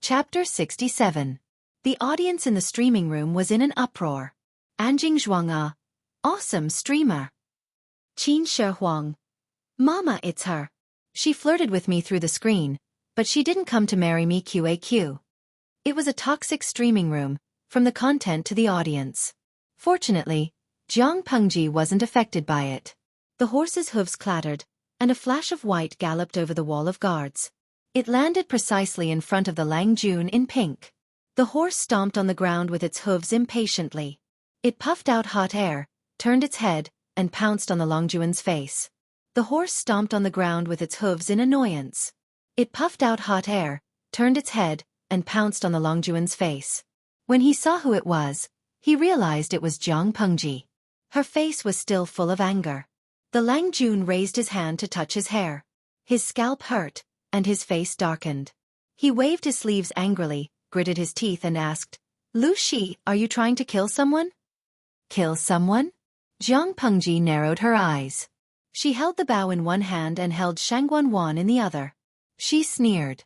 Chapter 67. The audience in the streaming room was in an uproar. Anjing Zhuang, awesome streamer. Qin Shi, Mama, it's her. She flirted with me through the screen, but she didn't come to marry me. Xueqi. It was a toxic streaming room, from the content to the audience. Fortunately, Jiang Pengji wasn't affected by it. The horse's hooves clattered, and a flash of white galloped over the wall of guards. It landed precisely in front of the Lang Jun in pink. The horse stomped on the ground with its hooves impatiently. It puffed out hot air, turned its head, and pounced on the Longjun's face. The horse stomped on the ground with its hooves in annoyance. It puffed out hot air, turned its head, and pounced on the Longjun's face. When he saw who it was, he realized it was Jiang Pengji. Her face was still full of anger. The Lang Jun raised his hand to touch his hair. His scalp hurt, and his face darkened. He waved his sleeves angrily, gritted his teeth and asked, "Lu Shi, are you trying to kill someone?" Kill someone? Jiang Pengji narrowed her eyes. She held the bow in one hand and held Shangguan in the other. She sneered.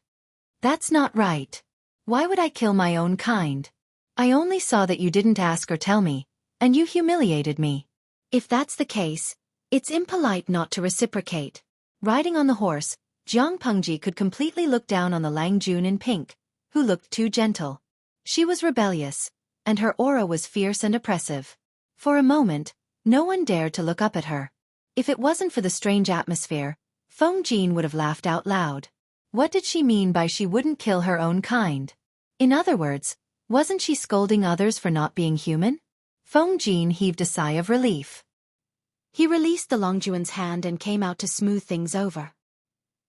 That's not right. Why would I kill my own kind? I only saw that you didn't ask or tell me, and you humiliated me. If that's the case, it's impolite not to reciprocate. Riding on the horse, Jiang Pengji could completely look down on the Lang Jun in pink, who looked too gentle. She was rebellious, and her aura was fierce and oppressive. For a moment, no one dared to look up at her. If it wasn't for the strange atmosphere, Feng Jin would have laughed out loud. What did she mean by she wouldn't kill her own kind? In other words, wasn't she scolding others for not being human? Feng Jin heaved a sigh of relief. He released the Longjun's hand and came out to smooth things over.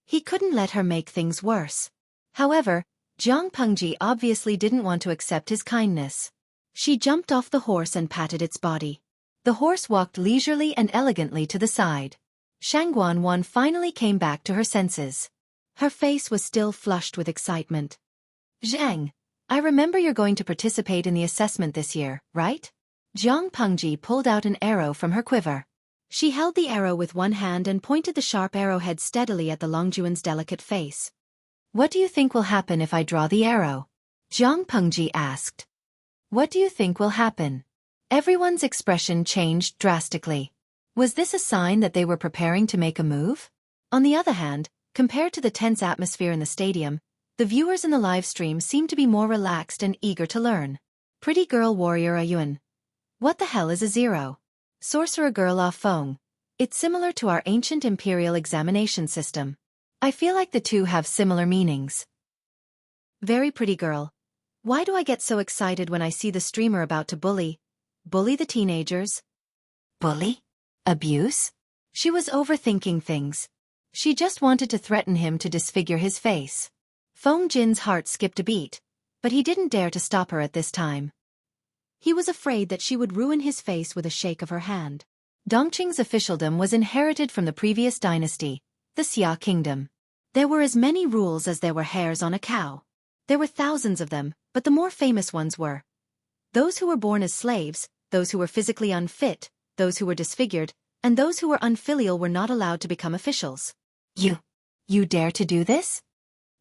He couldn't let her make things worse. However, Jiang Pengji obviously didn't want to accept his kindness. She jumped off the horse and patted its body. The horse walked leisurely and elegantly to the side. Shangguan finally came back to her senses. Her face was still flushed with excitement. "Zhang, I remember you're going to participate in the assessment this year, right?" Jiang Pengji pulled out an arrow from her quiver. She held the arrow with one hand and pointed the sharp arrowhead steadily at the Longjun's delicate face. "What do you think will happen if I draw the arrow?" Jiang Pengji asked. "What do you think will happen?" Everyone's expression changed drastically. Was this a sign that they were preparing to make a move? On the other hand, compared to the tense atmosphere in the stadium, the viewers in the live stream seemed to be more relaxed and eager to learn. Pretty girl warrior Ayuan. What the hell is a zero? Sorcerer girl Ah Feng. It's similar to our ancient imperial examination system. I feel like the two have similar meanings. Very pretty girl. Why do I get so excited when I see the streamer about to bully the teenagers? Bully? Abuse? She was overthinking things. She just wanted to threaten him to disfigure his face. Feng Jin's heart skipped a beat, but he didn't dare to stop her at this time. He was afraid that she would ruin his face with a shake of her hand. Dongqing's officialdom was inherited from the previous dynasty, the Xia kingdom. There were as many rules as there were hairs on a cow. There were thousands of them, but the more famous ones were those who were born as slaves, those who were physically unfit, those who were disfigured, and those who were unfilial were not allowed to become officials. You dare to do this?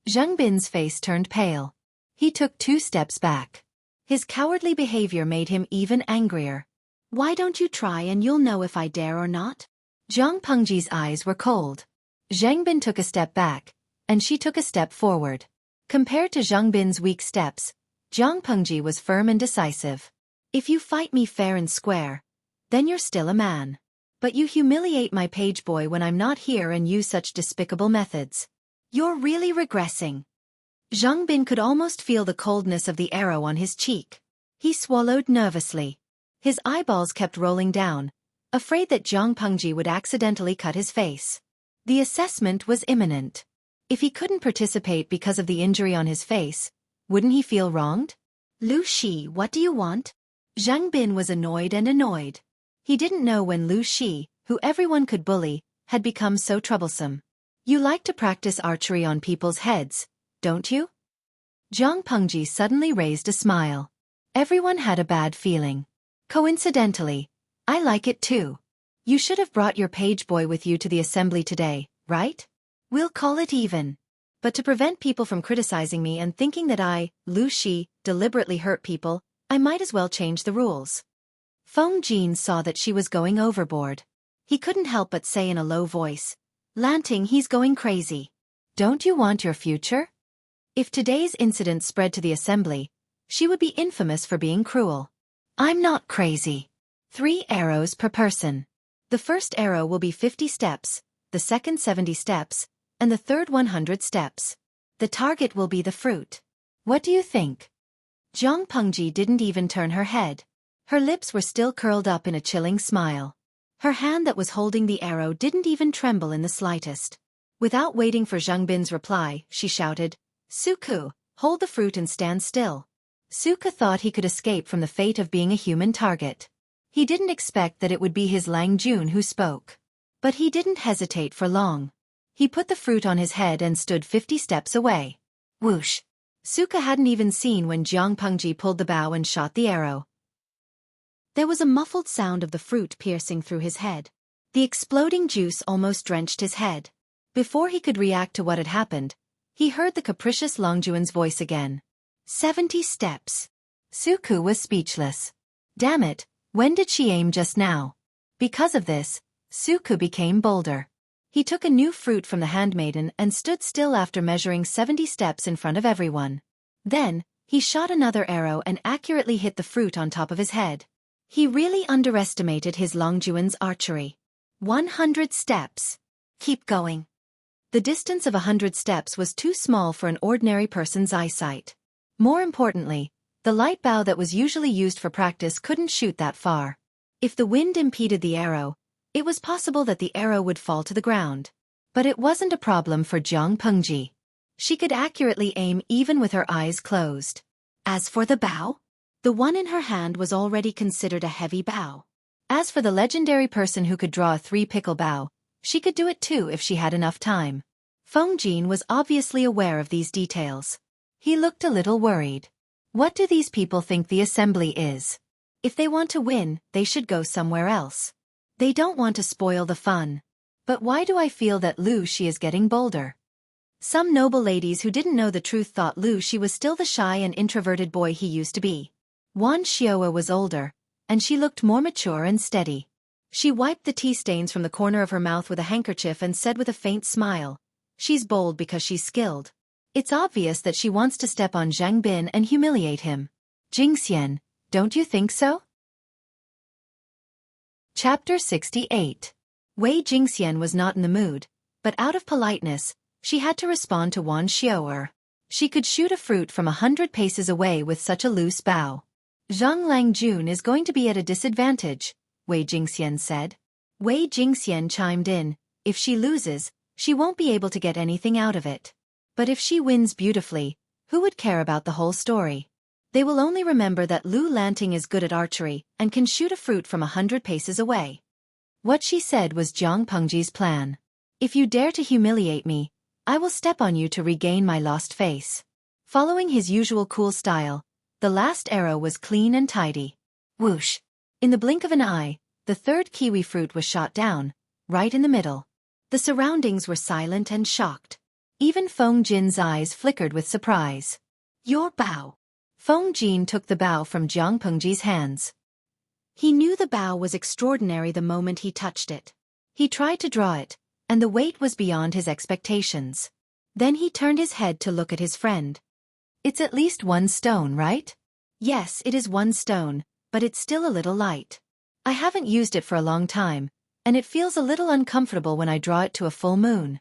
Zheng Bin's face turned pale. He took 2 steps back. His cowardly behavior made him even angrier. Why don't you try and you'll know if I dare or not? Jiang Pengji's eyes were cold. Zheng Bin took a step back, and she took a step forward. Compared to Zheng Bin's weak steps, Jiang Pengji was firm and decisive. If you fight me fair and square, then you're still a man. But you humiliate my page boy when I'm not here and use such despicable methods. You're really regressing. Zheng Bin could almost feel the coldness of the arrow on his cheek. He swallowed nervously. His eyeballs kept rolling down, afraid that Jiang Pengji would accidentally cut his face. The assessment was imminent. If he couldn't participate because of the injury on his face, wouldn't he feel wronged? Lu Shi, what do you want? Zheng Bin was annoyed. He didn't know when Lu Shi, who everyone could bully, had become so troublesome. You like to practice archery on people's heads, don't you? Jiang Pengji suddenly raised a smile. Everyone had a bad feeling. Coincidentally, I like it too. You should have brought your page boy with you to the assembly today, right? We'll call it even. But to prevent people from criticizing me and thinking that I, Lu Shi, deliberately hurt people, I might as well change the rules. Feng Jin saw that she was going overboard. He couldn't help but say in a low voice, "Lanting, he's going crazy. Don't you want your future?" If today's incident spread to the assembly, she would be infamous for being cruel. "I'm not crazy. 3 arrows per person. The first arrow will be 50 steps, the second 70 steps, and the third 100 steps. The target will be the fruit. What do you think?" Jiang Pengji didn't even turn her head. Her lips were still curled up in a chilling smile. Her hand that was holding the arrow didn't even tremble in the slightest. Without waiting for Zhang Bin's reply, she shouted, "Xueqi, hold the fruit and stand still." Xueqi thought he could escape from the fate of being a human target. He didn't expect that it would be his Lang Jun who spoke. But he didn't hesitate for long. He put the fruit on his head and stood 50 steps away. Whoosh! Xueqi hadn't even seen when Jiang Pengji pulled the bow and shot the arrow. There was a muffled sound of the fruit piercing through his head. The exploding juice almost drenched his head. Before he could react to what had happened, he heard the capricious Longjuan's voice again. 70 steps. Xueqi was speechless. Damn it, when did she aim just now? Because of this, Xueqi became bolder. He took a new fruit from the handmaiden and stood still after measuring 70 steps in front of everyone. Then, he shot another arrow and accurately hit the fruit on top of his head. He really underestimated his Longjuan's archery. 100 steps. Keep going. The distance of 100 steps was too small for an ordinary person's eyesight. More importantly, the light bow that was usually used for practice couldn't shoot that far. If the wind impeded the arrow, it was possible that the arrow would fall to the ground. But it wasn't a problem for Jiang Pengji. She could accurately aim even with her eyes closed. As for the bow, the one in her hand was already considered a heavy bow. As for the legendary person who could draw a 3-pickle bow, she could do it too if she had enough time. Feng Jin was obviously aware of these details. He looked a little worried. What do these people think the assembly is? If they want to win, they should go somewhere else. They don't want to spoil the fun. But why do I feel that Lu Shi is getting bolder? Some noble ladies who didn't know the truth thought Lu Shi was still the shy and introverted boy he used to be. Wan Xiaoa was older, and she looked more mature and steady. She wiped the tea stains from the corner of her mouth with a handkerchief and said with a faint smile, "She's bold because she's skilled. It's obvious that she wants to step on Zhang Bin and humiliate him. Jingxian, don't you think so?" Chapter 68. Wei Jingxian was not in the mood, but out of politeness, she had to respond to Wan Xiaoer. She could shoot a fruit from 100 paces away with such a loose bow. "Zhang Langjun is going to be at a disadvantage," Wei Jingxian said. Wei Jingxian chimed in, "If she loses, she won't be able to get anything out of it. But if she wins beautifully, who would care about the whole story? They will only remember that Lu Lanting is good at archery and can shoot a fruit from 100 paces away." What she said was Jiang Pengji's plan. "If you dare to humiliate me, I will step on you to regain my lost face." Following his usual cool style, the last arrow was clean and tidy. Whoosh! In the blink of an eye, the third kiwi fruit was shot down, right in the middle. The surroundings were silent and shocked. Even Feng Jin's eyes flickered with surprise. "Your bow." Feng Jin took the bow from Jiang Pengji's hands. He knew the bow was extraordinary the moment he touched it. He tried to draw it, and the weight was beyond his expectations. Then he turned his head to look at his friend. "It's at least 1 stone, right?" "Yes, it is 1 stone, but it's still a little light. I haven't used it for a long time, and it feels a little uncomfortable when I draw it to a full moon."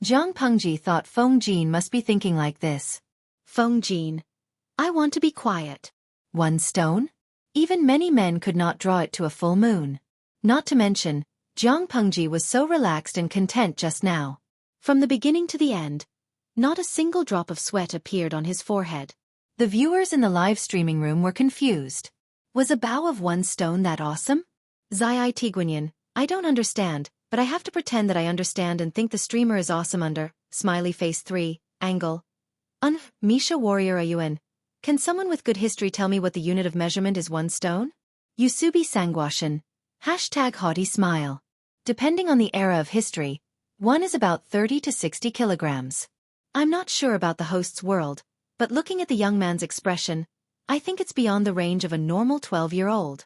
Jiang Pengji thought Feng Jin must be thinking like this. "Feng Jin, I want to be quiet. 1 stone? Even many men could not draw it to a full moon." Not to mention, Jiang Pengji was so relaxed and content just now. From the beginning to the end, not a single drop of sweat appeared on his forehead. The viewers in the live streaming room were confused. Was a bow of 1 stone that awesome? Zai Tiguanyan, I don't understand, but I have to pretend that I understand and think the streamer is awesome under, smiley face 3, angle. Misha Warrior Ayuan. Can someone with good history tell me what the unit of measurement is 1 stone? Yusubi Sangwashan. #haughty smile. Depending on the era of history, 1 is about 30 to 60 kilograms. I'm not sure about the host's world, but looking at the young man's expression, I think it's beyond the range of a normal 12-year-old.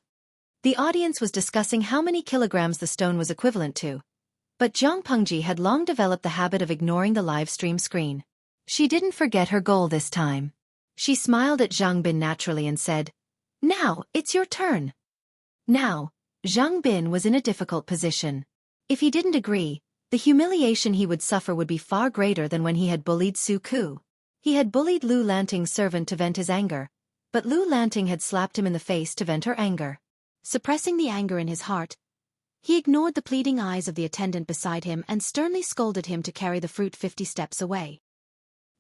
The audience was discussing how many kilograms the stone was equivalent to. But Jiang Pengji had long developed the habit of ignoring the live stream screen. She didn't forget her goal this time. She smiled at Zhang Bin naturally and said, "Now, it's your turn." Now, Zhang Bin was in a difficult position. If he didn't agree, the humiliation he would suffer would be far greater than when he had bullied Xueqi. He had bullied Lu Lanting's servant to vent his anger, but Lu Lanting had slapped him in the face to vent her anger. Suppressing the anger in his heart, he ignored the pleading eyes of the attendant beside him and sternly scolded him to carry the fruit 50 steps away.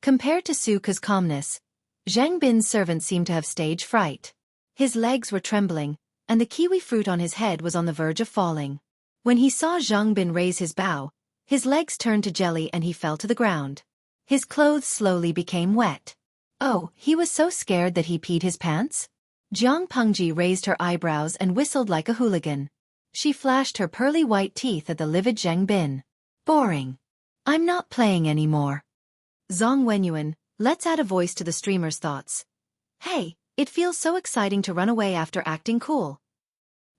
Compared to Xueqi's calmness, Zhang Bin's servant seemed to have stage fright. His legs were trembling, and the kiwi fruit on his head was on the verge of falling. When he saw Zhang Bin raise his bow, his legs turned to jelly and he fell to the ground. His clothes slowly became wet. Oh, he was so scared that he peed his pants? Jiang Pengji raised her eyebrows and whistled like a hooligan. She flashed her pearly white teeth at the livid Zhang Bin. Boring. I'm not playing anymore. Zhang Wenyuan, let's add a voice to the streamer's thoughts. Hey, it feels so exciting to run away after acting cool.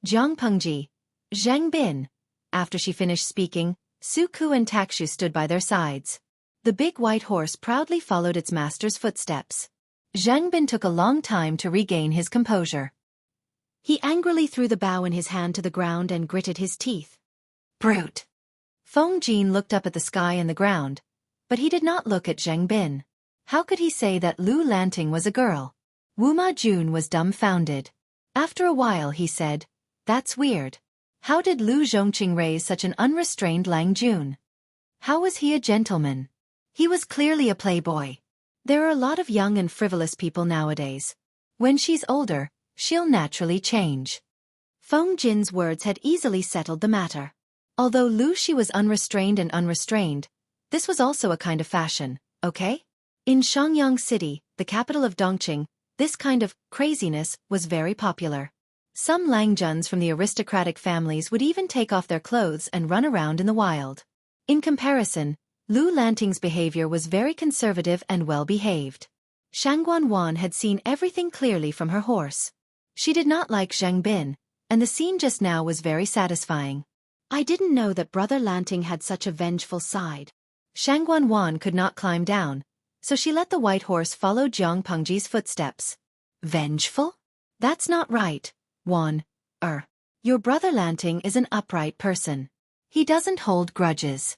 Jiang Pengji. Zhang Bin. After she finished speaking, Xueqi and Takshu stood by their sides. The big white horse proudly followed its master's footsteps. Zhang Bin took a long time to regain his composure. He angrily threw the bow in his hand to the ground and gritted his teeth. Brute! Feng Jin looked up at the sky and the ground, but he did not look at Zhang Bin. How could he say that Lu Lanting was a girl? Wu Ma Jun was dumbfounded. After a while he said, "That's weird. How did Lu Zhongqing raise such an unrestrained Lang Jun? How was he a gentleman? He was clearly a playboy. There are a lot of young and frivolous people nowadays. When she's older, she'll naturally change." Feng Jin's words had easily settled the matter. Although Lu Shi was unrestrained and unrestrained, this was also a kind of fashion, okay? In Shangyang City, the capital of Dongqing, this kind of craziness was very popular. Some Langjuns from the aristocratic families would even take off their clothes and run around in the wild. In comparison, Lu Lanting's behavior was very conservative and well-behaved. Shangguan Wan had seen everything clearly from her horse. She did not like Zhang Bin, and the scene just now was very satisfying. I didn't know that Brother Lanting had such a vengeful side. Shangguan Wan could not climb down, so she let the white horse follow Jiang Pengji's footsteps. Vengeful? That's not right, Wan. Your Brother Lanting is an upright person. He doesn't hold grudges.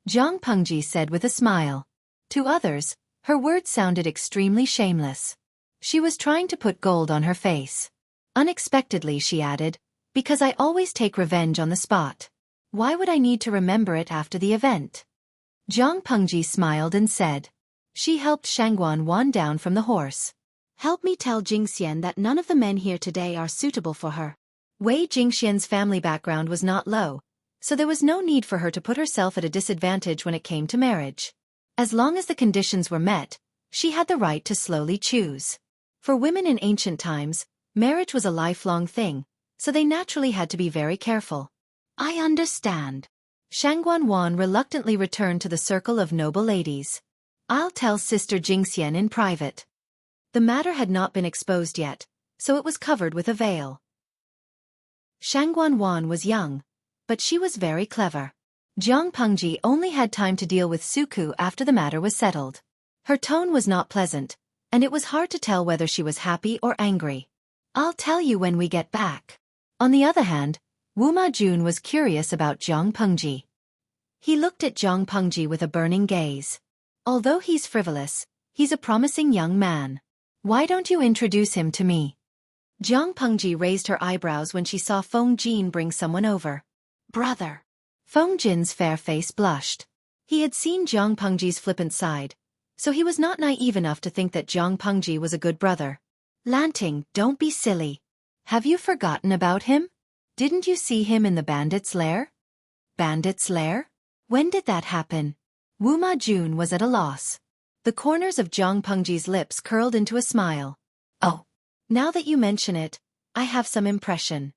Jiang Pengji said with a smile. To others, her words sounded extremely shameless. She was trying to put gold on her face. Unexpectedly she added, "Because I always take revenge on the spot. Why would I need to remember it after the event?" Jiang Pengji smiled and said. She helped Shangguan Wan down from the horse. "Help me tell Jingxian that none of the men here today are suitable for her." Wei Jingxian's family background was not low, so there was no need for her to put herself at a disadvantage when it came to marriage. As long as the conditions were met, she had the right to slowly choose. For women in ancient times, marriage was a lifelong thing, so they naturally had to be very careful. I understand. Shangguan Wan reluctantly returned to the circle of noble ladies. I'll tell Sister Jingxian in private. The matter had not been exposed yet, so it was covered with a veil. Shangguan Wan was young, but she was very clever. Jiang Pengji only had time to deal with Xueqi after the matter was settled. Her tone was not pleasant, and it was hard to tell whether she was happy or angry. I'll tell you when we get back. On the other hand, Wu Ma Jun was curious about Jiang Pengji. He looked at Jiang Pengji with a burning gaze. Although he's frivolous, he's a promising young man. Why don't you introduce him to me? Jiang Pengji raised her eyebrows when she saw Feng Jin bring someone over. Brother. Feng Jin's fair face blushed. He had seen Jiang Pengji's flippant side, so he was not naive enough to think that Jiang Pengji was a good brother. Lanting, don't be silly. Have you forgotten about him? Didn't you see him in the bandit's lair? Bandit's lair? When did that happen? Wu Ma Jun was at a loss. The corners of Jiang Pengji's lips curled into a smile. Oh. Now that you mention it, I have some impression.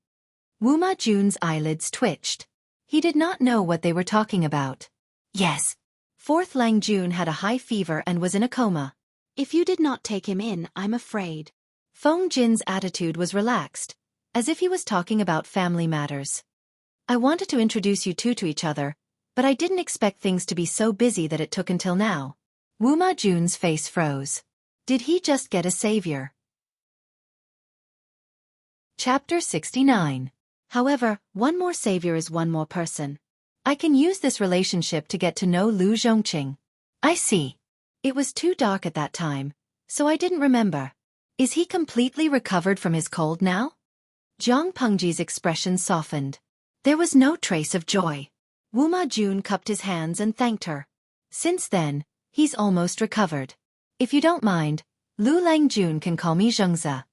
Wu Ma Jun's eyelids twitched. He did not know what they were talking about. Yes. Fourth Lang Jun had a high fever and was in a coma. If you did not take him in, I'm afraid. Feng Jin's attitude was relaxed, as if he was talking about family matters. I wanted to introduce you two to each other, but I didn't expect things to be so busy that it took until now. Wuma Jun's face froze. Did he just get a savior? Chapter 69. However, one more savior is one more person. I can use this relationship to get to know Lu Zhongqing. I see. It was too dark at that time, so I didn't remember. Is he completely recovered from his cold now? Zhang Pengji's expression softened. There was no trace of joy. Wuma Jun cupped his hands and thanked her. Since then, he's almost recovered. If you don't mind, Lu Langjun can call me Zhengzi.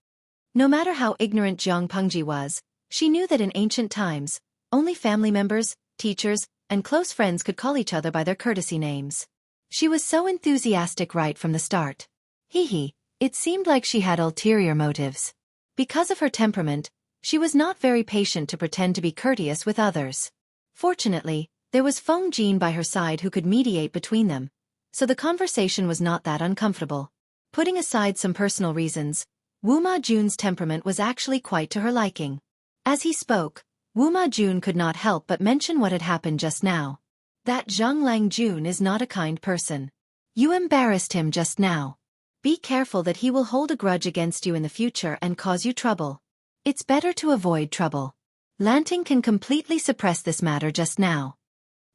No matter how ignorant Zhang Pengji was, she knew that in ancient times, only family members, teachers, and close friends could call each other by their courtesy names. She was so enthusiastic right from the start. It seemed like she had ulterior motives. Because of her temperament, she was not very patient to pretend to be courteous with others. Fortunately, there was Feng Jin by her side who could mediate between them, so the conversation was not that uncomfortable. Putting aside some personal reasons, Wuma Jun's temperament was actually quite to her liking. As he spoke, Wuma Jun could not help but mention what had happened just now. That Zhang Langjun is not a kind person. You embarrassed him just now. Be careful that he will hold a grudge against you in the future and cause you trouble. It's better to avoid trouble. Lanting can completely suppress this matter just now.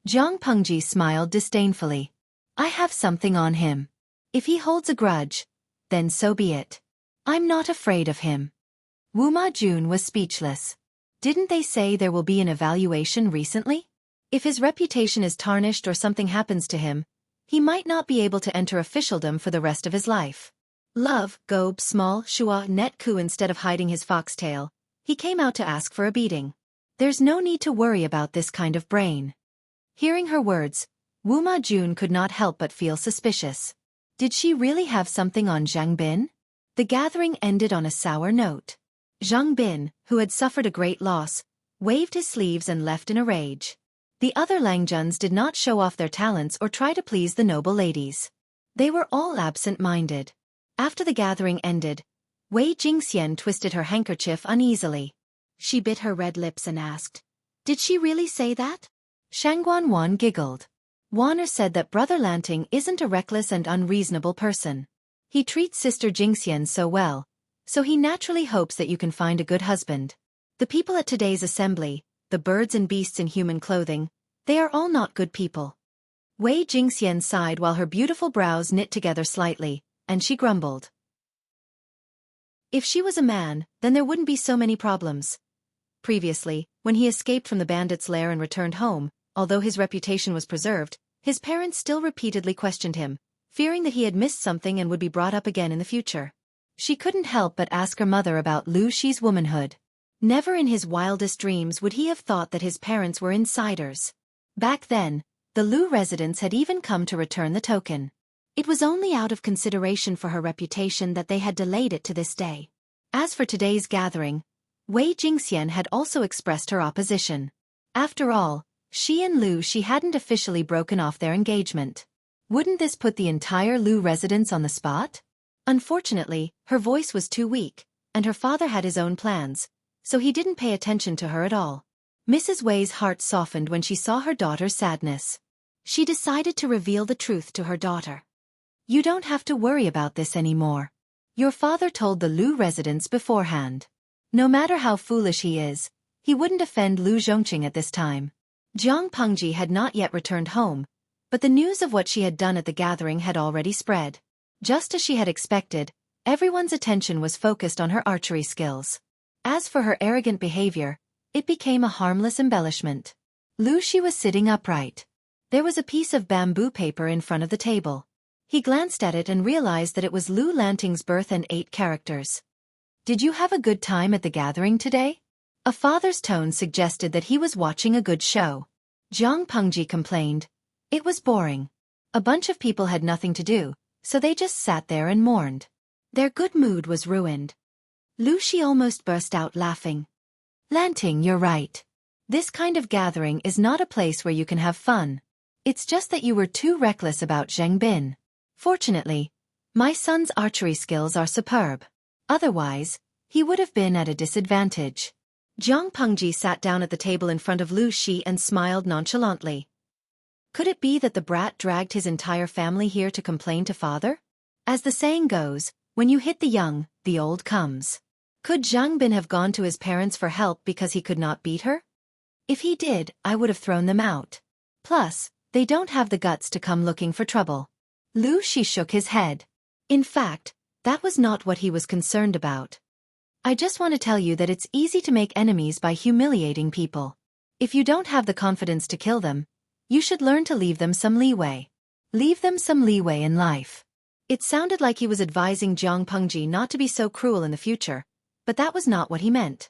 Zhang Pengji smiled disdainfully. I have something on him. If he holds a grudge, then so be it. I'm not afraid of him. Wuma Jun was speechless. Didn't they say there will be an evaluation recently? If his reputation is tarnished or something happens to him, he might not be able to enter officialdom for the rest of his life. Love, Gobe, small, Shua, net coup. Instead of hiding his foxtail, he came out to ask for a beating. There's no need to worry about this kind of brain. Hearing her words, Wuma Jun could not help but feel suspicious. Did she really have something on Zhang Bin? The gathering ended on a sour note. Zhang Bin, who had suffered a great loss, waved his sleeves and left in a rage. The other Langjuns did not show off their talents or try to please the noble ladies. They were all absent-minded. After the gathering ended, Wei Jingxian twisted her handkerchief uneasily. She bit her red lips and asked, "Did she really say that?" Shangguan Wan giggled. Wanner said that Brother Lanting isn't a reckless and unreasonable person. He treats Sister Jingxian so well, so he naturally hopes that you can find a good husband. The people at today's assembly, the birds and beasts in human clothing, they are all not good people. Wei Jingxian sighed while her beautiful brows knit together slightly, and she grumbled. If she was a man, then there wouldn't be so many problems. Previously, when he escaped from the bandits' lair and returned home, although his reputation was preserved, his parents still repeatedly questioned him, fearing that he had missed something and would be brought up again in the future. She couldn't help but ask her mother about Lu Shi's womanhood. Never in his wildest dreams would he have thought that his parents were insiders. Back then, the Lu residents had even come to return the token. It was only out of consideration for her reputation that they had delayed it to this day. As for today's gathering, Wei Jingxian had also expressed her opposition. After all, she and Lu Shi hadn't officially broken off their engagement. Wouldn't this put the entire Lu residence on the spot? Unfortunately, her voice was too weak, and her father had his own plans, so he didn't pay attention to her at all. Mrs. Wei's heart softened when she saw her daughter's sadness. She decided to reveal the truth to her daughter. You don't have to worry about this anymore. Your father told the Lu residents beforehand. No matter how foolish he is, he wouldn't offend Lu Zhongqing at this time. Zhang Pengji had not yet returned home, but the news of what she had done at the gathering had already spread. Just as she had expected, everyone's attention was focused on her archery skills. As for her arrogant behavior, it became a harmless embellishment. Lu Shi was sitting upright. There was a piece of bamboo paper in front of the table. He glanced at it and realized that it was Lu Lanting's birth and 8 characters. Did you have a good time at the gathering today? A father's tone suggested that he was watching a good show. Zhang Pengji complained. It was boring. A bunch of people had nothing to do, so they just sat there and mourned. Their good mood was ruined. Lu Shi almost burst out laughing. Lanting, you're right. This kind of gathering is not a place where you can have fun. It's just that you were too reckless about Zheng Bin. Fortunately, my son's archery skills are superb. Otherwise, he would have been at a disadvantage. Jiang Pengji sat down at the table in front of Lu Shi and smiled nonchalantly. Could it be that the brat dragged his entire family here to complain to father? As the saying goes, when you hit the young, the old comes. Could Zhang Bin have gone to his parents for help because he could not beat her? If he did, I would have thrown them out. Plus, they don't have the guts to come looking for trouble. Lu Shi shook his head. In fact, that was not what he was concerned about. I just want to tell you that it's easy to make enemies by humiliating people. If you don't have the confidence to kill them, you should learn to leave them some leeway. Leave them some leeway in life. It sounded like he was advising Jiang Pengji not to be so cruel in the future, but that was not what he meant.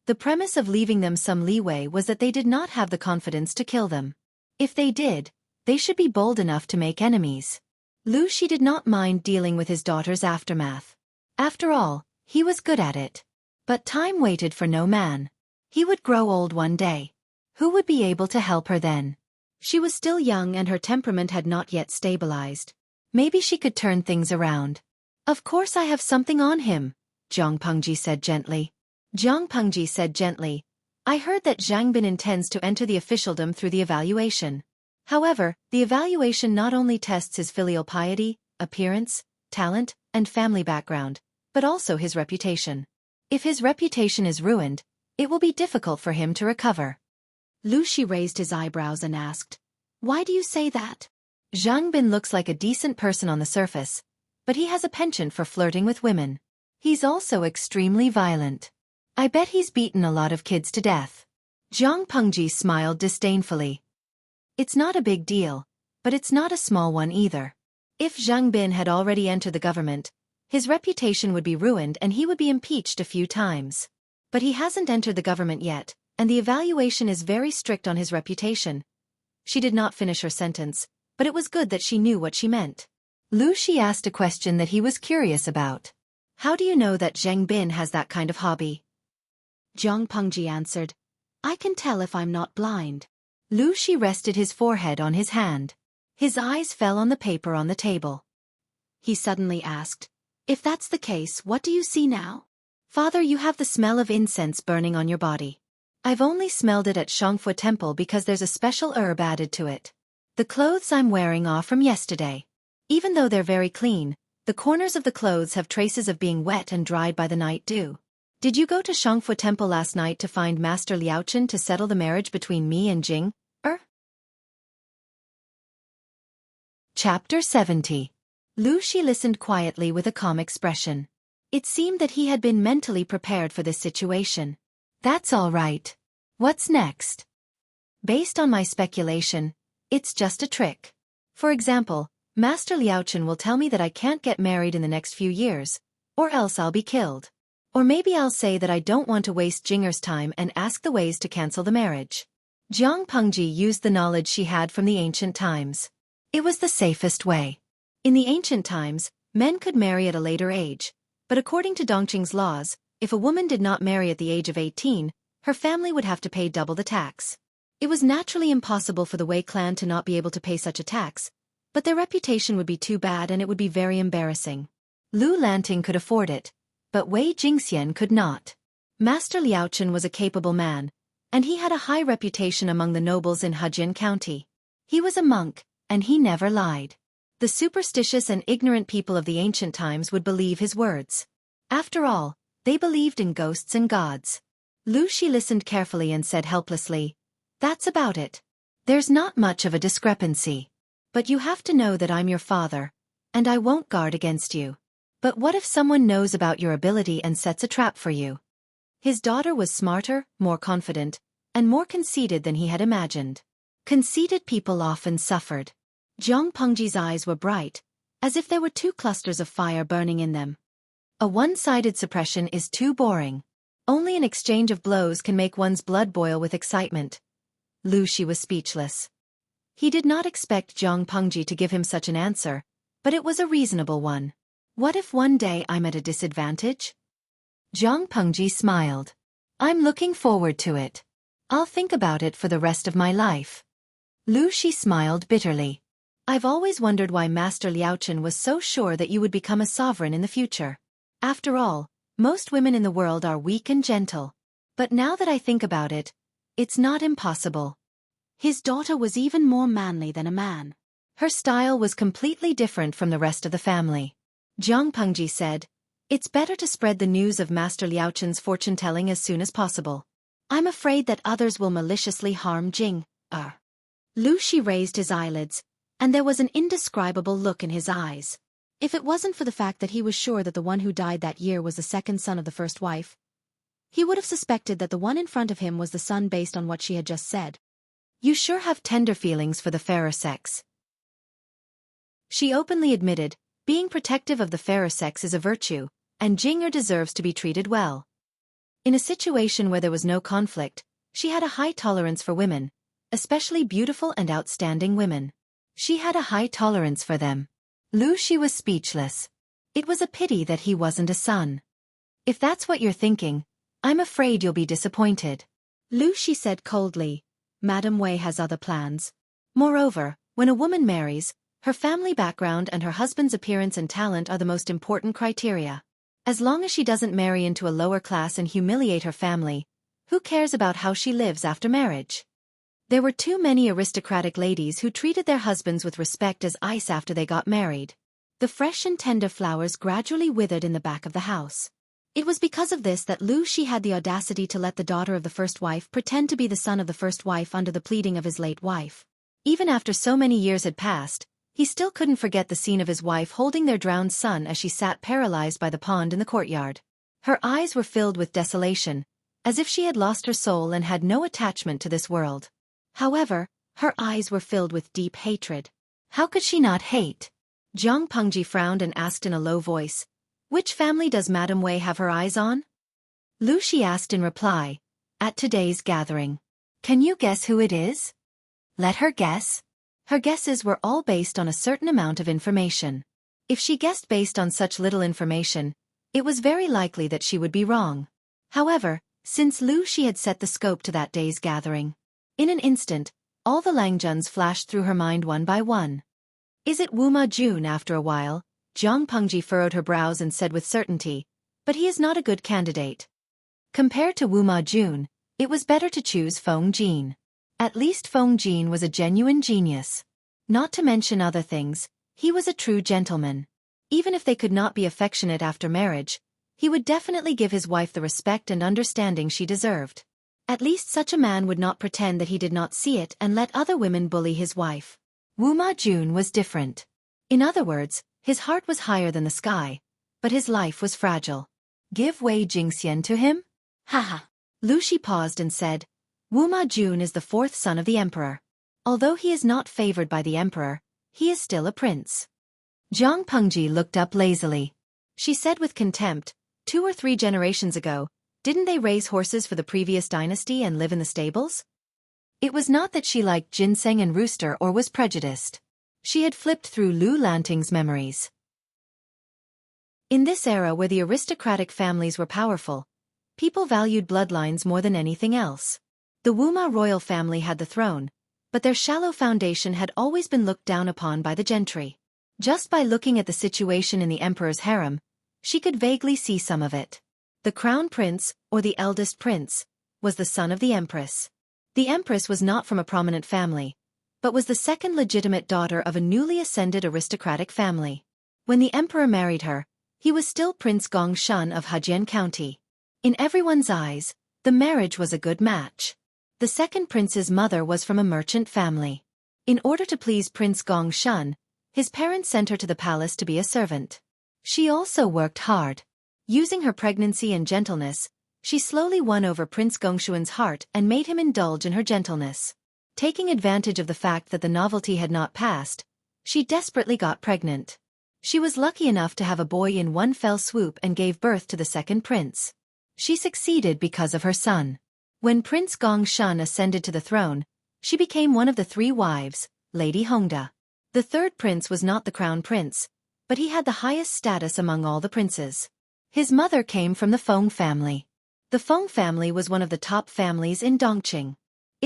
The premise of leaving them some leeway was that they did not have the confidence to kill them. If they did, they should be bold enough to make enemies. Lu Shi did not mind dealing with his daughter's aftermath. After all, he was good at it. But time waited for no man. He would grow old one day. Who would be able to help her then? She was still young and her temperament had not yet stabilized. Maybe she could turn things around. Of course I have something on him, Jiang Pengji said gently. Jiang Pengji said gently, I heard that Zhang Bin intends to enter the officialdom through the evaluation. However, the evaluation not only tests his filial piety, appearance, talent, and family background, but also his reputation. If his reputation is ruined, it will be difficult for him to recover. Lu Shi raised his eyebrows and asked, Why do you say that? Zhang Bin looks like a decent person on the surface, but he has a penchant for flirting with women. He's also extremely violent. I bet he's beaten a lot of kids to death. Jiang Pengji smiled disdainfully. It's not a big deal, but it's not a small one either. If Zhang Bin had already entered the government, his reputation would be ruined and he would be impeached a few times. But he hasn't entered the government yet, and the evaluation is very strict on his reputation. She did not finish her sentence, but it was good that she knew what she meant. Lu Shi asked a question that he was curious about. How do you know that Zheng Bin has that kind of hobby? Jiang Pengji answered, I can tell if I'm not blind. Lu Shi rested his forehead on his hand. His eyes fell on the paper on the table. He suddenly asked, If that's the case, what do you see now? Father, you have the smell of incense burning on your body. I've only smelled it at Xueqi Temple because there's a special herb added to it. The clothes I'm wearing are from yesterday. Even though they're very clean, the corners of the clothes have traces of being wet and dried by the night dew. Did you go to Xueqi Temple last night to find Master Liaochen to settle the marriage between me and Jing? Chapter 70. Lu Shi listened quietly with a calm expression. It seemed that he had been mentally prepared for this situation. That's all right. What's next? Based on my speculation, it's just a trick. For example, Master Liaochen will tell me that I can't get married in the next few years, or else I'll be killed. Or maybe I'll say that I don't want to waste Jinger's time and ask the ways to cancel the marriage. Jiang Pengji used the knowledge she had from the ancient times. It was the safest way. In the ancient times, men could marry at a later age, but according to Dongqing's laws, if a woman did not marry at the age of 18, her family would have to pay double the tax. It was naturally impossible for the Wei clan to not be able to pay such a tax, but their reputation would be too bad and it would be very embarrassing. Lu Lanting could afford it, but Wei Jingxian could not. Master Liaochen was a capable man, and he had a high reputation among the nobles in Hejian County. He was a monk, and he never lied. The superstitious and ignorant people of the ancient times would believe his words. After all, they believed in ghosts and gods. Lu Shi listened carefully and said helplessly, That's about it. There's not much of a discrepancy. But you have to know that I'm your father, and I won't guard against you. But what if someone knows about your ability and sets a trap for you? His daughter was smarter, more confident, and more conceited than he had imagined. Conceited people often suffered. Jiang Pengji's eyes were bright, as if there were two clusters of fire burning in them. A one-sided suppression is too boring. Only an exchange of blows can make one's blood boil with excitement. Lu Shi was speechless. He did not expect Jiang Pengji to give him such an answer, but it was a reasonable one. What if one day I'm at a disadvantage? Jiang Pengji smiled. I'm looking forward to it. I'll think about it for the rest of my life. Lu Shi smiled bitterly. I've always wondered why Master Liaochen was so sure that you would become a sovereign in the future. After all, most women in the world are weak and gentle. But now that I think about it, it's not impossible. His daughter was even more manly than a man. Her style was completely different from the rest of the family. Jiang Pengji said, "It's better to spread the news of Master Liaochen's fortune-telling as soon as possible. I'm afraid that others will maliciously harm Jing." Lu Shi raised his eyelids, and there was an indescribable look in his eyes. If it wasn't for the fact that he was sure that the one who died that year was the second son of the first wife, he would have suspected that the one in front of him was the son based on what she had just said. You sure have tender feelings for the fairer sex. She openly admitted, being protective of the fairer sex is a virtue, and Jing'er deserves to be treated well. In a situation where there was no conflict, she had a high tolerance for women, especially beautiful and outstanding women. She had a high tolerance for them. Lu Shi was speechless. It was a pity that he wasn't a son. If that's what you're thinking, I'm afraid you'll be disappointed. Lu Shi said coldly, Madame Wei has other plans. Moreover, when a woman marries, her family background and her husband's appearance and talent are the most important criteria. As long as she doesn't marry into a lower class and humiliate her family, who cares about how she lives after marriage? There were too many aristocratic ladies who treated their husbands with respect as ice after they got married. The fresh and tender flowers gradually withered in the back of the house. It was because of this that Lu Shi had the audacity to let the daughter of the first wife pretend to be the son of the first wife under the pleading of his late wife. Even after so many years had passed, he still couldn't forget the scene of his wife holding their drowned son as she sat paralyzed by the pond in the courtyard. Her eyes were filled with desolation, as if she had lost her soul and had no attachment to this world. However, her eyes were filled with deep hatred. How could she not hate? Jiang Pengji frowned and asked in a low voice, "Which family does Madame Wei have her eyes on?" Lu Shi asked in reply, "At today's gathering. Can you guess who it is?" Let her guess. Her guesses were all based on a certain amount of information. If she guessed based on such little information, it was very likely that she would be wrong. However, since Lu Shi had set the scope to that day's gathering, in an instant, all the Langjuns flashed through her mind one by one. Is it Wu Ma Jun? After a while, Jiang Pengji furrowed her brows and said with certainty, "But he is not a good candidate." Compared to Wu Ma Jun, it was better to choose Feng Jin. At least Feng Jin was a genuine genius. Not to mention other things, he was a true gentleman. Even if they could not be affectionate after marriage, he would definitely give his wife the respect and understanding she deserved. At least such a man would not pretend that he did not see it and let other women bully his wife. Wu Ma Jun was different. In other words, his heart was higher than the sky, but his life was fragile. Give Wei Jingxian to him? Haha. Lu Shi paused and said, Wu Ma Jun is the fourth son of the emperor. Although he is not favored by the emperor, he is still a prince. Jiang Pengji looked up lazily. She said with contempt, 2 or 3 generations ago, didn't they raise horses for the previous dynasty and live in the stables? It was not that she liked ginseng and rooster or was prejudiced. She had flipped through Lu Lanting's memories. In this era where the aristocratic families were powerful, people valued bloodlines more than anything else. The Wuma royal family had the throne, but their shallow foundation had always been looked down upon by the gentry. Just by looking at the situation in the emperor's harem, she could vaguely see some of it. The crown prince, or the eldest prince, was the son of the empress. The empress was not from a prominent family, but was the second legitimate daughter of a newly ascended aristocratic family. When the emperor married her, he was still Prince Gongshan of Hejian County. In everyone's eyes, the marriage was a good match. The second prince's mother was from a merchant family. In order to please Prince Gongshan, his parents sent her to the palace to be a servant. She also worked hard. Using her pregnancy and gentleness, she slowly won over Prince Gongshuan's heart and made him indulge in her gentleness. Taking advantage of the fact that the novelty had not passed, she desperately got pregnant. She was lucky enough to have a boy in one fell swoop and gave birth to the second prince. She succeeded because of her son. When Prince Gongshan ascended to the throne, she became one of the 3 wives, Lady Hongda. The third prince was not the crown prince, but he had the highest status among all the princes. His mother came from the Feng family. The Feng family was one of the top families in Dongqing.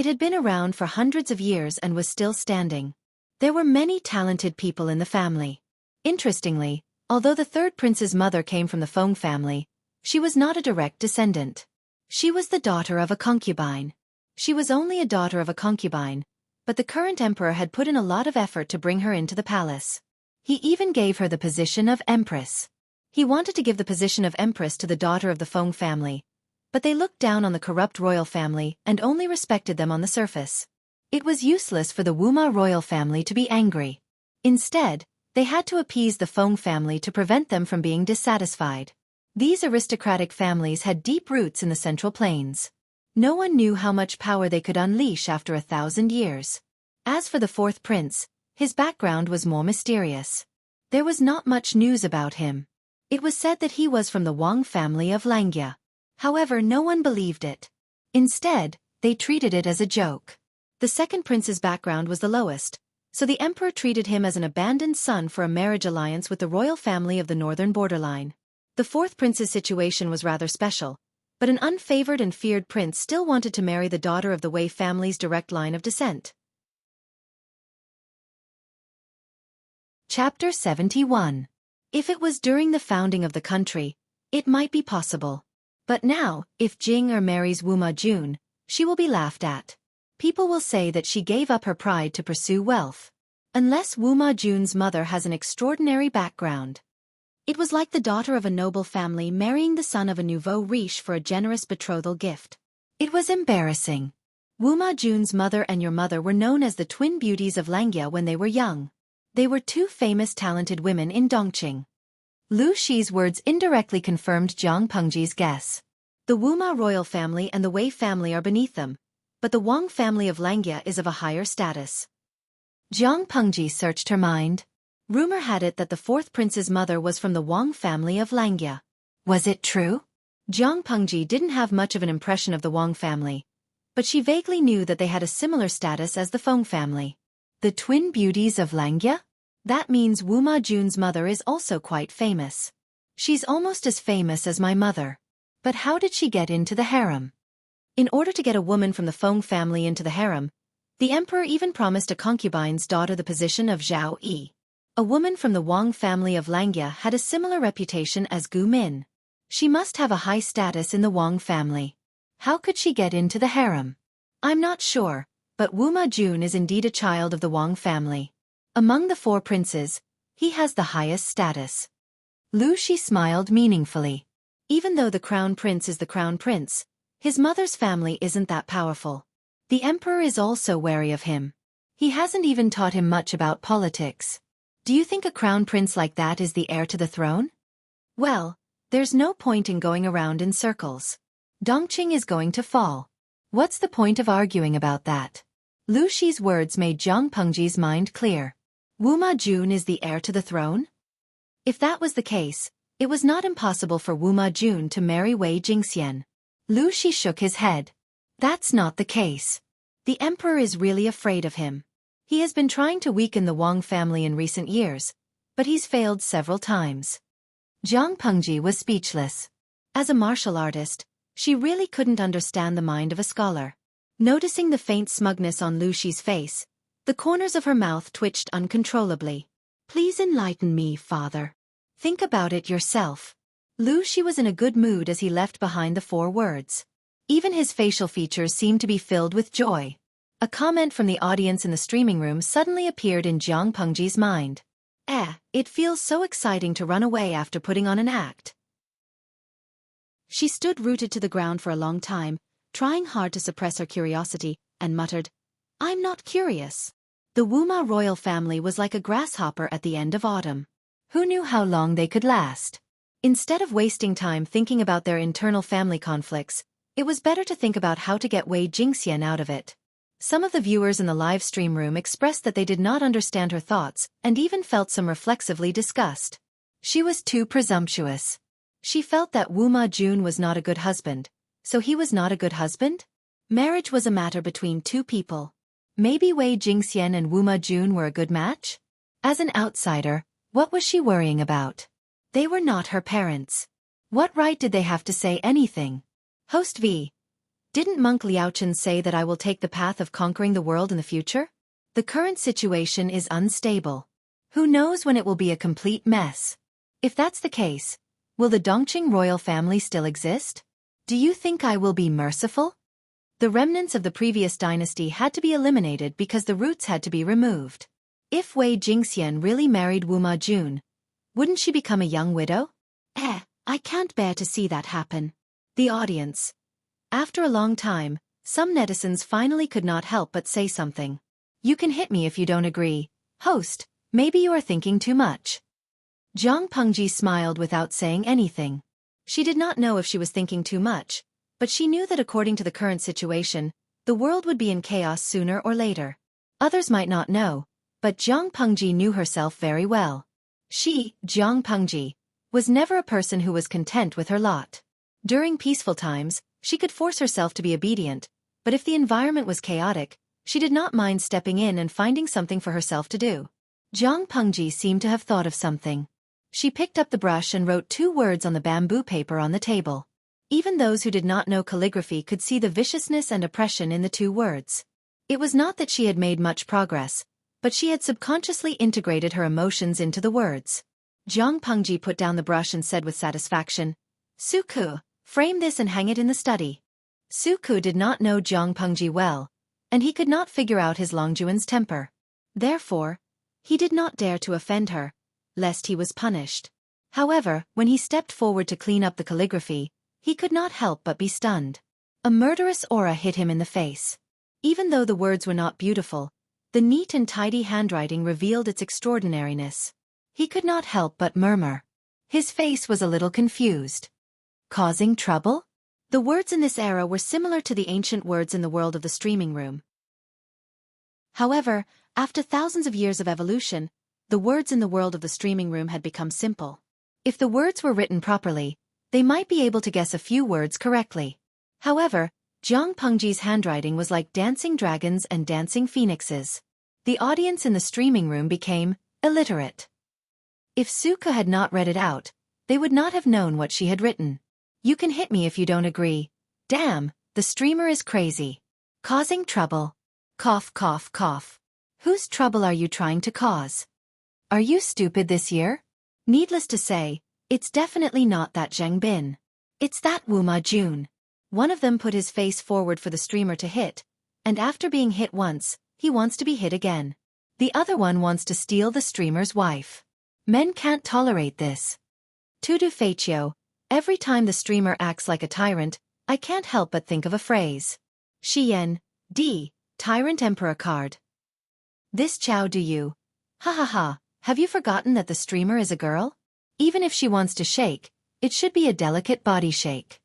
It had been around for hundreds of years and was still standing. There were many talented people in the family. Interestingly, although the third prince's mother came from the Feng family, she was not a direct descendant. She was the daughter of a concubine. She was only a daughter of a concubine, but the current emperor had put in a lot of effort to bring her into the palace. He even gave her the position of empress. He wanted to give the position of empress to the daughter of the Feng family, but they looked down on the corrupt royal family and only respected them on the surface. It was useless for the Wuma royal family to be angry. Instead, they had to appease the Feng family to prevent them from being dissatisfied. These aristocratic families had deep roots in the Central Plains. No one knew how much power they could unleash after 1,000 years. As for the fourth prince, his background was more mysterious. There was not much news about him. It was said that he was from the Wang family of Langya. However, no one believed it. Instead, they treated it as a joke. The second prince's background was the lowest, so the emperor treated him as an abandoned son for a marriage alliance with the royal family of the northern borderline. The fourth prince's situation was rather special, but an unfavored and feared prince still wanted to marry the daughter of the Wei family's direct line of descent. Chapter 71. If it was during the founding of the country, it might be possible. But now, if Jing marries Wuma Jun, she will be laughed at. People will say that she gave up her pride to pursue wealth. Unless Wuma Jun's mother has an extraordinary background. It was like the daughter of a noble family marrying the son of a nouveau riche for a generous betrothal gift. It was embarrassing. Wuma Jun's mother and your mother were known as the twin beauties of Langya when they were young. They were two famous talented women in Dongqing. Lu Shi's words indirectly confirmed Jiang Pengji's guess. The Wuma royal family and the Wei family are beneath them, but the Wang family of Langya is of a higher status. Jiang Pengji searched her mind. Rumor had it that the fourth prince's mother was from the Wang family of Langya. Was it true? Jiang Pengji didn't have much of an impression of the Wang family, but she vaguely knew that they had a similar status as the Feng family. The twin beauties of Langya? That means Wuma Jun's mother is also quite famous. She's almost as famous as my mother. But how did she get into the harem? In order to get a woman from the Feng family into the harem, the emperor even promised a concubine's daughter the position of Xueqi. A woman from the Wang family of Langya had a similar reputation as Gu Min. She must have a high status in the Wang family. How could she get into the harem? I'm not sure, but Wuma Jun is indeed a child of the Wang family. Among the four princes, he has the highest status. Lu Shi smiled meaningfully. Even though the crown prince is the crown prince, his mother's family isn't that powerful. The emperor is also wary of him. He hasn't even taught him much about politics. Do you think a crown prince like that is the heir to the throne? Well, there's no point in going around in circles. Dongqing is going to fall. What's the point of arguing about that? Lu Shi's words made Jiang Pengji's mind clear. Wuma Jun is the heir to the throne? If that was the case, it was not impossible for Wuma Jun to marry Wei Jingxian. Lu Shi shook his head. That's not the case. The emperor is really afraid of him. He has been trying to weaken the Wang family in recent years, but he's failed several times. Jiang Pengji was speechless. As a martial artist, she really couldn't understand the mind of a scholar. Noticing the faint smugness on Lu Shi's face, the corners of her mouth twitched uncontrollably. Please enlighten me, father. Think about it yourself. Lu Shi was in a good mood as he left behind the four words. Even his facial features seemed to be filled with joy. A comment from the audience in the streaming room suddenly appeared in Jiang Pengji's mind. It feels so exciting to run away after putting on an act. She stood rooted to the ground for a long time, trying hard to suppress her curiosity, and muttered, I'm not curious. The Wuma royal family was like a grasshopper at the end of autumn. Who knew how long they could last? Instead of wasting time thinking about their internal family conflicts, it was better to think about how to get Wei Jingxian out of it. Some of the viewers in the live stream room expressed that they did not understand her thoughts and even felt some reflexively disgust. She was too presumptuous. She felt that Wuma Jun was not a good husband. So he was not a good husband? Marriage was a matter between two people. Maybe Wei Jingxian and Wuma Jun were a good match? As an outsider, what was she worrying about? They were not her parents. What right did they have to say anything? Host V. Didn't monk Liaochen say that I will take the path of conquering the world in the future? The current situation is unstable. Who knows when it will be a complete mess? If that's the case, will the Dongqing royal family still exist? Do you think I will be merciful? The remnants of the previous dynasty had to be eliminated because the roots had to be removed. If Wei Jingxian really married Wu Ma Jun, wouldn't she become a young widow? I can't bear to see that happen. The audience. After a long time, some netizens finally could not help but say something. You can hit me if you don't agree. Host, maybe you are thinking too much. Zhang Pengji smiled without saying anything. She did not know if she was thinking too much, but she knew that according to the current situation, the world would be in chaos sooner or later. Others might not know, but Zhang Pengji knew herself very well. She, Zhang Pengji, was never a person who was content with her lot. During peaceful times, she could force herself to be obedient, but if the environment was chaotic, she did not mind stepping in and finding something for herself to do. Zhang Pengji seemed to have thought of something. She picked up the brush and wrote 2 words on the bamboo paper on the table. Even those who did not know calligraphy could see the viciousness and oppression in the 2 words. It was not that she had made much progress, but she had subconsciously integrated her emotions into the words. Zhang Pengji put down the brush and said with satisfaction, Xueqi, frame this and hang it in the study. Xueqi did not know Zhang Pengji well, and he could not figure out his Longjuan's temper. Therefore, he did not dare to offend her, lest he was punished. However, when he stepped forward to clean up the calligraphy, he could not help but be stunned. A murderous aura hit him in the face. Even though the words were not beautiful, the neat and tidy handwriting revealed its extraordinariness. He could not help but murmur. His face was a little confused. Causing trouble? The words in this era were similar to the ancient words in the world of the streaming room. However, after thousands of years of evolution, the words in the world of the streaming room had become simple. If the words were written properly, they might be able to guess a few words correctly. However, Zhang Pengji's handwriting was like dancing dragons and dancing phoenixes. The audience in the streaming room became illiterate. If Xueqi had not read it out, they would not have known what she had written. You can hit me if you don't agree. Damn, the streamer is crazy. Causing trouble. Cough, cough, cough. Whose trouble are you trying to cause? Are you stupid this year? Needless to say, it's definitely not that Zheng Bin. It's that Wu Ma Jun. One of them put his face forward for the streamer to hit, and after being hit once, he wants to be hit again. The other one wants to steal the streamer's wife. Men can't tolerate this. Tudu Feichio, every time the streamer acts like a tyrant, I can't help but think of a phrase. Xian, D, Tyrant Emperor card. This Chow do you. Ha ha ha, have you forgotten that the streamer is a girl? Even if she wants to shake, it should be a delicate body shake.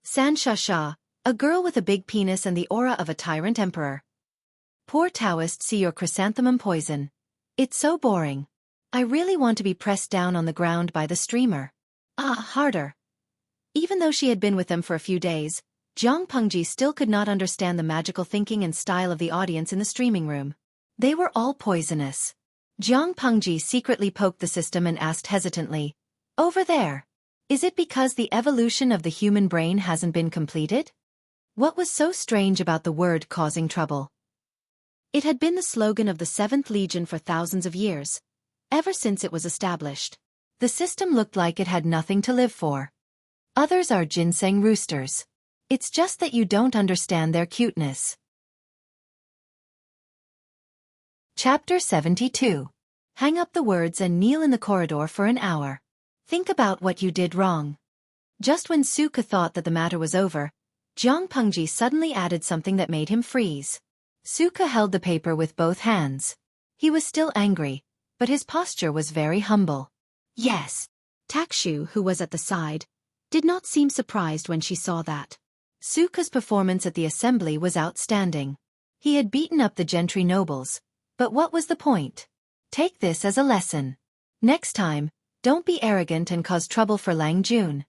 San Sha Sha, a girl with a big penis and the aura of a tyrant emperor. Poor Taoist, see your chrysanthemum poison. It's so boring. I really want to be pressed down on the ground by the streamer. Harder. Even though she had been with them for a few days, Zhang Pengji still could not understand the magical thinking and style of the audience in the streaming room. They were all poisonous. Zhang Pengji secretly poked the system and asked hesitantly, over there. Is it because the evolution of the human brain hasn't been completed? What was so strange about the word causing trouble? It had been the slogan of the 7th Legion for thousands of years, ever since it was established. The system looked like it had nothing to live for. Others are ginseng roosters. It's just that you don't understand their cuteness. Chapter 72. Hang up the words and kneel in the corridor for an hour. Think about what you did wrong. Just when Xueqi thought that the matter was over, Zhang Pengji suddenly added something that made him freeze. Xueqi held the paper with both hands. He was still angry, but his posture was very humble. Yes. Takshu, who was at the side, did not seem surprised when she saw that. Xueqi's performance at the assembly was outstanding. He had beaten up the gentry nobles, but what was the point? Take this as a lesson. Next time, don't be arrogant and cause trouble for Lang Jun.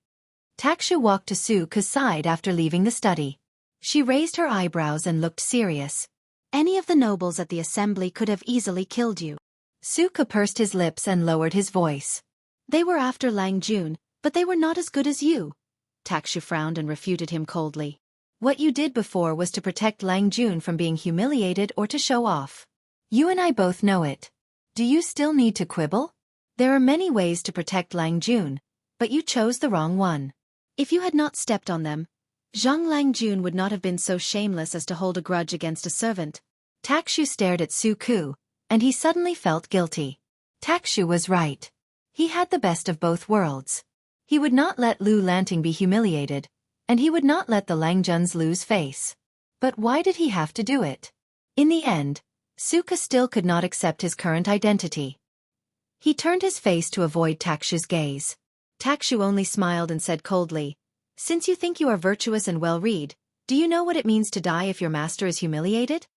Takshu walked to Xueqi's side after leaving the study. She raised her eyebrows and looked serious. Any of the nobles at the assembly could have easily killed you. Xueqi pursed his lips and lowered his voice. They were after Lang Jun, but they were not as good as you. Takshu frowned and refuted him coldly. What you did before was to protect Lang Jun from being humiliated or to show off. You and I both know it. Do you still need to quibble? There are many ways to protect Lang Jun, but you chose the wrong one. If you had not stepped on them, Zhang Langjun would not have been so shameless as to hold a grudge against a servant. Takshu stared at Xueqi, and he suddenly felt guilty. Takshu was right. He had the best of both worlds. He would not let Lu Lanting be humiliated, and he would not let the Langjuns lose face. But why did he have to do it? In the end, Xueqi still could not accept his current identity. He turned his face to avoid Takshu's gaze. Takshu only smiled and said coldly, "Since you think you are virtuous and well-read, do you know what it means to die if your master is humiliated?"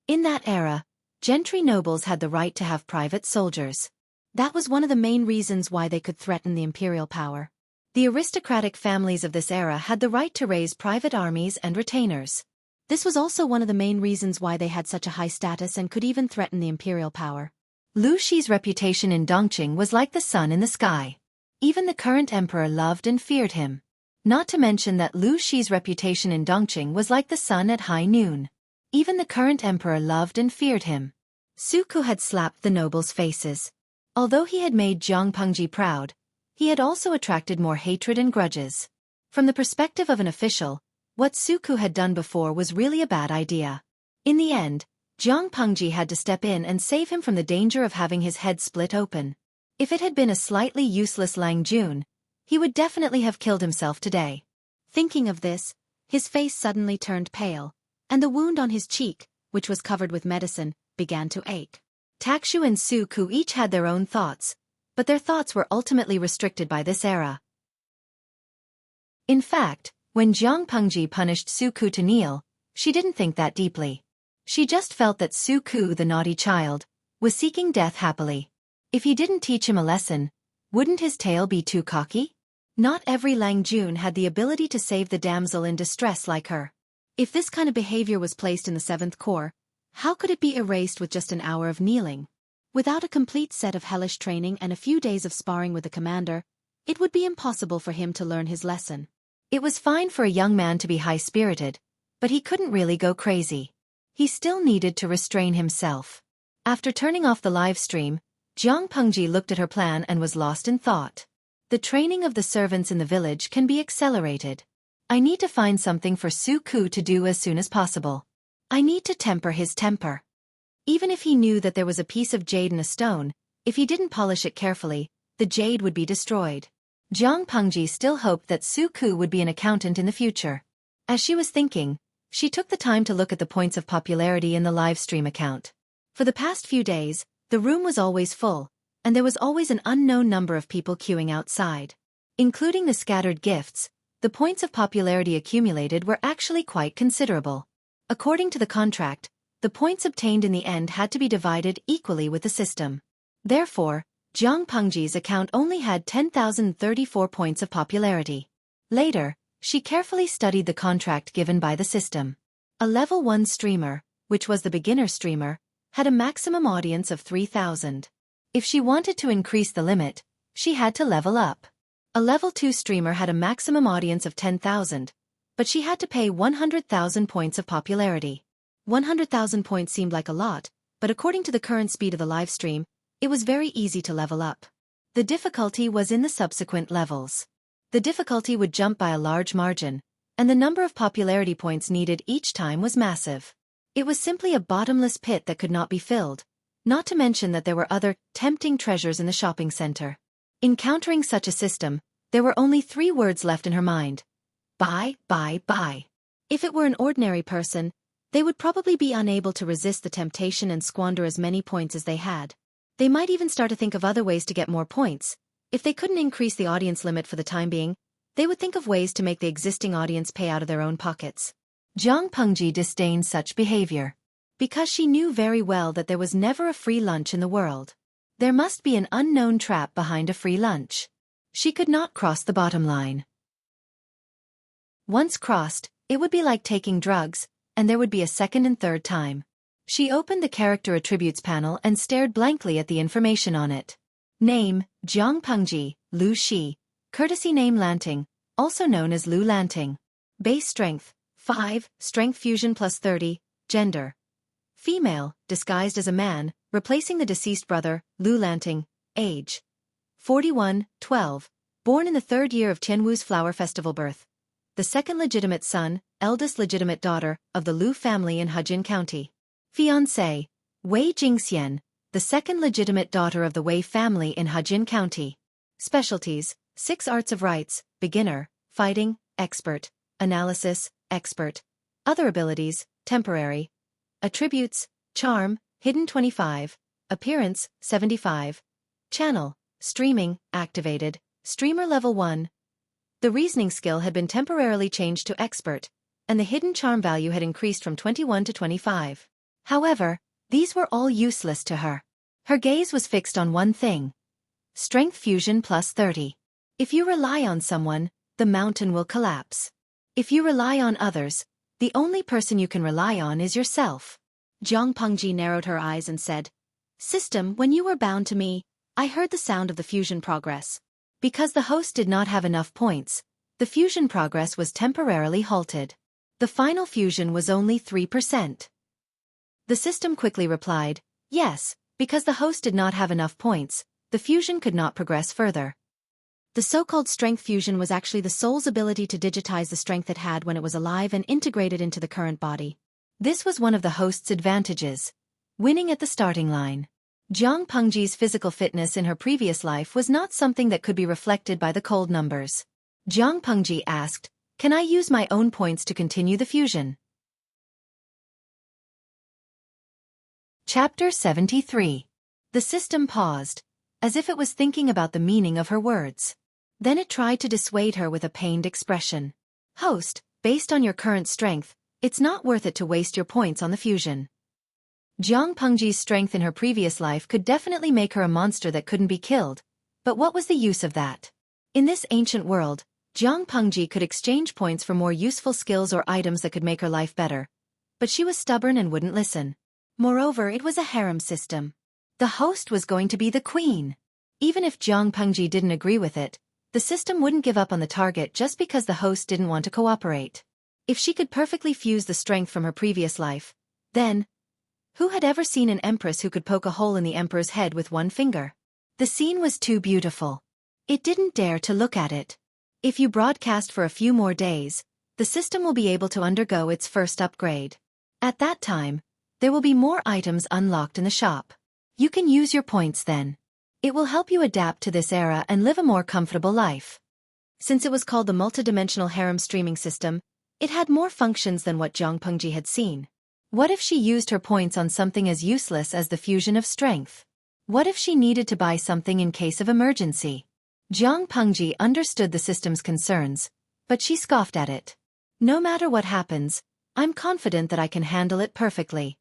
In that era, gentry nobles had the right to have private soldiers. That was one of the main reasons why they could threaten the imperial power. The aristocratic families of this era had the right to raise private armies and retainers. This was also one of the main reasons why they had such a high status and could even threaten the imperial power. Lu Shi's reputation in Dongqing was like the sun in the sky. Even the current emperor loved and feared him. Not to mention that Lu Shi's reputation in Dongqing was like the sun at high noon. Even the current emperor loved and feared him. Xueqi had slapped the nobles' faces. Although he had made Jiang Pengji proud, he had also attracted more hatred and grudges. From the perspective of an official, what Xueqi had done before was really a bad idea. In the end, Jiang Pengji had to step in and save him from the danger of having his head split open. If it had been a slightly useless Lang Jun, he would definitely have killed himself today. Thinking of this, his face suddenly turned pale, and the wound on his cheek, which was covered with medicine, began to ache. Takshu and Xueqi each had their own thoughts, but their thoughts were ultimately restricted by this era. In fact, when Jiang Pengji punished Xueqi to kneel, she didn't think that deeply. She just felt that Xueqi, the naughty child, was seeking death happily. If he didn't teach him a lesson, wouldn't his tail be too cocky? Not every Lang Jun had the ability to save the damsel in distress like her. If this kind of behavior was placed in the 7th Corps, how could it be erased with just an hour of kneeling? Without a complete set of hellish training and a few days of sparring with the commander, it would be impossible for him to learn his lesson. It was fine for a young man to be high-spirited, but he couldn't really go crazy. He still needed to restrain himself. After turning off the live stream, Jiang Pengji looked at her plan and was lost in thought. The training of the servants in the village can be accelerated. I need to find something for Xueqi to do as soon as possible. I need to temper his temper. Even if he knew that there was a piece of jade in a stone, if he didn't polish it carefully, the jade would be destroyed. Jiang Pengji still hoped that Xueqi would be an accountant in the future. As she was thinking, she took the time to look at the points of popularity in the live stream account. For the past few days, the room was always full, and there was always an unknown number of people queuing outside. Including the scattered gifts, the points of popularity accumulated were actually quite considerable. According to the contract, the points obtained in the end had to be divided equally with the system. Therefore, Jiang Pengji's account only had 10,034 points of popularity. Later, she carefully studied the contract given by the system. A level 1 streamer, which was the beginner streamer, had a maximum audience of 3,000. If she wanted to increase the limit, she had to level up. A level 2 streamer had a maximum audience of 10,000, but she had to pay 100,000 points of popularity. 100,000 points seemed like a lot, but according to the current speed of the live stream, it was very easy to level up. The difficulty was in the subsequent levels. The difficulty would jump by a large margin, and the number of popularity points needed each time was massive. It was simply a bottomless pit that could not be filled, not to mention that there were other tempting treasures in the shopping center. Encountering such a system, there were only 3 words left in her mind. Buy, buy, buy. If it were an ordinary person, they would probably be unable to resist the temptation and squander as many points as they had. They might even start to think of other ways to get more points. If they couldn't increase the audience limit for the time being, they would think of ways to make the existing audience pay out of their own pockets. Jiang Pengji disdained such behavior. Because she knew very well that there was never a free lunch in the world. There must be an unknown trap behind a free lunch. She could not cross the bottom line. Once crossed, it would be like taking drugs, and there would be a second and third time. She opened the character attributes panel and stared blankly at the information on it. Name, Jiang Pengji, Lu Shi. Courtesy name Lanting, also known as Lu Lanting. Base strength, 5. Strength fusion plus 30, gender. Female, disguised as a man, replacing the deceased brother, Lu Lanting, age. 41, 12, born in the 3rd year of Tianwu's flower festival birth. The second legitimate son, eldest legitimate daughter, of the Lu family in Hejin County. Fiancé, Wei Jingxian, the second legitimate daughter of the Wei family in Hejin County. Specialties, 6 arts of rights, beginner, fighting, expert, analysis, expert. Other abilities, temporary. Attributes, charm, hidden 25, appearance, 75. Channel, streaming, activated, streamer level 1. The reasoning skill had been temporarily changed to expert, and the hidden charm value had increased from 21 to 25. However, these were all useless to her. Her gaze was fixed on one thing. Strength fusion plus 30. If you rely on someone, the mountain will collapse. If you rely on others, the only person you can rely on is yourself. Jiang Pengji narrowed her eyes and said, System, when you were bound to me, I heard the sound of the fusion progress. Because the host did not have enough points, the fusion progress was temporarily halted. The final fusion was only 3%. The system quickly replied, yes, because the host did not have enough points, the fusion could not progress further. The so-called strength fusion was actually the soul's ability to digitize the strength it had when it was alive and integrate it into the current body. This was one of the host's advantages. Winning at the starting line. Jiang Pengji's physical fitness in her previous life was not something that could be reflected by the cold numbers. Jiang Pengji asked, can I use my own points to continue the fusion? Chapter 73. The system paused, as if it was thinking about the meaning of her words. Then it tried to dissuade her with a pained expression. Host, based on your current strength, it's not worth it to waste your points on the fusion. Jiang Pengji's strength in her previous life could definitely make her a monster that couldn't be killed, but what was the use of that? In this ancient world, Jiang Pengji could exchange points for more useful skills or items that could make her life better. But she was stubborn and wouldn't listen. Moreover, it was a harem system. The host was going to be the queen. Even if Jiang Pengji didn't agree with it, the system wouldn't give up on the target just because the host didn't want to cooperate. If she could perfectly fuse the strength from her previous life, then, who had ever seen an empress who could poke a hole in the emperor's head with one finger? The scene was too beautiful. It didn't dare to look at it. If you broadcast for a few more days, the system will be able to undergo its first upgrade. At that time, there will be more items unlocked in the shop. You can use your points then. It will help you adapt to this era and live a more comfortable life. Since it was called the multidimensional harem streaming system, it had more functions than what Jiang Pengji had seen. What if she used her points on something as useless as the fusion of strength? What if she needed to buy something in case of emergency? Jiang Pengji understood the system's concerns, but she scoffed at it. No matter what happens, I'm confident that I can handle it perfectly.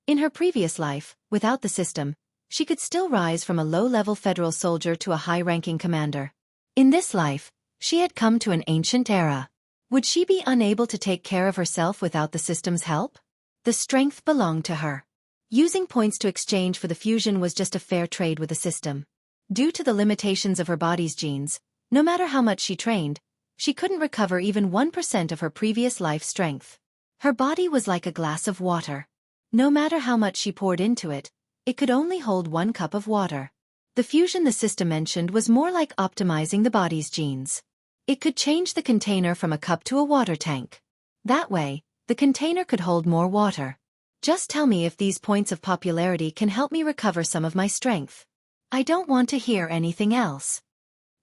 In her previous life, without the system, she could still rise from a low-level federal soldier to a high-ranking commander. In this life, she had come to an ancient era. Would she be unable to take care of herself without the system's help? The strength belonged to her. Using points to exchange for the fusion was just a fair trade with the system. Due to the limitations of her body's genes, no matter how much she trained, she couldn't recover even 1% of her previous life strength. Her body was like a glass of water. No matter how much she poured into it, it could only hold 1 cup of water. The fusion the system mentioned was more like optimizing the body's genes. It could change the container from a cup to a water tank. That way, the container could hold more water. Just tell me if these points of popularity can help me recover some of my strength. I don't want to hear anything else.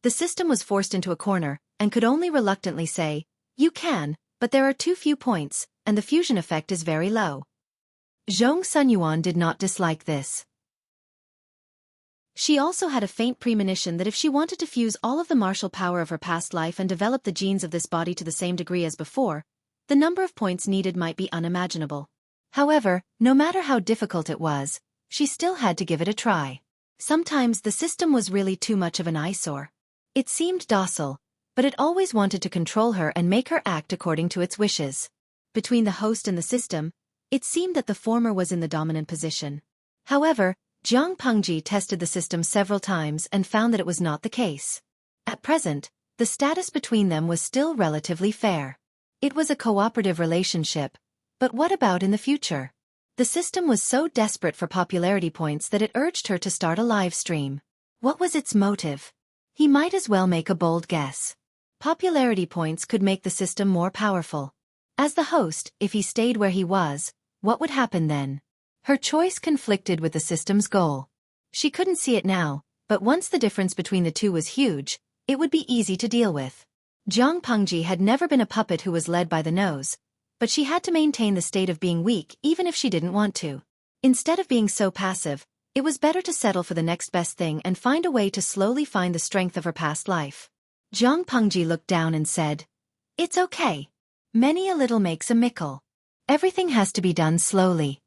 The system was forced into a corner, and could only reluctantly say, you can, but there are too few points, and the fusion effect is very low. Zhong Sunyuan did not dislike this. She also had a faint premonition that if she wanted to fuse all of the martial power of her past life and develop the genes of this body to the same degree as before, the number of points needed might be unimaginable. However, no matter how difficult it was, she still had to give it a try. Sometimes the system was really too much of an eyesore. It seemed docile, but it always wanted to control her and make her act according to its wishes. Between the host and the system, it seemed that the former was in the dominant position. However, Jiang Pengji tested the system several times and found that it was not the case. At present, the status between them was still relatively fair. It was a cooperative relationship, but what about in the future? The system was so desperate for popularity points that it urged her to start a live stream. What was its motive? He might as well make a bold guess. Popularity points could make the system more powerful. As the host, if he stayed where he was, what would happen then? Her choice conflicted with the system's goal. She couldn't see it now, but once the difference between the two was huge, it would be easy to deal with. Jiang Pengji had never been a puppet who was led by the nose, but she had to maintain the state of being weak even if she didn't want to. Instead of being so passive, it was better to settle for the next best thing and find a way to slowly find the strength of her past life. Jiang Pengji looked down and said, "It's okay. Many a little makes a mickle. Everything has to be done slowly."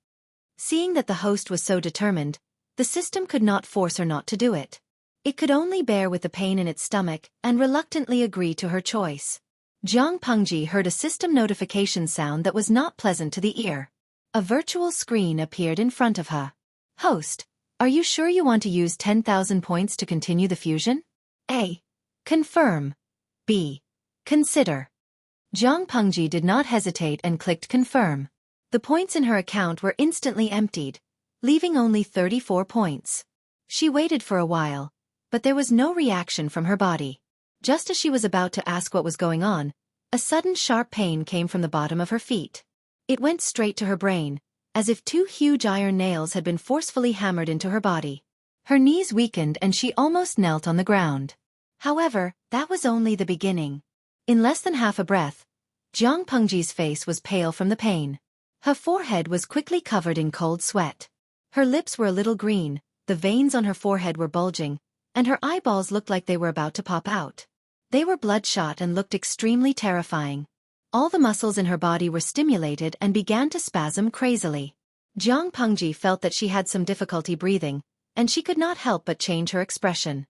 Seeing that the host was so determined, the system could not force her not to do it. It could only bear with the pain in its stomach and reluctantly agree to her choice. Jiang Pengji heard a system notification sound that was not pleasant to the ear. A virtual screen appeared in front of her. "Host, are you sure you want to use 10,000 points to continue the fusion? A. Confirm. B. Consider." Jiang Pengji did not hesitate and clicked confirm. The points in her account were instantly emptied, leaving only 34 points. She waited for a while, but there was no reaction from her body. Just as she was about to ask what was going on, a sudden sharp pain came from the bottom of her feet. It went straight to her brain, as if two huge iron nails had been forcefully hammered into her body. Her knees weakened and she almost knelt on the ground. However, that was only the beginning. In less than half a breath, Jiang Pengji's face was pale from the pain. Her forehead was quickly covered in cold sweat. Her lips were a little green, the veins on her forehead were bulging, and her eyeballs looked like they were about to pop out. They were bloodshot and looked extremely terrifying. All the muscles in her body were stimulated and began to spasm crazily. Jiang Pengji felt that she had some difficulty breathing, and she could not help but change her expression.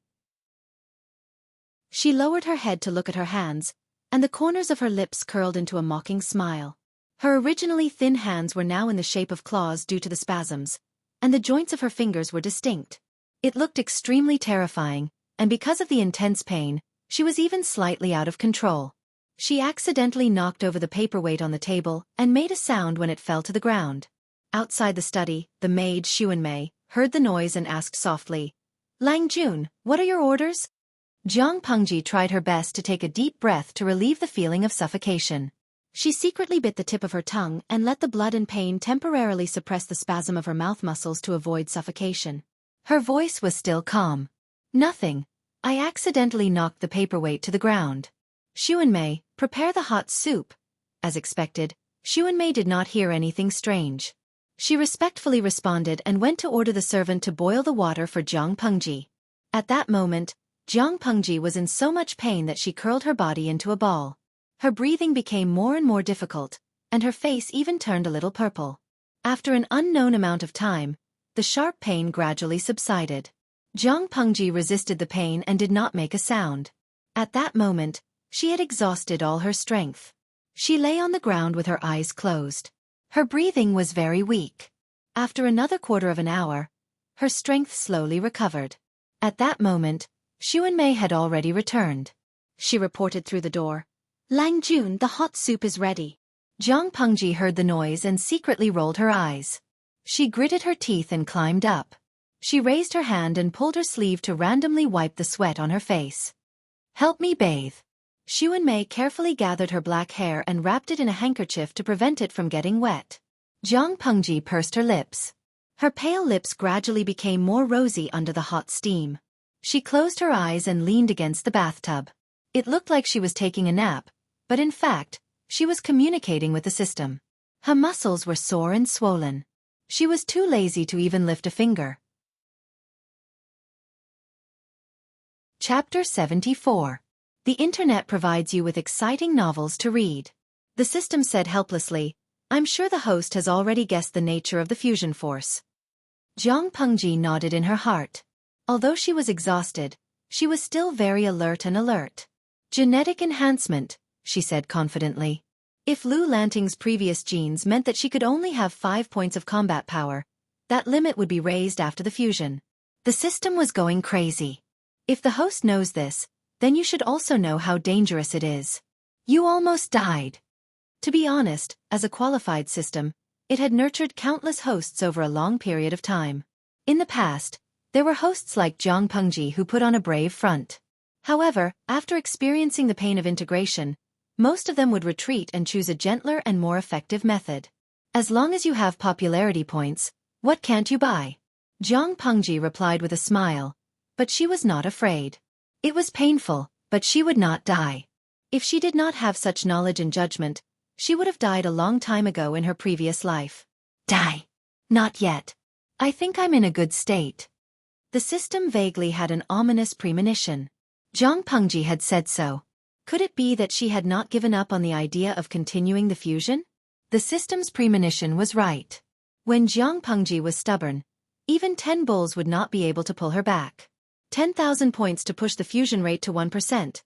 She lowered her head to look at her hands, and the corners of her lips curled into a mocking smile. Her originally thin hands were now in the shape of claws due to the spasms, and the joints of her fingers were distinct. It looked extremely terrifying, and because of the intense pain, she was even slightly out of control. She accidentally knocked over the paperweight on the table and made a sound when it fell to the ground. Outside the study, the maid Xueqi heard the noise and asked softly, "Lang Jun, what are your orders?" Jiang Pengji tried her best to take a deep breath to relieve the feeling of suffocation. She secretly bit the tip of her tongue and let the blood and pain temporarily suppress the spasm of her mouth muscles to avoid suffocation. Her voice was still calm. "Nothing. I accidentally knocked the paperweight to the ground." "Xueqi, prepare the hot soup." As expected, Xueqi did not hear anything strange. She respectfully responded and went to order the servant to boil the water for Jiang Pengji. At that moment, Jiang Pengji was in so much pain that she curled her body into a ball. Her breathing became more and more difficult, and her face even turned a little purple. After an unknown amount of time, the sharp pain gradually subsided. Jiang Pengji resisted the pain and did not make a sound. At that moment, she had exhausted all her strength. She lay on the ground with her eyes closed. Her breathing was very weak. After another quarter of an hour, her strength slowly recovered. At that moment, Xueqi had already returned. She reported through the door, "Lang Jun, the hot soup is ready." Jiang Pengji heard the noise and secretly rolled her eyes. She gritted her teeth and climbed up. She raised her hand and pulled her sleeve to randomly wipe the sweat on her face. "Help me bathe." Xueqi carefully gathered her black hair and wrapped it in a handkerchief to prevent it from getting wet. Jiang Pengji pursed her lips. Her pale lips gradually became more rosy under the hot steam. She closed her eyes and leaned against the bathtub. It looked like she was taking a nap, but in fact, she was communicating with the system. Her muscles were sore and swollen. She was too lazy to even lift a finger. Chapter 74. The Internet provides you with exciting novels to read. The system said helplessly, "I'm sure the host has already guessed the nature of the fusion force." Jiang Pengji nodded in her heart. Although she was exhausted, she was still very alert. "Genetic enhancement," she said confidently. If Lu Lanting's previous genes meant that she could only have 5 points of combat power, that limit would be raised after the fusion. The system was going crazy. If the host knows this, then you should also know how dangerous it is. "You almost died." To be honest, as a qualified system, it had nurtured countless hosts over a long period of time. In the past, there were hosts like Jiang Pengji who put on a brave front. However, after experiencing the pain of integration, most of them would retreat and choose a gentler and more effective method. As long as you have popularity points, what can't you buy? Jiang Pengji replied with a smile, but she was not afraid. It was painful, but she would not die. If she did not have such knowledge and judgment, she would have died a long time ago in her previous life. Die. Not yet. I think I'm in a good state. The system vaguely had an ominous premonition. Jiang Pengji had said so. Could it be that she had not given up on the idea of continuing the fusion? The system's premonition was right. When Jiang Pengji was stubborn, even 10 bulls would not be able to pull her back. 10,000 points to push the fusion rate to 1%.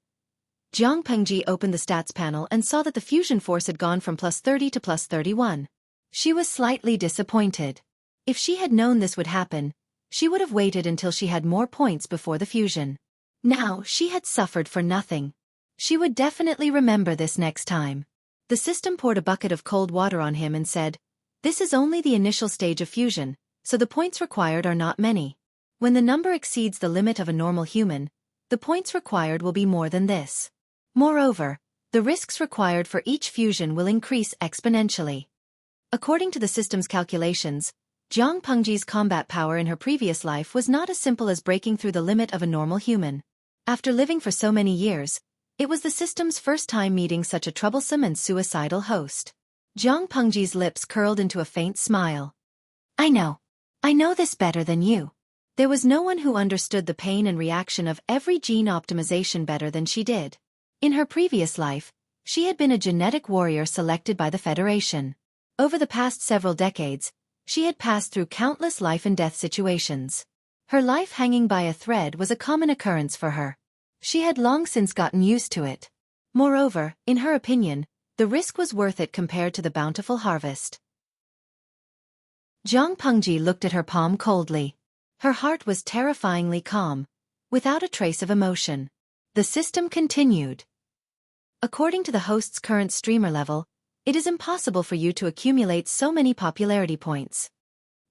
Jiang Pengji opened the stats panel and saw that the fusion force had gone from +30 to +31. She was slightly disappointed. If she had known this would happen, she would have waited until she had more points before the fusion. Now, she had suffered for nothing. She would definitely remember this next time. The system poured a bucket of cold water on him and said, "This is only the initial stage of fusion, so the points required are not many. When the number exceeds the limit of a normal human, the points required will be more than this. Moreover, the risks required for each fusion will increase exponentially." According to the system's calculations, Jiang Pengji's combat power in her previous life was not as simple as breaking through the limit of a normal human. After living for so many years, it was the system's first time meeting such a troublesome and suicidal host. Jiang Pengji's lips curled into a faint smile. I know this better than you. There was no one who understood the pain and reaction of every gene optimization better than she did. In her previous life, she had been a genetic warrior selected by the Federation. Over the past several decades, she had passed through countless life and death situations. Her life hanging by a thread was a common occurrence for her. She had long since gotten used to it. Moreover, in her opinion, the risk was worth it compared to the bountiful harvest. Jiang Pengji looked at her palm coldly. Her heart was terrifyingly calm, without a trace of emotion. The system continued. According to the host's current streamer level, it is impossible for you to accumulate so many popularity points.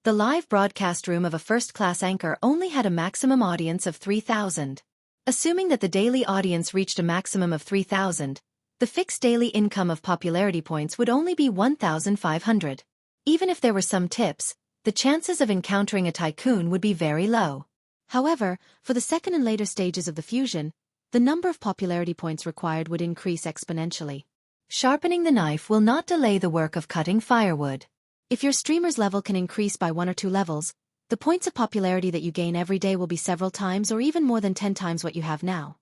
The live broadcast room of a first-class anchor only had a maximum audience of 3,000. Assuming that the daily audience reached a maximum of 3,000, the fixed daily income of popularity points would only be 1,500. Even if there were some tips, the chances of encountering a tycoon would be very low. However, for the second and later stages of the fusion, the number of popularity points required would increase exponentially. Sharpening the knife will not delay the work of cutting firewood. If your streamer's level can increase by 1 or 2 levels, the points of popularity that you gain every day will be several times or even more than 10 times what you have now.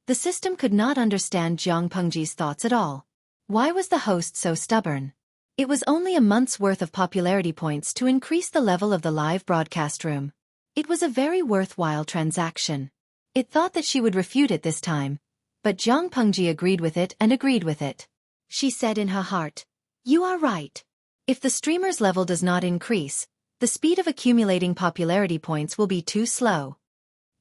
The system could not understand Jiang Pengji's thoughts at all. Why was the host so stubborn? It was only a month's worth of popularity points to increase the level of the live broadcast room. It was a very worthwhile transaction. It thought that she would refute it this time, but Jiang Pengji agreed with it and agreed with it. She said in her heart, "You are right. If the streamer's level does not increase, the speed of accumulating popularity points will be too slow."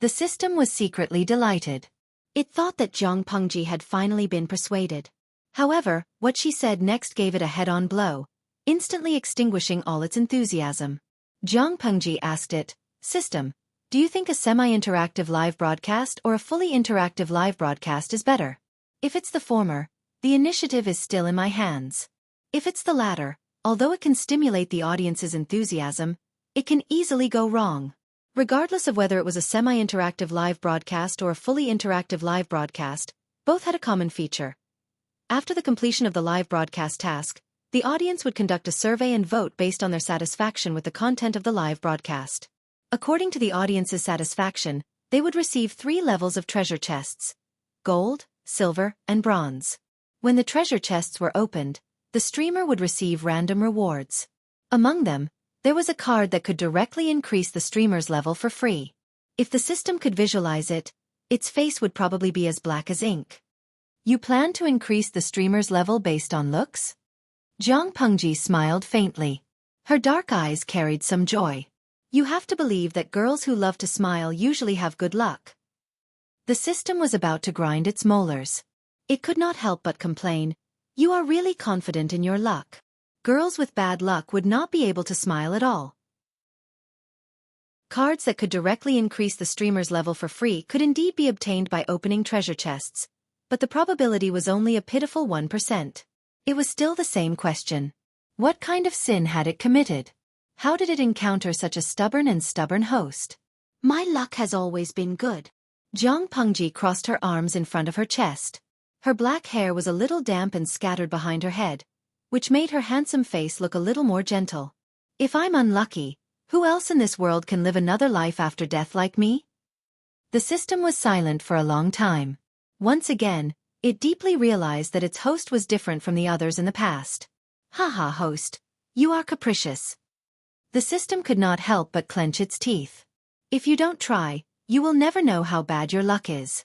The system was secretly delighted. It thought that Jiang Pengji had finally been persuaded. However, what she said next gave it a head-on blow, instantly extinguishing all its enthusiasm. Jiang Pengji asked it, "System, do you think a semi-interactive live broadcast or a fully interactive live broadcast is better? If it's the former, the initiative is still in my hands. If it's the latter, although it can stimulate the audience's enthusiasm, it can easily go wrong." Regardless of whether it was a semi-interactive live broadcast or a fully interactive live broadcast, both had a common feature. After the completion of the live broadcast task, the audience would conduct a survey and vote based on their satisfaction with the content of the live broadcast. According to the audience's satisfaction, they would receive 3 levels of treasure chests: gold, silver, and bronze. When the treasure chests were opened, the streamer would receive random rewards. Among them, there was a card that could directly increase the streamer's level for free. If the system could visualize it, its face would probably be as black as ink. "You plan to increase the streamer's level based on looks?" Jiang Pengji smiled faintly. Her dark eyes carried some joy. "You have to believe that girls who love to smile usually have good luck." The system was about to grind its molars. It could not help but complain, You are really confident in your luck. Girls with bad luck would not be able to smile at all. Cards that could directly increase the streamer's level for free could indeed be obtained by opening treasure chests, but the probability was only a pitiful 1%. It was still the same question. What kind of sin had it committed? How did it encounter such a stubborn host? My luck has always been good. Jiang Pengji crossed her arms in front of her chest. Her black hair was a little damp and scattered behind her head, which made her handsome face look a little more gentle. If I'm unlucky, who else in this world can live another life after death like me? The system was silent for a long time. Once again, it deeply realized that its host was different from the others in the past. Haha, host, you are capricious. The system could not help but clench its teeth. If you don't try, you will never know how bad your luck is.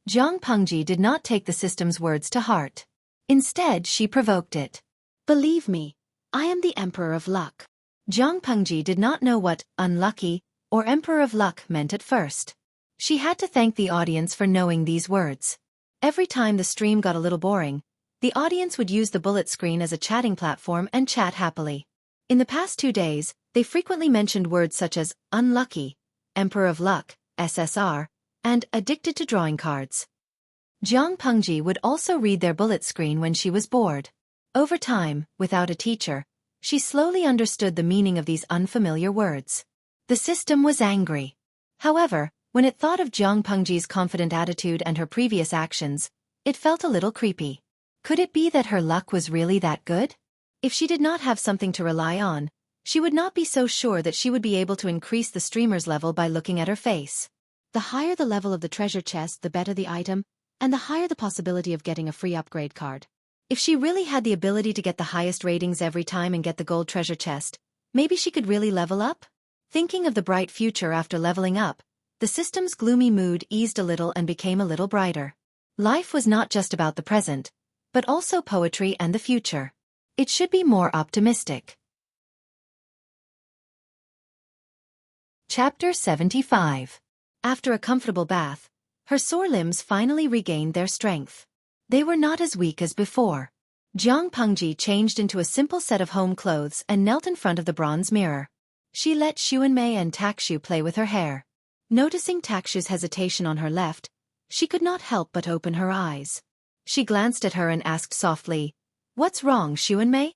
Jiang Pengji did not take the system's words to heart. Instead, she provoked it. Believe me, I am the Emperor of Luck. Jiang Pengji did not know what unlucky or Emperor of Luck meant at first. She had to thank the audience for knowing these words. Every time the stream got a little boring, the audience would use the bullet screen as a chatting platform and chat happily. In the past 2 days, they frequently mentioned words such as unlucky, Emperor of Luck, SSR, and addicted to drawing cards. Jiang Pengji would also read their bullet screen when she was bored. Over time, without a teacher, she slowly understood the meaning of these unfamiliar words. The system was angry. However, when it thought of Jiang Pengji's confident attitude and her previous actions, it felt a little creepy. Could it be that her luck was really that good? If she did not have something to rely on, she would not be so sure that she would be able to increase the streamer's level by looking at her face. The higher the level of the treasure chest, the better the item, and the higher the possibility of getting a free upgrade card. If she really had the ability to get the highest ratings every time and get the gold treasure chest, maybe she could really level up? Thinking of the bright future after leveling up, the system's gloomy mood eased a little and became a little brighter. Life was not just about the present, but also poetry and the future. It should be more optimistic. Chapter 75. After a comfortable bath, her sore limbs finally regained their strength. They were not as weak as before. Jiang Pengji changed into a simple set of home clothes and knelt in front of the bronze mirror. She let Xuanmei and Takshu play with her hair. Noticing Takshu's hesitation on her left, she could not help but open her eyes. She glanced at her and asked softly, "What's wrong, Xuanmei?"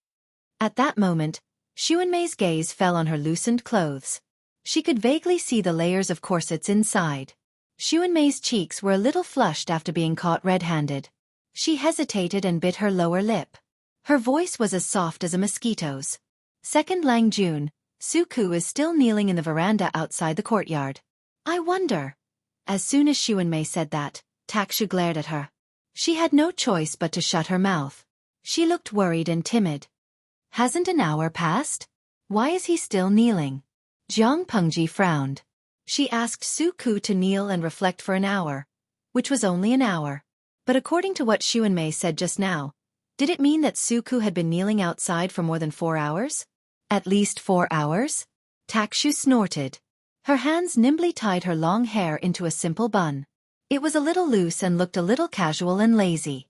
At that moment, Xuanmei's gaze fell on her loosened clothes. She could vaguely see the layers of corsets inside. Xuanmei's cheeks were a little flushed after being caught red-handed. She hesitated and bit her lower lip. Her voice was as soft as a mosquito's. Second Lang Jun, Xueqi is still kneeling in the veranda outside the courtyard. I wonder. As soon as Xuanmei said that, Takshu glared at her. She had no choice but to shut her mouth. She looked worried and timid. Hasn't an hour passed? Why is he still kneeling? Jiang Pengji frowned. She asked Xueqi to kneel and reflect for an hour, which was only an hour. But according to what Xuanmei said just now, did it mean that Xueqi had been kneeling outside for more than 4 hours? At least 4 hours? Takshu snorted. Her hands nimbly tied her long hair into a simple bun. It was a little loose and looked a little casual and lazy.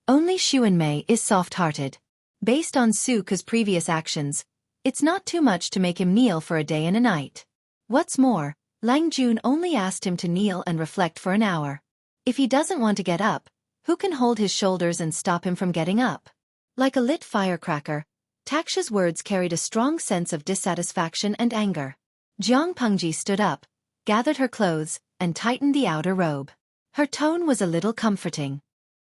Only Xuanmei is soft-hearted. Based on Xueqi's previous actions, it's not too much to make him kneel for a day and a night. What's more, Lang Jun only asked him to kneel and reflect for an hour. If he doesn't want to get up, who can hold his shoulders and stop him from getting up? Like a lit firecracker, Takshu's words carried a strong sense of dissatisfaction and anger. Jiang Pengji stood up, gathered her clothes, and tightened the outer robe. Her tone was a little comforting.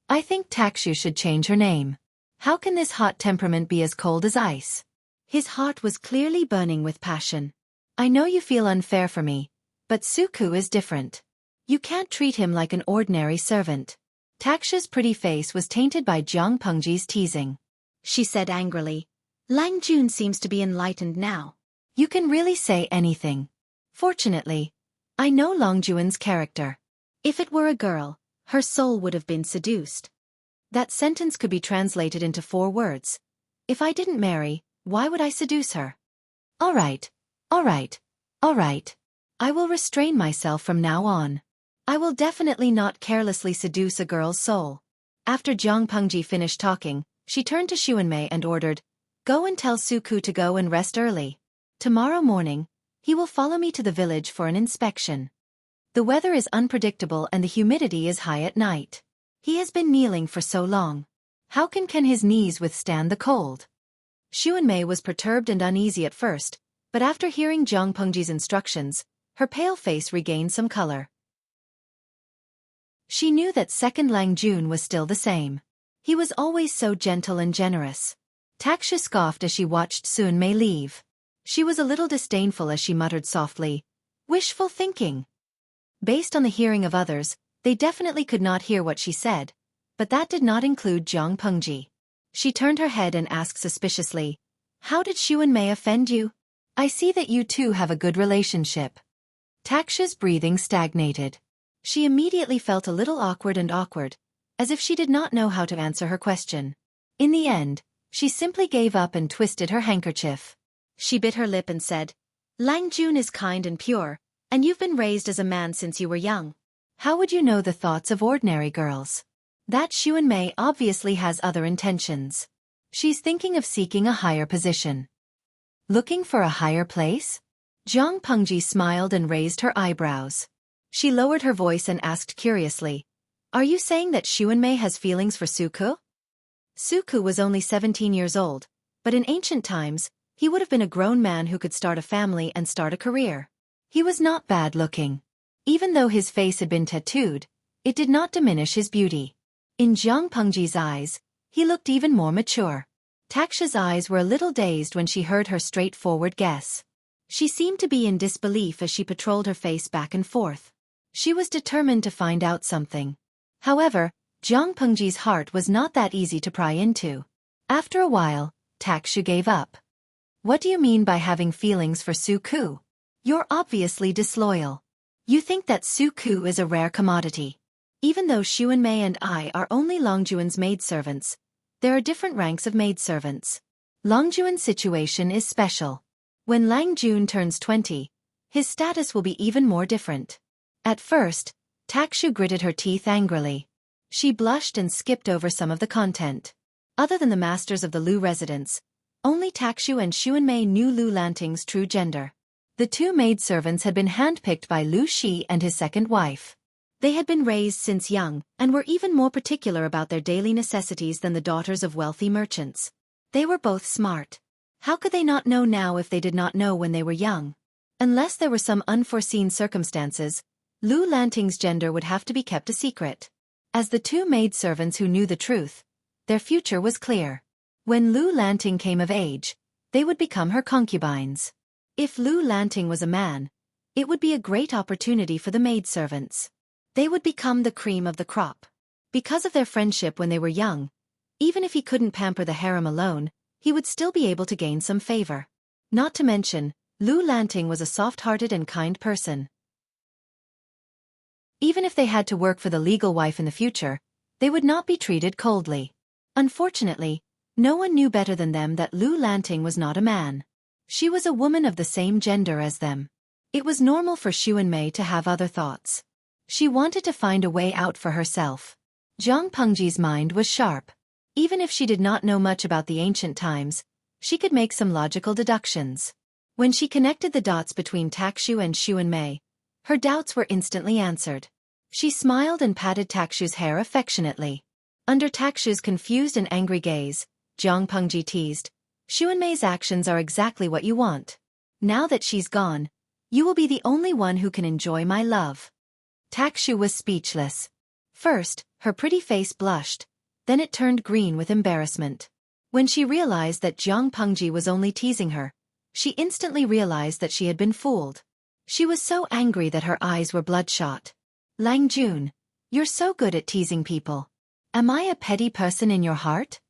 I think Takshu should change her name. How can this hot temperament be as cold as ice? His heart was clearly burning with passion. I know you feel unfair for me, but Xueqi is different. You can't treat him like an ordinary servant. Takshu's pretty face was tainted by Jiang Pengji's teasing. She said angrily, Lang Jun seems to be enlightened now. You can really say anything. Fortunately, I know Lang Jun's character. If it were a girl, her soul would have been seduced. That sentence could be translated into 4 words. If I didn't marry, why would I seduce her? All right. I will restrain myself from now on. I will definitely not carelessly seduce a girl's soul. After Jiang Pengji finished talking, she turned to Xuanmei and ordered, "Go and tell Xueqi to go and rest early. Tomorrow morning, he will follow me to the village for an inspection. The weather is unpredictable and the humidity is high at night. He has been kneeling for so long. How can his knees withstand the cold?" Xuanmei was perturbed and uneasy at first, but after hearing Jiang Pengji's instructions, her pale face regained some color. She knew that second Lang Jun was still the same. He was always so gentle and generous. Taksha scoffed as she watched Xuanmei leave. She was a little disdainful as she muttered softly, "Wishful thinking." Based on the hearing of others, they definitely could not hear what she said, but that did not include Jiang Pengji. She turned her head and asked suspiciously, "How did Xuanmei offend you? I see that you two have a good relationship." Taksha's breathing stagnated. She immediately felt a little awkward, as if she did not know how to answer her question. In the end, she simply gave up and twisted her handkerchief. She bit her lip and said, "Lang Jun is kind and pure, and you've been raised as a man since you were young. How would you know the thoughts of ordinary girls? That Xuanmei obviously has other intentions. She's thinking of seeking a higher position." "Looking for a higher place?" Jiang Pengji smiled and raised her eyebrows. She lowered her voice and asked curiously, "Are you saying that Xuanmei has feelings for Xueqi?" Xueqi was only 17 years old, but in ancient times, he would have been a grown man who could start a family and start a career. He was not bad looking. Even though his face had been tattooed, it did not diminish his beauty. In Jiang Pengji's eyes, he looked even more mature. Taksha's eyes were a little dazed when she heard her straightforward guess. She seemed to be in disbelief as she patrolled her face back and forth. She was determined to find out something. However, Jiang Pengji's heart was not that easy to pry into. After a while, Taksha gave up. "What do you mean by having feelings for Xueqi? You're obviously disloyal. You think that Xueqi is a rare commodity. Even though Xuanmei and I are only Longjuan's maidservants, there are different ranks of maidservants. Longjuan's situation is special. When Lang Jun turns 20, his status will be even more different." At first, Takshu gritted her teeth angrily. She blushed and skipped over some of the content. Other than the masters of the Lu residence, only Takshu and Xuanmei knew Lu Lanting's true gender. The two maidservants had been handpicked by Lu Shi and his second wife. They had been raised since young, and were even more particular about their daily necessities than the daughters of wealthy merchants. They were both smart. How could they not know now if they did not know when they were young? Unless there were some unforeseen circumstances, Lu Lanting's gender would have to be kept a secret. As the two maidservants who knew the truth, their future was clear. When Lu Lanting came of age, they would become her concubines. If Lu Lanting was a man, it would be a great opportunity for the maidservants. They would become the cream of the crop. Because of their friendship when they were young, even if he couldn't pamper the harem alone, he would still be able to gain some favor. Not to mention, Lu Lanting was a soft-hearted and kind person. Even if they had to work for the legal wife in the future, they would not be treated coldly. Unfortunately, no one knew better than them that Lu Lanting was not a man. She was a woman of the same gender as them. It was normal for Xuanmei to have other thoughts. She wanted to find a way out for herself. Jiang Pengji's mind was sharp. Even if she did not know much about the ancient times, she could make some logical deductions. When she connected the dots between Takshu and Xuanmei, her doubts were instantly answered. She smiled and patted Takshu's hair affectionately. Under Takshu's confused and angry gaze, Jiang Pengji teased, "Xuanmei's actions are exactly what you want. Now that she's gone, you will be the only one who can enjoy my love." Takshu was speechless. First, her pretty face blushed, then it turned green with embarrassment. When she realized that Jiang Pengji was only teasing her, she instantly realized that she had been fooled. She was so angry that her eyes were bloodshot. "Lang Jun, you're so good at teasing people. Am I a petty person in your heart?"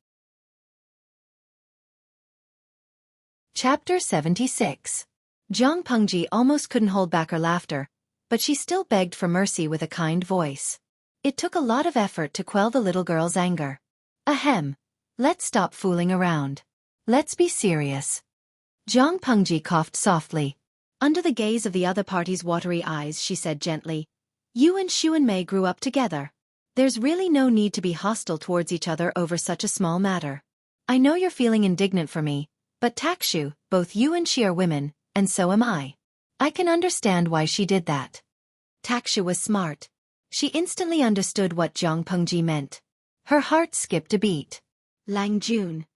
Chapter 76. Jiang Pengji almost couldn't hold back her laughter, but she still begged for mercy with a kind voice. It took a lot of effort to quell the little girl's anger. "Ahem. Let's stop fooling around. Let's be serious." Jiang Pengji coughed softly. Under the gaze of the other party's watery eyes, she said gently, "You and Xuanmei grew up together. There's really no need to be hostile towards each other over such a small matter. I know you're feeling indignant for me, but Takshu, both you and she are women, and so am I. I can understand why she did that. Takshu was smart. She instantly understood what Jiang Pengji meant. Her heart skipped a beat. Lang Jun.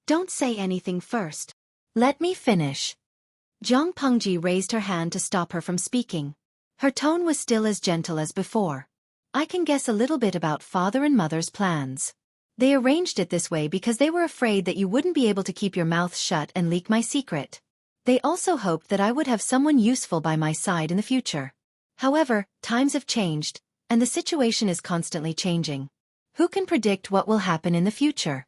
Don't say anything first. Let me finish. Jiang Pengji raised her hand to stop her from speaking. Her tone was still as gentle as before. I can guess a little bit about father and mother's plans. They arranged it this way because they were afraid that you wouldn't be able to keep your mouth shut and leak my secret. They also hoped that I would have someone useful by my side in the future. However, times have changed, and the situation is constantly changing. Who can predict what will happen in the future?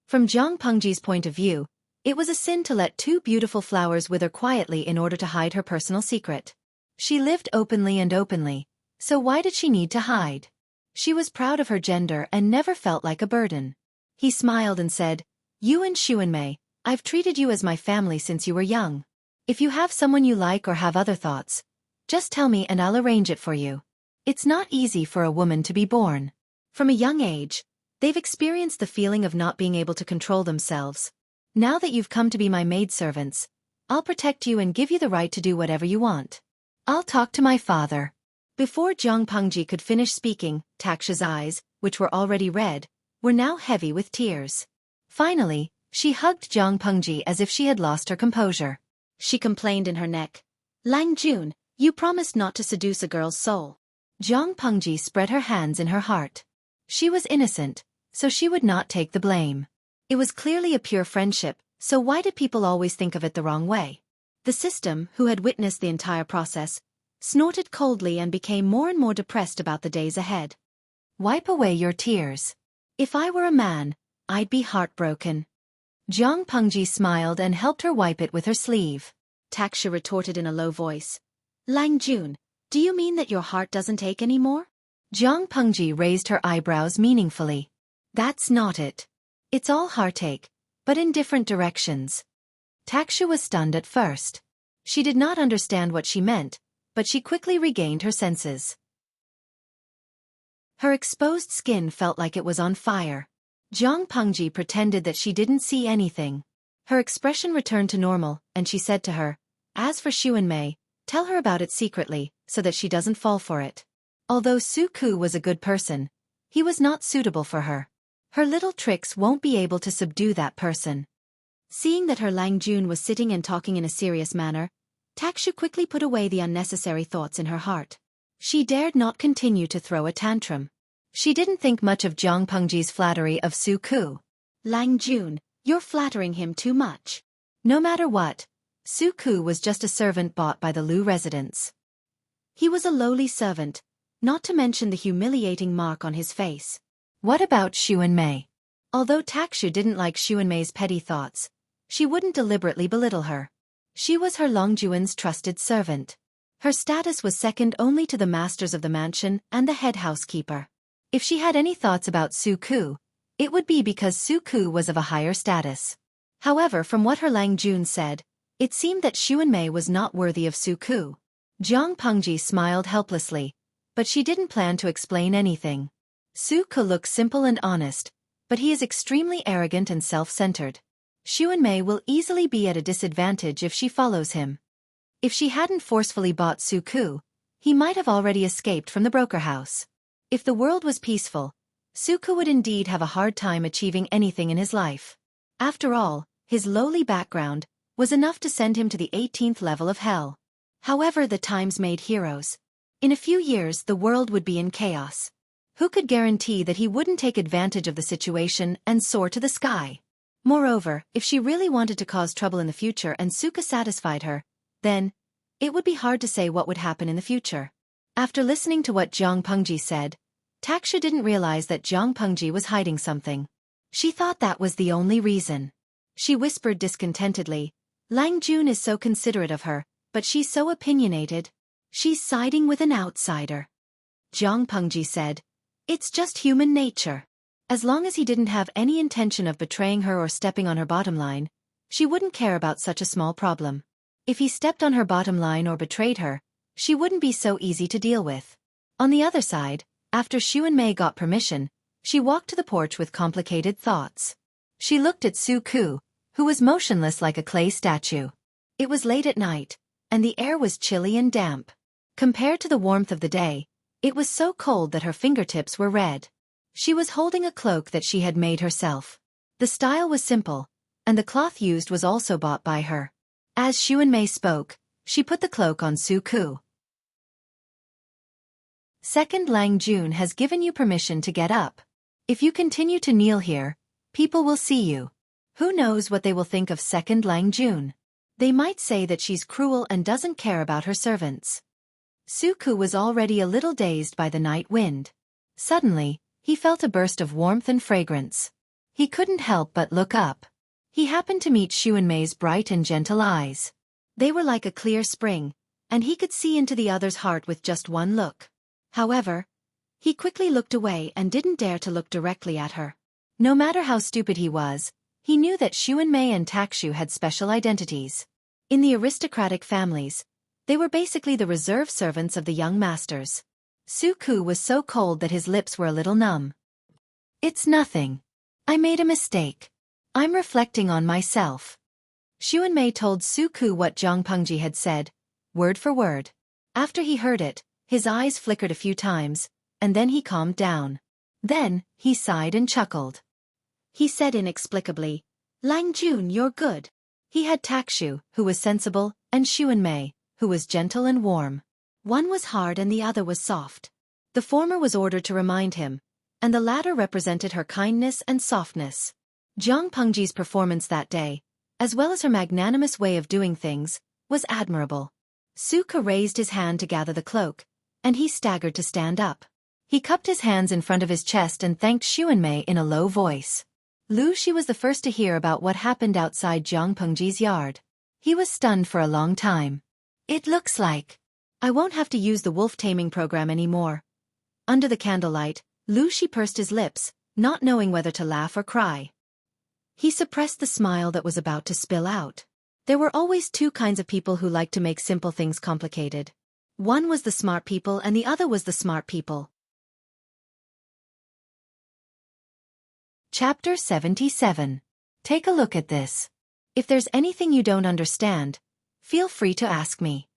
From Jiang Pengji's point of view, it was a sin to let two beautiful flowers wither quietly in order to hide her personal secret. She lived openly, so why did she need to hide? She was proud of her gender and never felt like a burden. He smiled and said, "You and Xuanmei, I've treated you as my family since you were young. If you have someone you like or have other thoughts, just tell me and I'll arrange it for you. It's not easy for a woman to be born. From a young age, they've experienced the feeling of not being able to control themselves. Now that you've come to be my maidservants, I'll protect you and give you the right to do whatever you want. I'll talk to my father." Before Jiang Pengji could finish speaking, Taksha's eyes, which were already red, were now heavy with tears. Finally, she hugged Jiang Pengji as if she had lost her composure. She complained in her neck. "Lang Jun, you promised not to seduce a girl's soul." Jiang Pengji spread her hands in her heart. She was innocent, so she would not take the blame. It was clearly a pure friendship, so why did people always think of it the wrong way? The system, who had witnessed the entire process, snorted coldly and became more and more depressed about the days ahead. "Wipe away your tears. If I were a man, I'd be heartbroken." Jiang Pengji smiled and helped her wipe it with her sleeve. Taksha retorted in a low voice. "Lang Jun, do you mean that your heart doesn't ache anymore?" Jiang Pengji raised her eyebrows meaningfully. "That's not it. It's all heartache, but in different directions." Taksha was stunned at first. She did not understand what she meant, but she quickly regained her senses. Her exposed skin felt like it was on fire. Jiang Pengji pretended that she didn't see anything. Her expression returned to normal, and she said to her, "As for Xuanmei, tell her about it secretly, so that she doesn't fall for it." Although Xueqi was a good person, he was not suitable for her. Her little tricks won't be able to subdue that person. Seeing that her Lang Jun was sitting and talking in a serious manner, Takshu quickly put away the unnecessary thoughts in her heart. She dared not continue to throw a tantrum. She didn't think much of Jiang Pengji's flattery of Xueqi. "Lang Jun, you're flattering him too much." No matter what, Xueqi was just a servant bought by the Lu residents. He was a lowly servant, not to mention the humiliating mark on his face. What about Xuanmei? Although Takshu didn't like Xuanmei's petty thoughts, she wouldn't deliberately belittle her. She was her Longjuan's trusted servant. Her status was second only to the masters of the mansion and the head housekeeper. If she had any thoughts about Xueqi, it would be because Xueqi was of a higher status. However, from what her Lang Jun said, it seemed that Xuanmei was not worthy of Xueqi. Jiang Pengji smiled helplessly, but she didn't plan to explain anything. Xueqi looks simple and honest, but he is extremely arrogant and self-centered. Xuanmei will easily be at a disadvantage if she follows him. If she hadn't forcefully bought Xueqi, he might have already escaped from the broker house. If the world was peaceful, Xueqi would indeed have a hard time achieving anything in his life. After all, his lowly background was enough to send him to the 18th level of hell. However, the times made heroes. In a few years the world would be in chaos. Who could guarantee that he wouldn't take advantage of the situation and soar to the sky? Moreover, if she really wanted to cause trouble in the future and Xueqi satisfied her, then it would be hard to say what would happen in the future. After listening to what Jiang Pengji said, Taksha didn't realize that Jiang Pengji was hiding something. She thought that was the only reason. She whispered discontentedly, "Lang Jun is so considerate of her, but she's so opinionated. She's siding with an outsider." Jiang Pengji said, "It's just human nature." As long as he didn't have any intention of betraying her or stepping on her bottom line, she wouldn't care about such a small problem. If he stepped on her bottom line or betrayed her, she wouldn't be so easy to deal with. On the other side, After Xuanmei got permission, she walked to the porch with complicated thoughts. She looked at Xueqi, who was motionless like a clay statue. It was late at night, and the air was chilly and damp. Compared to the warmth of the day, it was so cold that her fingertips were red. She was holding a cloak that she had made herself. The style was simple, and the cloth used was also bought by her. As Xuanmei spoke, she put the cloak on Xueqi. Second Lang Jun has given you permission to get up. If you continue to kneel here, people will see you. Who knows what they will think of Second Lang Jun? They might say that she's cruel and doesn't care about her servants. Xueqi was already a little dazed by the night wind. Suddenly, he felt a burst of warmth and fragrance. He couldn't help but look up. He happened to meet Xuanmei's bright and gentle eyes. They were like a clear spring, and he could see into the other's heart with just one look. However, he quickly looked away and didn't dare to look directly at her. No matter how stupid he was, he knew that Xuanmei and Takshu had special identities. In the aristocratic families, they were basically the reserve servants of the young masters. Xueqi was so cold that his lips were a little numb. It's nothing. I made a mistake. I'm reflecting on myself. Xuanmei told Xueqi what Zhang Pengji had said, word for word. After he heard it, his eyes flickered a few times, and then he calmed down. Then, he sighed and chuckled. He said inexplicably, Lang Jun, you're good. He had Takshu, who was sensible, and Xuanmei, who was gentle and warm. One was hard and the other was soft. The former was ordered to remind him, and the latter represented her kindness and softness. Zhang Pengji's performance that day, as well as her magnanimous way of doing things, was admirable. Xueqi raised his hand to gather the cloak, and he staggered to stand up. He cupped his hands in front of his chest and thanked Xuanmei in a low voice. Lu Shi was the first to hear about what happened outside Zhang Pengji's yard. He was stunned for a long time. It looks like I won't have to use the wolf taming program anymore. Under the candlelight, Lu Shi pursed his lips, not knowing whether to laugh or cry. He suppressed the smile that was about to spill out. There were always two kinds of people who liked to make simple things complicated. One was the smart people and the other was the smart people. Chapter 77. Take a look at this. If there's anything you don't understand, feel free to ask me.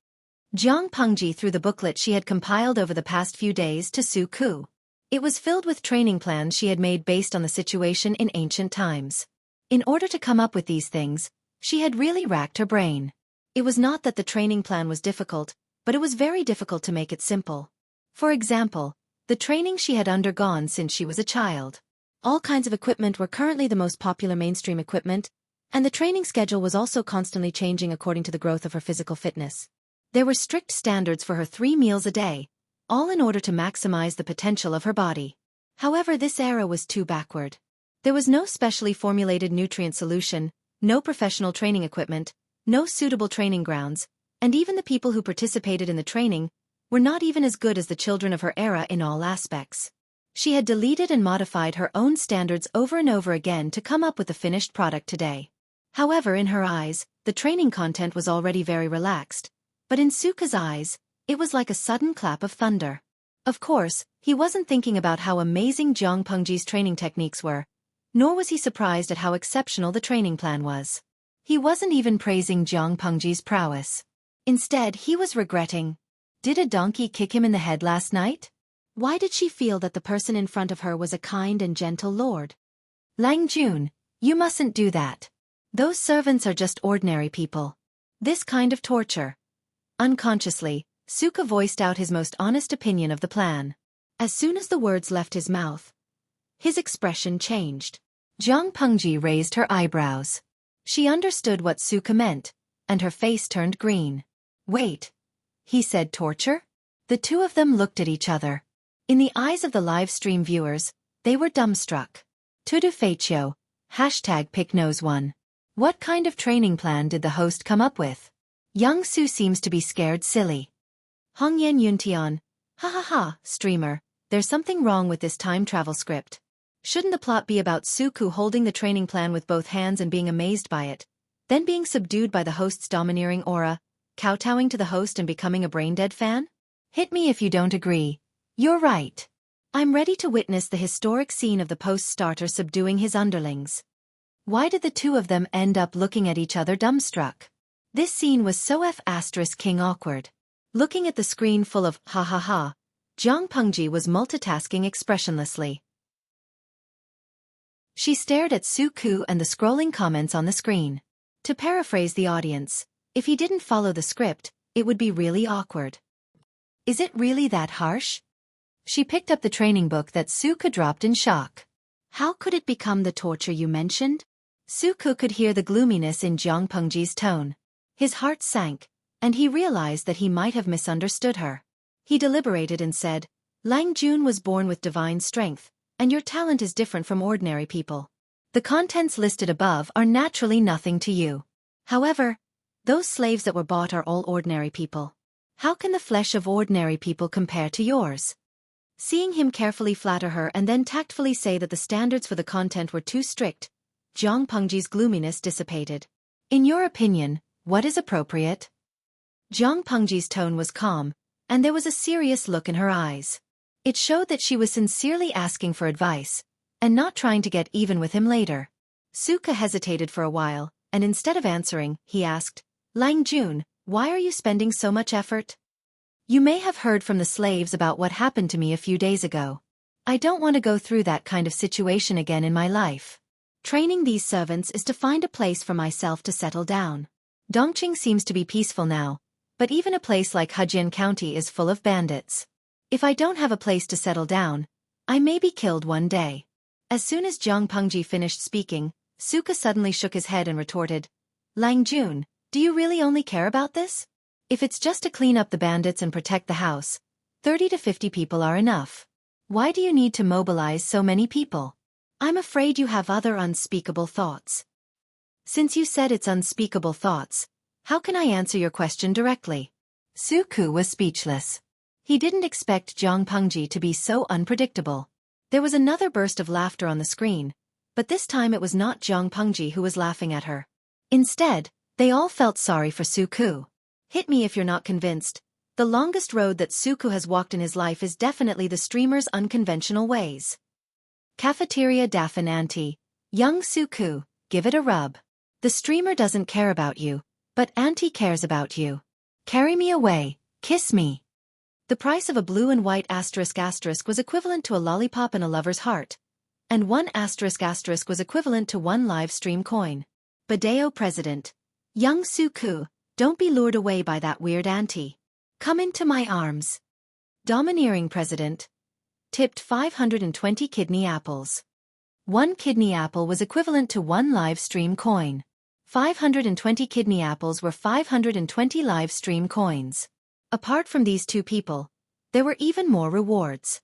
Zhang Pengji threw the booklet she had compiled over the past few days to Xueqi. It was filled with training plans she had made based on the situation in ancient times. In order to come up with these things, she had really racked her brain. It was not that the training plan was difficult, but it was very difficult to make it simple. For example, the training she had undergone since she was a child. All kinds of equipment were currently the most popular mainstream equipment, and the training schedule was also constantly changing according to the growth of her physical fitness. There were strict standards for her 3 meals a day, all in order to maximize the potential of her body. However, this era was too backward. There was no specially formulated nutrient solution, no professional training equipment, no suitable training grounds, and even the people who participated in the training were not even as good as the children of her era in all aspects. She had deleted and modified her own standards over and over again to come up with the finished product today. However, in her eyes, the training content was already very relaxed, but in Xueqi's eyes, it was like a sudden clap of thunder. Of course, he wasn't thinking about how amazing Zhang Pengji's training techniques were, nor was he surprised at how exceptional the training plan was. He wasn't even praising Zhang Pengji's prowess. Instead, he was regretting. Did a donkey kick him in the head last night? Why did she feel that the person in front of her was a kind and gentle lord? Lang Jun, you mustn't do that. Those servants are just ordinary people. This kind of torture. Unconsciously, Xueqi voiced out his most honest opinion of the plan. As soon as the words left his mouth, his expression changed. Zhang Pengji raised her eyebrows. She understood what Xueqi meant, and her face turned green. Wait. He said torture? The two of them looked at each other. In the eyes of the live stream viewers, they were dumbstruck. Tudu Feitio, #PickNose1. What kind of training plan did the host come up with? Young Su seems to be scared silly. Hongyan Yuntian, ha ha ha, streamer, there's something wrong with this time travel script. Shouldn't the plot be about Xueqi holding the training plan with both hands and being amazed by it, then being subdued by the host's domineering aura, kowtowing to the host and becoming a brain-dead fan? Hit me if you don't agree. You're right. I'm ready to witness the historic scene of the post-starter subduing his underlings. Why did the two of them end up looking at each other dumbstruck? This scene was so King awkward. Looking at the screen full of ha ha ha, Jiang Pengji was multitasking expressionlessly. She stared at Xueqi and the scrolling comments on the screen. To paraphrase the audience, if he didn't follow the script, it would be really awkward. Is it really that harsh? She picked up the training book that Xueqi dropped in shock. How could it become the torture you mentioned? Xueqi could hear the gloominess in Jiang Pengji's tone. His heart sank, and he realized that he might have misunderstood her. He deliberated and said, Lang Jun was born with divine strength, and your talent is different from ordinary people. The contents listed above are naturally nothing to you. However, those slaves that were bought are all ordinary people. How can the flesh of ordinary people compare to yours? Seeing him carefully flatter her and then tactfully say that the standards for the content were too strict, Jiang Pengji's gloominess dissipated. In your opinion, what is appropriate? Jiang Pengji's tone was calm, and there was a serious look in her eyes. It showed that she was sincerely asking for advice, and not trying to get even with him later. Xueqi hesitated for a while, and instead of answering, he asked, Lang Jun, why are you spending so much effort? You may have heard from the slaves about what happened to me a few days ago. I don't want to go through that kind of situation again in my life. Training these servants is to find a place for myself to settle down. Dongqing seems to be peaceful now, but even a place like Hejian County is full of bandits. If I don't have a place to settle down, I may be killed one day. As soon as Jiang Pengji finished speaking, Xueqi suddenly shook his head and retorted, Lang Jun, do you really only care about this? If it's just to clean up the bandits and protect the house, 30 to 50 people are enough. Why do you need to mobilize so many people? I'm afraid you have other unspeakable thoughts. Since you said it's unspeakable thoughts, how can I answer your question directly? Xueqi was speechless. He didn't expect Jiang Pengji to be so unpredictable. There was another burst of laughter on the screen, but this time it was not Jiang Pengji who was laughing at her. Instead, they all felt sorry for Xueqi. Hit me if you're not convinced. The longest road that Xueqi has walked in his life is definitely the streamer's unconventional ways. Cafeteria Daffin Auntie. Young Xueqi, give it a rub. The streamer doesn't care about you, but Auntie cares about you. Carry me away, kiss me. The price of a blue and white asterisk was equivalent to a lollipop and a lover's heart, and one asterisk was equivalent to one live stream coin. Badeo President. Young Xueqi, don't be lured away by that weird auntie. Come into my arms. Domineering President. Tipped 520 kidney apples. One kidney apple was equivalent to one live stream coin. 520 kidney apples were 520 live stream coins. Apart from these two people, there were even more rewards.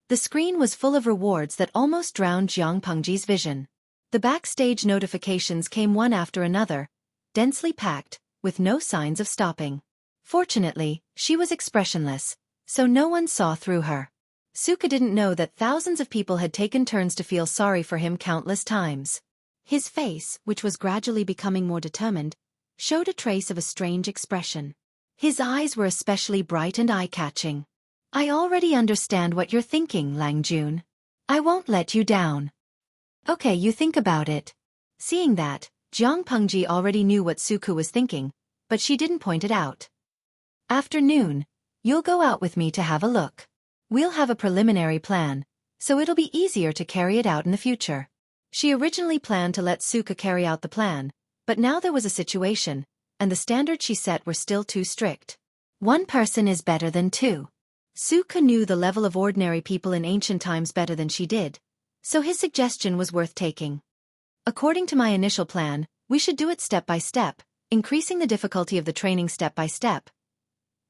The screen was full of rewards that almost drowned Jiang Pengji's vision. The backstage notifications came one after another, densely packed, with no signs of stopping. Fortunately, she was expressionless, so no one saw through her. Xueqi didn't know that thousands of people had taken turns to feel sorry for him countless times. His face, which was gradually becoming more determined, showed a trace of a strange expression. His eyes were especially bright and eye-catching. I already understand what you're thinking, Lang Jun. I won't let you down. Okay, you think about it. Seeing that, Jiang Pengji already knew what Xueqi was thinking, but she didn't point it out. Afternoon, you'll go out with me to have a look. We'll have a preliminary plan, so it'll be easier to carry it out in the future. She originally planned to let Xueqi carry out the plan, but now there was a situation, and the standards she set were still too strict. One person is better than two. Xueqi knew the level of ordinary people in ancient times better than she did, so his suggestion was worth taking. According to my initial plan, we should do it step by step, increasing the difficulty of the training step by step.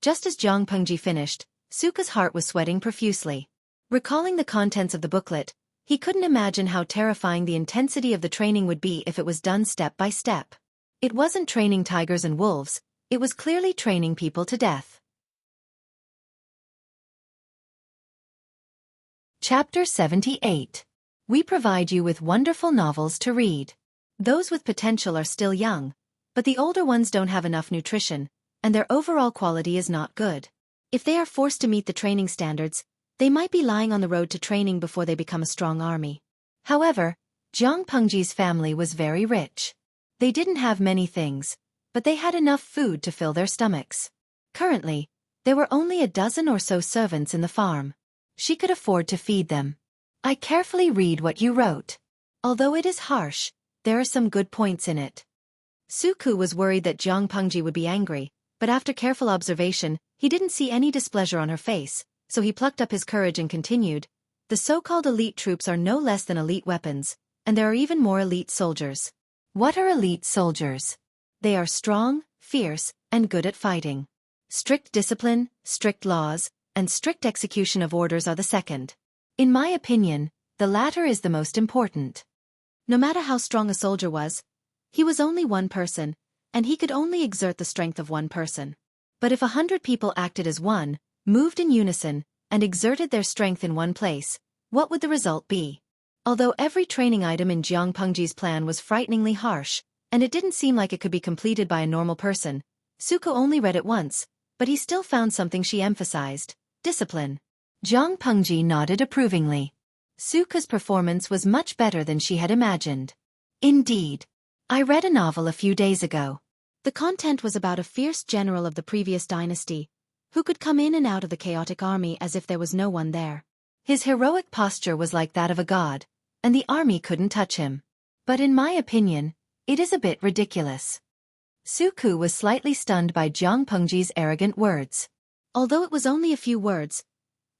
Just as Jiang Pengji finished, Xueqi's heart was sweating profusely. Recalling the contents of the booklet, he couldn't imagine how terrifying the intensity of the training would be if it was done step by step. It wasn't training tigers and wolves, it was clearly training people to death. Chapter 78. We provide you with wonderful novels to read. Those with potential are still young, but the older ones don't have enough nutrition, and their overall quality is not good. If they are forced to meet the training standards, they might be lying on the road to training before they become a strong army. However, Jiang Pengji's family was very rich. They didn't have many things, but they had enough food to fill their stomachs. Currently, there were only a dozen or so servants in the farm. She could afford to feed them. I carefully read what you wrote. Although it is harsh, there are some good points in it. Xueqi was worried that Jiang Pengji would be angry, but after careful observation, he didn't see any displeasure on her face, so he plucked up his courage and continued. The so-called elite troops are no less than elite weapons, and there are even more elite soldiers. What are elite soldiers? They are strong, fierce, and good at fighting. Strict discipline, strict laws, and strict execution of orders are the second. In my opinion, the latter is the most important. No matter how strong a soldier was, he was only one person, and he could only exert the strength of one person. But if 100 people acted as one, moved in unison, and exerted their strength in one place, what would the result be? Although every training item in Jiang Pengji's plan was frighteningly harsh, and it didn't seem like it could be completed by a normal person, Xueqi only read it once, but he still found something she emphasized: discipline. Jiang Pengji nodded approvingly. Xueqi's performance was much better than she had imagined. Indeed. I read a novel a few days ago. The content was about a fierce general of the previous dynasty, who could come in and out of the chaotic army as if there was no one there. His heroic posture was like that of a god, and the army couldn't touch him. But in my opinion, it is a bit ridiculous. Xueqi was slightly stunned by Jiang Pengji's arrogant words. Although it was only a few words,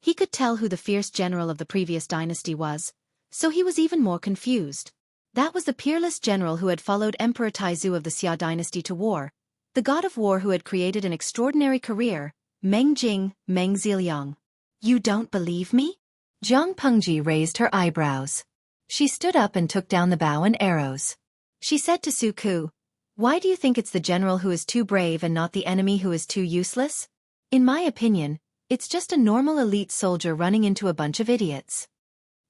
he could tell who the fierce general of the previous dynasty was, so he was even more confused. That was the peerless general who had followed Emperor Taizu of the Xia dynasty to war, the god of war who had created an extraordinary career, Meng Jing, Meng Ziliang. You don't believe me? Jiang Pengji raised her eyebrows. She stood up and took down the bow and arrows. She said to Xueqi, "Why do you think it's the general who is too brave and not the enemy who is too useless? In my opinion, it's just a normal elite soldier running into a bunch of idiots."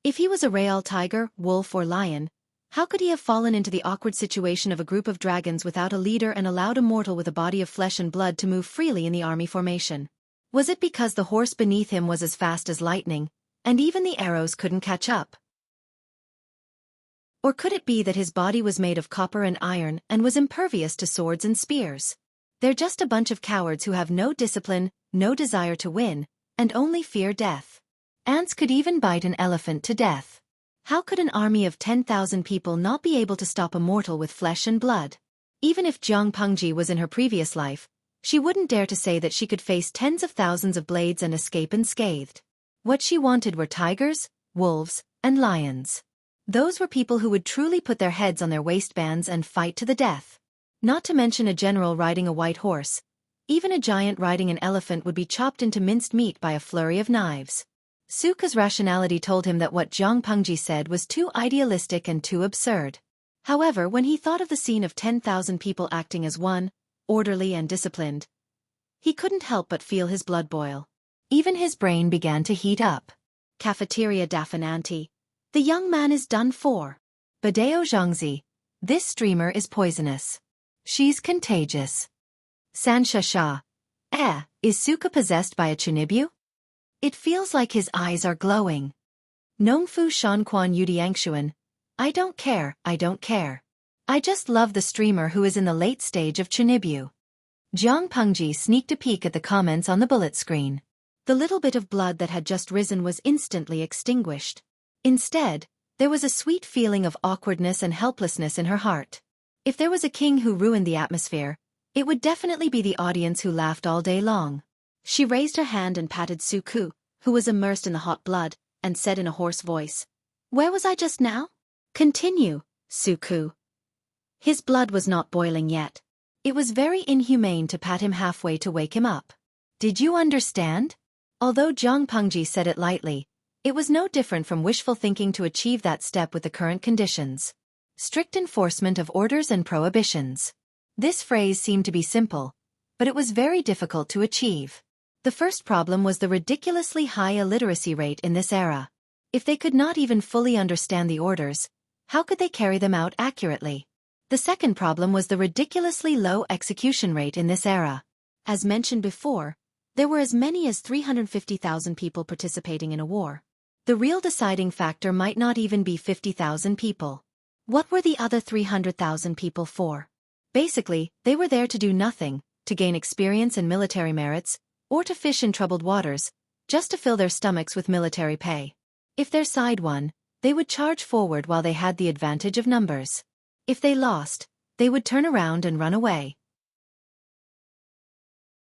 If he was a real tiger, wolf or lion, how could he have fallen into the awkward situation of a group of dragons without a leader and allowed a mortal with a body of flesh and blood to move freely in the army formation? Was it because the horse beneath him was as fast as lightning, and even the arrows couldn't catch up? Or could it be that his body was made of copper and iron and was impervious to swords and spears? They're just a bunch of cowards who have no discipline, no desire to win, and only fear death. Ants could even bite an elephant to death. How could an army of 10,000 people not be able to stop a mortal with flesh and blood? Even if Jiang Pengji was in her previous life, she wouldn't dare to say that she could face tens of thousands of blades and escape unscathed. What she wanted were tigers, wolves, and lions. Those were people who would truly put their heads on their waistbands and fight to the death. Not to mention a general riding a white horse. Even a giant riding an elephant would be chopped into minced meat by a flurry of knives. Xueqi's rationality told him that what Jiang Pengji said was too idealistic and too absurd. However, when he thought of the scene of 10,000 people acting as one, orderly and disciplined, he couldn't help but feel his blood boil. Even his brain began to heat up. Cafeteria Dafananti. The young man is done for. Badeo Zhangzi. This streamer is poisonous. She's contagious. Sanshasha. Is Xueqi possessed by a chunibu? It feels like his eyes are glowing. Nongfu Shanquan Yudiangshuan. I don't care. I just love the streamer who is in the late stage of chunibu. Jiang Pengji sneaked a peek at the comments on the bullet screen. The little bit of blood that had just risen was instantly extinguished. Instead, there was a sweet feeling of awkwardness and helplessness in her heart. If there was a king who ruined the atmosphere, it would definitely be the audience who laughed all day long. She raised her hand and patted Xueqi, who was immersed in the hot blood, and said in a hoarse voice, "Where was I just now?" "Continue, Xueqi." His blood was not boiling yet. It was very inhumane to pat him halfway to wake him up. Did you understand? Although Jiang Pengji said it lightly, it was no different from wishful thinking to achieve that step with the current conditions. Strict enforcement of orders and prohibitions. This phrase seemed to be simple, but it was very difficult to achieve. The first problem was the ridiculously high illiteracy rate in this era. If they could not even fully understand the orders, how could they carry them out accurately? The second problem was the ridiculously low execution rate in this era. As mentioned before, There were as many as 350,000 people participating in a war. The real deciding factor might not even be 50,000 people. What were the other 300,000 people for? Basically, they were there to do nothing, to gain experience and military merits, or to fish in troubled waters, just to fill their stomachs with military pay. If their side won, they would charge forward while they had the advantage of numbers. If they lost, they would turn around and run away.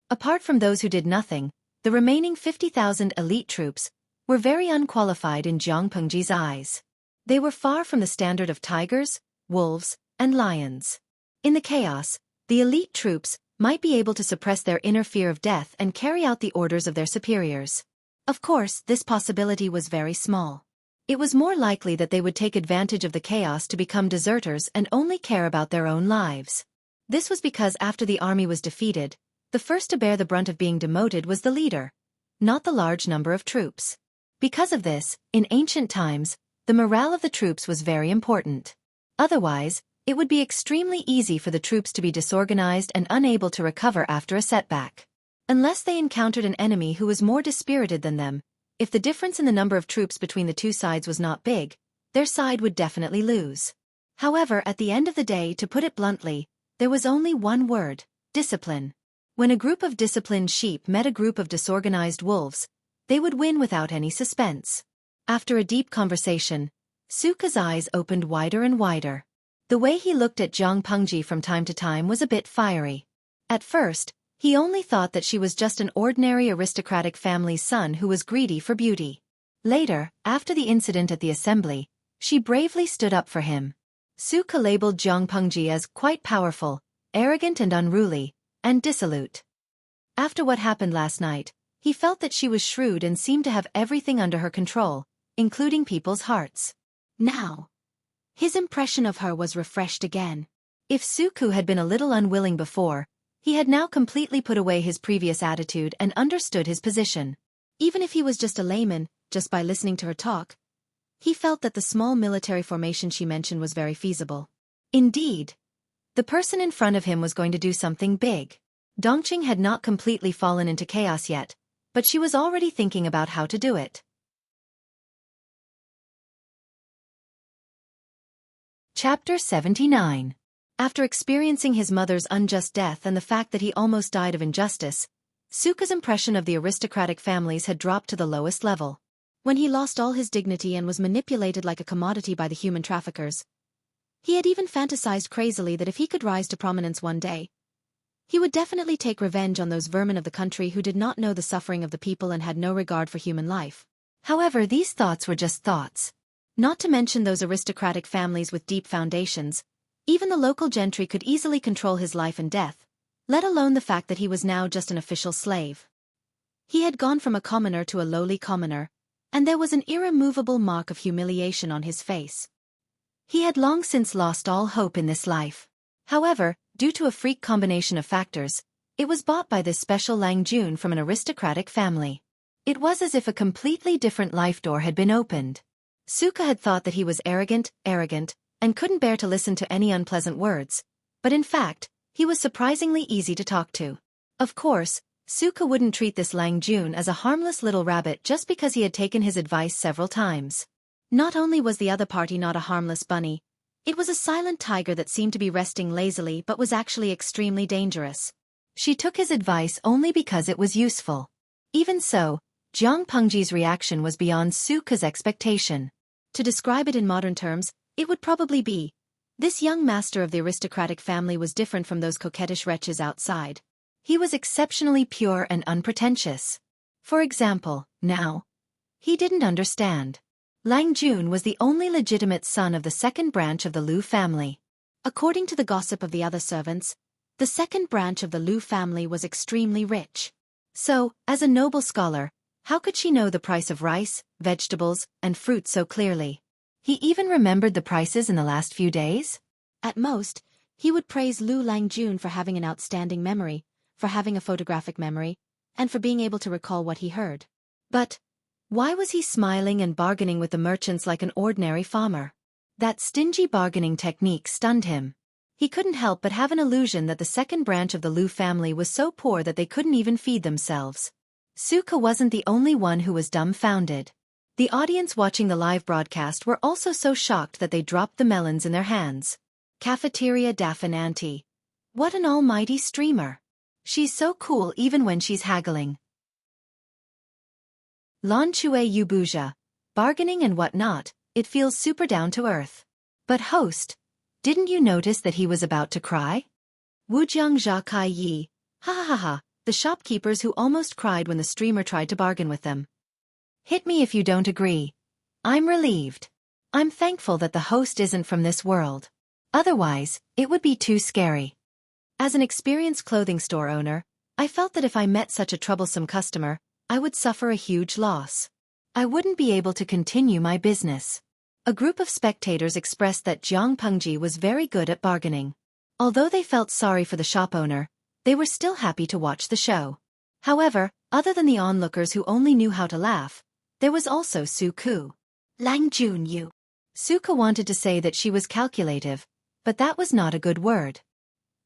Apart from those who did nothing, the remaining 50,000 elite troops were very unqualified in Jiang Pengji's eyes. They were far from the standard of tigers, wolves, and lions. In the chaos, the elite troops might be able to suppress their inner fear of death and carry out the orders of their superiors. Of course, this possibility was very small. It was more likely that they would take advantage of the chaos to become deserters and only care about their own lives. This was because after the army was defeated, the first to bear the brunt of being demoted was the leader, not the large number of troops. Because of this, in ancient times, the morale of the troops was very important. Otherwise, it would be extremely easy for the troops to be disorganized and unable to recover after a setback. Unless they encountered an enemy who was more dispirited than them, if the difference in the number of troops between the two sides was not big, their side would definitely lose. However, at the end of the day, to put it bluntly, there was only one word: discipline. When a group of disciplined sheep met a group of disorganized wolves, they would win without any suspense. After a deep conversation, Xueqi's eyes opened wider and wider. The way he looked at Jiang Pengji from time to time was a bit fiery. At first, he only thought that she was just an ordinary aristocratic family's son who was greedy for beauty. Later, after the incident at the assembly, she bravely stood up for him. Xueqi labeled Jiang Pengji as quite powerful, arrogant and unruly, and dissolute. After what happened last night, he felt that she was shrewd and seemed to have everything under her control, including people's hearts. Now, his impression of her was refreshed again. If Xueqi had been a little unwilling before, he had now completely put away his previous attitude and understood his position. Even if he was just a layman, just by listening to her talk, he felt that the small military formation she mentioned was very feasible. Indeed, the person in front of him was going to do something big. Dongqing had not completely fallen into chaos yet, but she was already thinking about how to do it. Chapter 79. After experiencing his mother's unjust death and the fact that he almost died of injustice, Xueqi's impression of the aristocratic families had dropped to the lowest level. When he lost all his dignity and was manipulated like a commodity by the human traffickers, he had even fantasized crazily that if he could rise to prominence one day, he would definitely take revenge on those vermin of the country who did not know the suffering of the people and had no regard for human life. However, these thoughts were just thoughts. Not to mention those aristocratic families with deep foundations, even the local gentry could easily control his life and death, let alone the fact that he was now just an official slave. He had gone from a commoner to a lowly commoner, and there was an irremovable mark of humiliation on his face. He had long since lost all hope in this life. However, due to a freak combination of factors, it was bought by this special Lang Jun from an aristocratic family. It was as if a completely different life door had been opened. Xueqi had thought that he was arrogant, and couldn't bear to listen to any unpleasant words, but in fact, he was surprisingly easy to talk to. Of course, Xueqi wouldn't treat this Lang Jun as a harmless little rabbit just because he had taken his advice several times. Not only was the other party not a harmless bunny, it was a silent tiger that seemed to be resting lazily but was actually extremely dangerous. She took his advice only because it was useful. Even so, Jiang Pengji's reaction was beyond Xueqi's expectation. To describe it in modern terms, it would probably be, this young master of the aristocratic family was different from those coquettish wretches outside. He was exceptionally pure and unpretentious. For example, now, he didn't understand. Lang Jun was the only legitimate son of the second branch of the Liu family. According to the gossip of the other servants, the second branch of the Liu family was extremely rich. So, as a noble scholar, how could she know the price of rice, vegetables, and fruit so clearly? He even remembered the prices in the last few days? At most, he would praise Liu Lang Jun for having an outstanding memory, for having a photographic memory, and for being able to recall what he heard. But why was he smiling and bargaining with the merchants like an ordinary farmer? That stingy bargaining technique stunned him. He couldn't help but have an illusion that the second branch of the Lu family was so poor that they couldn't even feed themselves. Xueqi wasn't the only one who was dumbfounded. The audience watching the live broadcast were also so shocked that they dropped the melons in their hands. Cafeteria Daffin Auntie. What an almighty streamer. She's so cool even when she's haggling. Lan Chue Yubuja. Bargaining and whatnot, it feels super down to earth. But host, didn't you notice that he was about to cry? Wujiang Zha Kai Yi. Ha ha ha ha, the shopkeepers who almost cried when the streamer tried to bargain with them. Hit me if you don't agree. I'm relieved. I'm thankful that the host isn't from this world. Otherwise, it would be too scary. As an experienced clothing store owner, I felt that if I met such a troublesome customer, I would suffer a huge loss. I wouldn't be able to continue my business. A group of spectators expressed that Jiang Pengji was very good at bargaining. Although they felt sorry for the shop owner, they were still happy to watch the show. However, other than the onlookers who only knew how to laugh, there was also Xueqi. Lang Junyu. Xueqi wanted to say that she was calculative, but that was not a good word.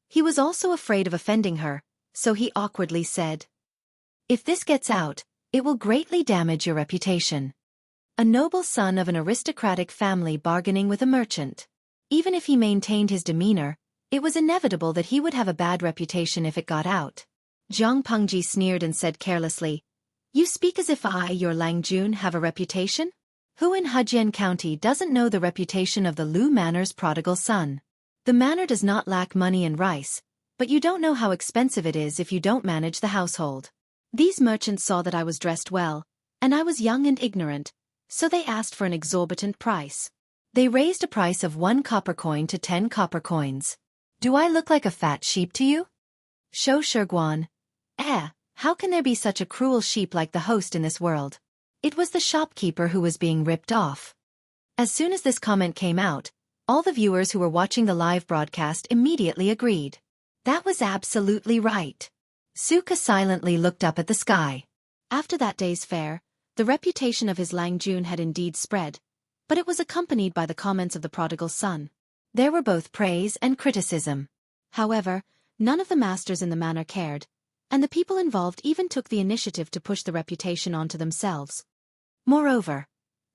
He was also afraid of offending her, so he awkwardly said, "If this gets out, it will greatly damage your reputation." A noble son of an aristocratic family bargaining with a merchant. Even if he maintained his demeanor, it was inevitable that he would have a bad reputation if it got out. Jiang Pengji sneered and said carelessly, "You speak as if I, your Lang Jun, have a reputation? Who in Hejian County doesn't know the reputation of the Lu Manor's prodigal son? The manor does not lack money and rice, but you don't know how expensive it is if you don't manage the household." These merchants saw that I was dressed well, and I was young and ignorant, so they asked for an exorbitant price. They raised a price of 1 copper coin to 10 copper coins. Do I look like a fat sheep to you? Shou Shiguan. How can there be such a cruel sheep like the host in this world? It was the shopkeeper who was being ripped off. As soon as this comment came out, all the viewers who were watching the live broadcast immediately agreed. That was absolutely right. Xueqi silently looked up at the sky. After that day's fair, the reputation of his Lang Jun had indeed spread, but it was accompanied by the comments of the prodigal son. There were both praise and criticism. However, none of the masters in the manor cared, and the people involved even took the initiative to push the reputation onto themselves. Moreover,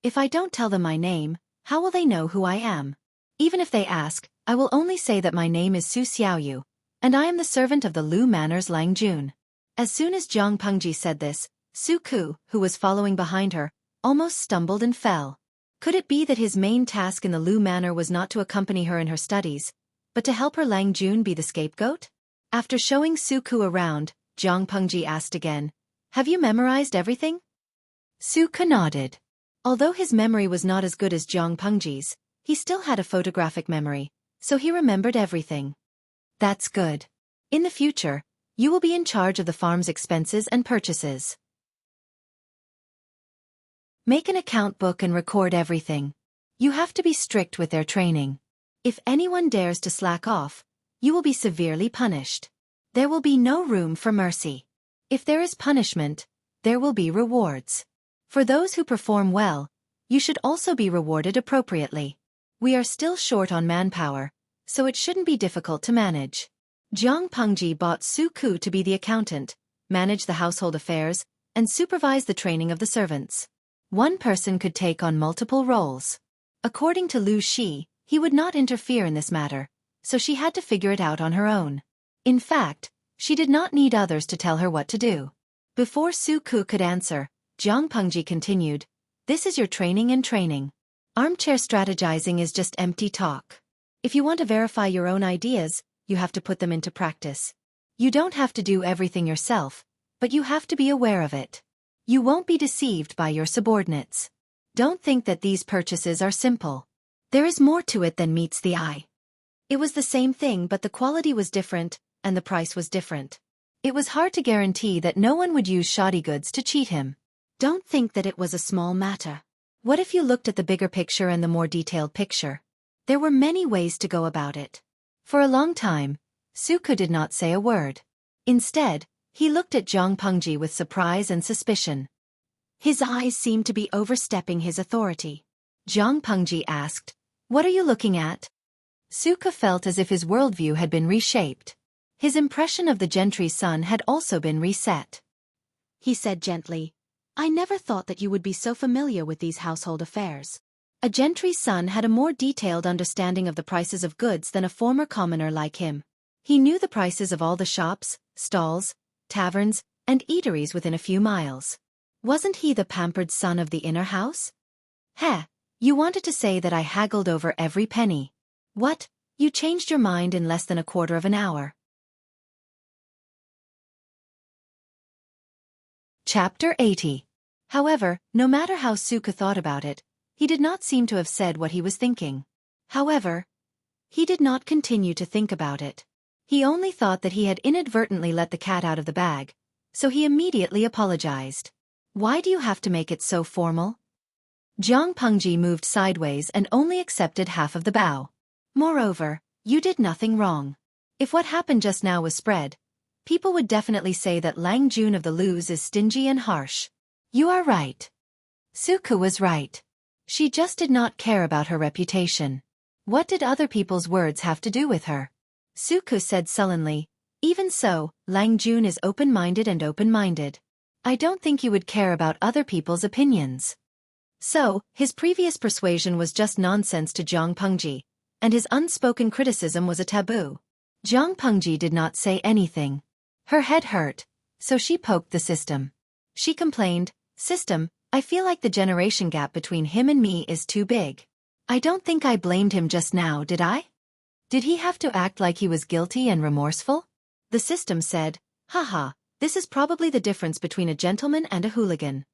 if I don't tell them my name, how will they know who I am? Even if they ask, I will only say that my name is Su Xiaoyu, and I am the servant of the Lu Manor's Lang Jun. As soon as Jiang Pengji said this, Xueqi, who was following behind her, almost stumbled and fell. Could it be that his main task in the Lu Manor was not to accompany her in her studies, but to help her Lang Jun be the scapegoat? After showing Xueqi around, Jiang Pengji asked again, "Have you memorized everything?" Xueqi nodded. Although his memory was not as good as Jiang Pengji's, he still had a photographic memory, so he remembered everything. That's good. In the future, you will be in charge of the farm's expenses and purchases. Make an account book and record everything. You have to be strict with their training. If anyone dares to slack off, you will be severely punished. There will be no room for mercy. If there is punishment, there will be rewards. For those who perform well, you should also be rewarded appropriately. We are still short on manpower, so it shouldn't be difficult to manage. Jiang Pengji bought Xueqi to be the accountant, manage the household affairs, and supervise the training of the servants. One person could take on multiple roles. According to Lu Shi, he would not interfere in this matter, so she had to figure it out on her own. In fact, she did not need others to tell her what to do. Before Xueqi could answer, Jiang Pengji continued, "This is your training and training. Armchair strategizing is just empty talk. If you want to verify your own ideas, you have to put them into practice. You don't have to do everything yourself, but you have to be aware of it. You won't be deceived by your subordinates. Don't think that these purchases are simple. There is more to it than meets the eye." It was the same thing, but the quality was different, and the price was different. It was hard to guarantee that no one would use shoddy goods to cheat him. Don't think that it was a small matter. What if you looked at the bigger picture and the more detailed picture? There were many ways to go about it. For a long time, Xueqi did not say a word. Instead, he looked at Jiang Pengji with surprise and suspicion. His eyes seemed to be overstepping his authority. Jiang Pengji asked, "What are you looking at?" Suka felt as if his worldview had been reshaped. His impression of the gentry's son had also been reset. He said gently, I never thought that you would be so familiar with these household affairs. A gentry's son had a more detailed understanding of the prices of goods than a former commoner like him. He knew the prices of all the shops, stalls, taverns, and eateries within a few miles. Wasn't he the pampered son of the inner house? Heh, you wanted to say that I haggled over every penny. What, you changed your mind in less than a quarter of an hour. Chapter 80. However, no matter how Suka thought about it, he did not seem to have said what he was thinking. However, he did not continue to think about it. He only thought that he had inadvertently let the cat out of the bag, so he immediately apologized. Why do you have to make it so formal? Jiang Pengji moved sideways and only accepted half of the bow. Moreover, you did nothing wrong. If what happened just now was spread, people would definitely say that Lang Jun of the Lus is stingy and harsh. You are right. Suka was right. She just did not care about her reputation. What did other people's words have to do with her? Suka said sullenly, even so, Lang Jun is open-minded and open-minded. I don't think you would care about other people's opinions. So, his previous persuasion was just nonsense to Jiang Pengji, and his unspoken criticism was a taboo. Jiang Pengji did not say anything. Her head hurt, so she poked the system. She complained, System, I feel like the generation gap between him and me is too big. I don't think I blamed him just now, did I? Did he have to act like he was guilty and remorseful? The system said, haha, this is probably the difference between a gentleman and a hooligan.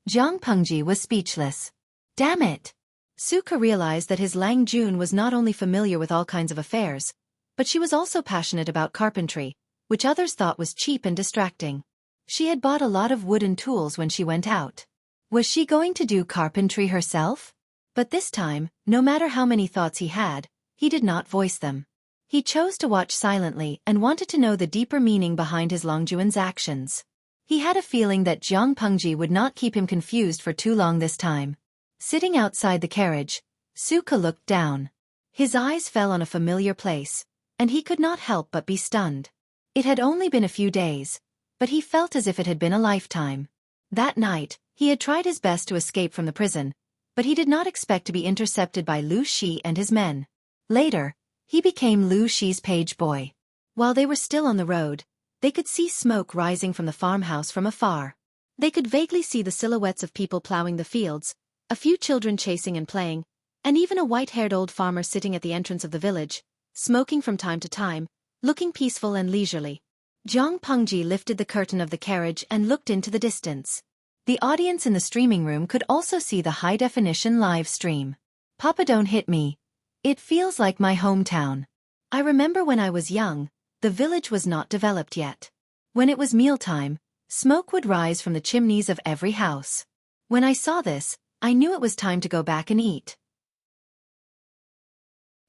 Jiang Pengji was speechless. Damn it! Suka realized that his Lang Jun was not only familiar with all kinds of affairs, but she was also passionate about carpentry, which others thought was cheap and distracting. She had bought a lot of wooden tools when she went out. Was she going to do carpentry herself? But this time, no matter how many thoughts he had, he did not voice them. He chose to watch silently and wanted to know the deeper meaning behind his Longjuan's actions. He had a feeling that Jiang Pengji would not keep him confused for too long this time. Sitting outside the carriage, Suka looked down. His eyes fell on a familiar place, and he could not help but be stunned. It had only been a few days, but he felt as if it had been a lifetime. That night, he had tried his best to escape from the prison, but he did not expect to be intercepted by Lu Shi and his men. Later, he became Lu Shi's page boy. While they were still on the road, they could see smoke rising from the farmhouse from afar. They could vaguely see the silhouettes of people plowing the fields, a few children chasing and playing, and even a white-haired old farmer sitting at the entrance of the village, smoking from time to time, looking peaceful and leisurely. Jiang Pengji lifted the curtain of the carriage and looked into the distance. The audience in the streaming room could also see the high-definition live stream. Papa, don't hit me. It feels like my hometown. I remember when I was young, the village was not developed yet. When it was mealtime, smoke would rise from the chimneys of every house. When I saw this, I knew it was time to go back and eat.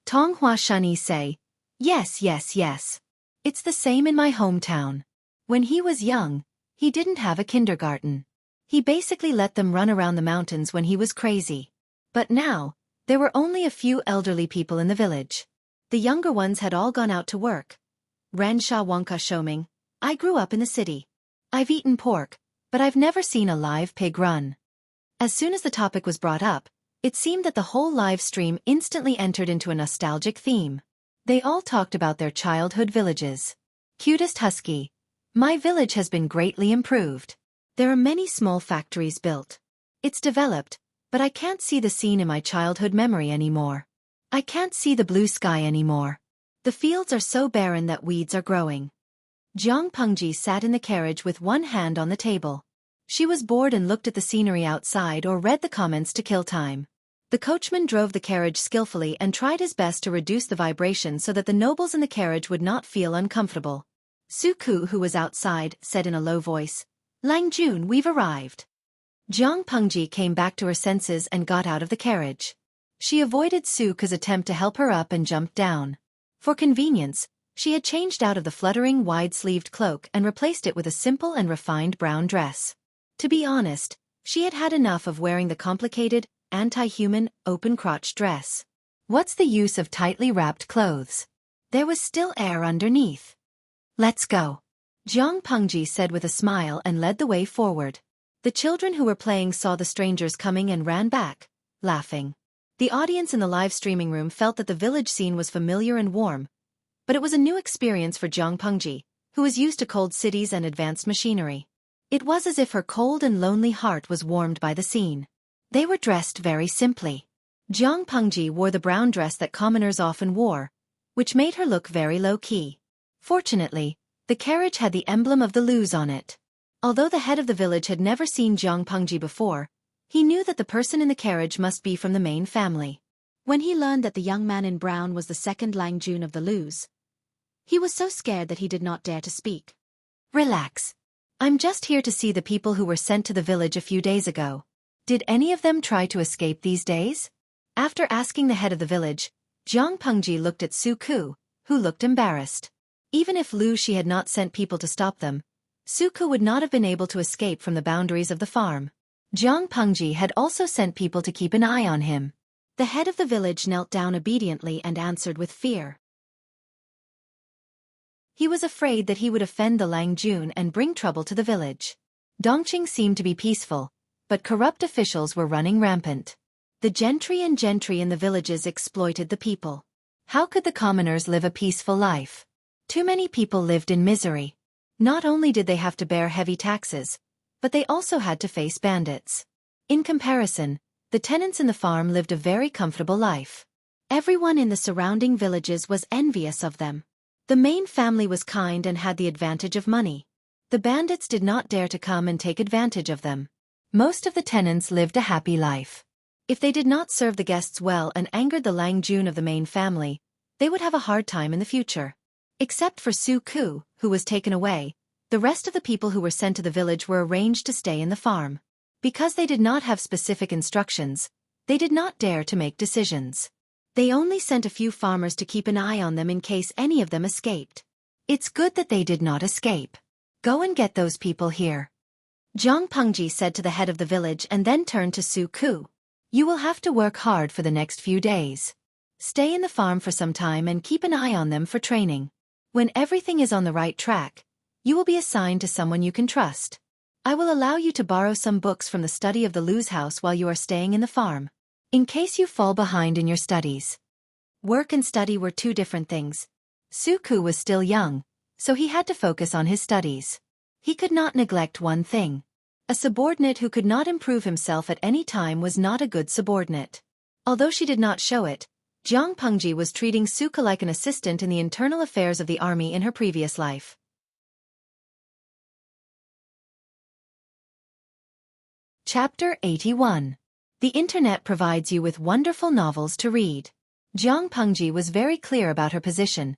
Tonghua Shani say, yes, yes, yes. It's the same in my hometown. When he was young, he didn't have a kindergarten. He basically let them run around the mountains when he was crazy. But now, there were only a few elderly people in the village. The younger ones had all gone out to work. Ransha Wonka Shoming, I grew up in the city. I've eaten pork, but I've never seen a live pig run. As soon as the topic was brought up, it seemed that the whole live stream instantly entered into a nostalgic theme. They all talked about their childhood villages. Cutest husky. My village has been greatly improved. There are many small factories built. It's developed, but I can't see the scene in my childhood memory anymore. I can't see the blue sky anymore. The fields are so barren that weeds are growing. Jiang Pengji sat in the carriage with one hand on the table. She was bored and looked at the scenery outside or read the comments to kill time. The coachman drove the carriage skillfully and tried his best to reduce the vibration so that the nobles in the carriage would not feel uncomfortable. Suku, who was outside, said in a low voice, Lang Jun, we've arrived. Jiang Pengji came back to her senses and got out of the carriage. She avoided Suku's attempt to help her up and jumped down. For convenience, she had changed out of the fluttering wide-sleeved cloak and replaced it with a simple and refined brown dress. To be honest, she had had enough of wearing the complicated, anti-human, open-crotch dress. What's the use of tightly wrapped clothes? There was still air underneath. Let's go, Jiang Pengji said with a smile and led the way forward. The children who were playing saw the strangers coming and ran back, laughing. The audience in the live streaming room felt that the village scene was familiar and warm, but it was a new experience for Jiang Pengji, who was used to cold cities and advanced machinery. It was as if her cold and lonely heart was warmed by the scene. They were dressed very simply. Jiang Pengji wore the brown dress that commoners often wore, which made her look very low-key. Fortunately, the carriage had the emblem of the Lus on it. Although the head of the village had never seen Jiang Pengji before, he knew that the person in the carriage must be from the main family. When he learned that the young man in brown was the second Lang Jun of the Lus, he was so scared that he did not dare to speak. Relax. I'm just here to see the people who were sent to the village a few days ago. Did any of them try to escape these days? After asking the head of the village, Jiang Pengji looked at Xueqi, who looked embarrassed. Even if She had not sent people to stop them, Xueqi would not have been able to escape from the boundaries of the farm. Jiang Pengji had also sent people to keep an eye on him. The head of the village knelt down obediently and answered with fear. He was afraid that he would offend the Lang Jun and bring trouble to the village. Dongqing seemed to be peaceful, but corrupt officials were running rampant. The gentry in the villages exploited the people. How could the commoners live a peaceful life? Too many people lived in misery. Not only did they have to bear heavy taxes, but they also had to face bandits. In comparison, the tenants in the farm lived a very comfortable life. Everyone in the surrounding villages was envious of them. The main family was kind and had the advantage of money. The bandits did not dare to come and take advantage of them. Most of the tenants lived a happy life. If they did not serve the guests well and angered the Lang Jun of the main family, they would have a hard time in the future. Except for Xueqi, who was taken away, the rest of the people who were sent to the village were arranged to stay in the farm. Because they did not have specific instructions, they did not dare to make decisions. They only sent a few farmers to keep an eye on them in case any of them escaped. It's good that they did not escape. Go and get those people here, Jiang Pengji said to the head of the village and then turned to Xueqi. You will have to work hard for the next few days. Stay in the farm for some time and keep an eye on them for training. When everything is on the right track, you will be assigned to someone you can trust. I will allow you to borrow some books from the study of the Lu's house while you are staying in the farm, in case you fall behind in your studies. Work and study were two different things. Xueqi was still young, so he had to focus on his studies. He could not neglect one thing. A subordinate who could not improve himself at any time was not a good subordinate. Although she did not show it, Jiang Pengji was treating Xueqi like an assistant in the internal affairs of the army in her previous life. Chapter 81. The Internet provides you with wonderful novels to read. Jiang Pengji was very clear about her position,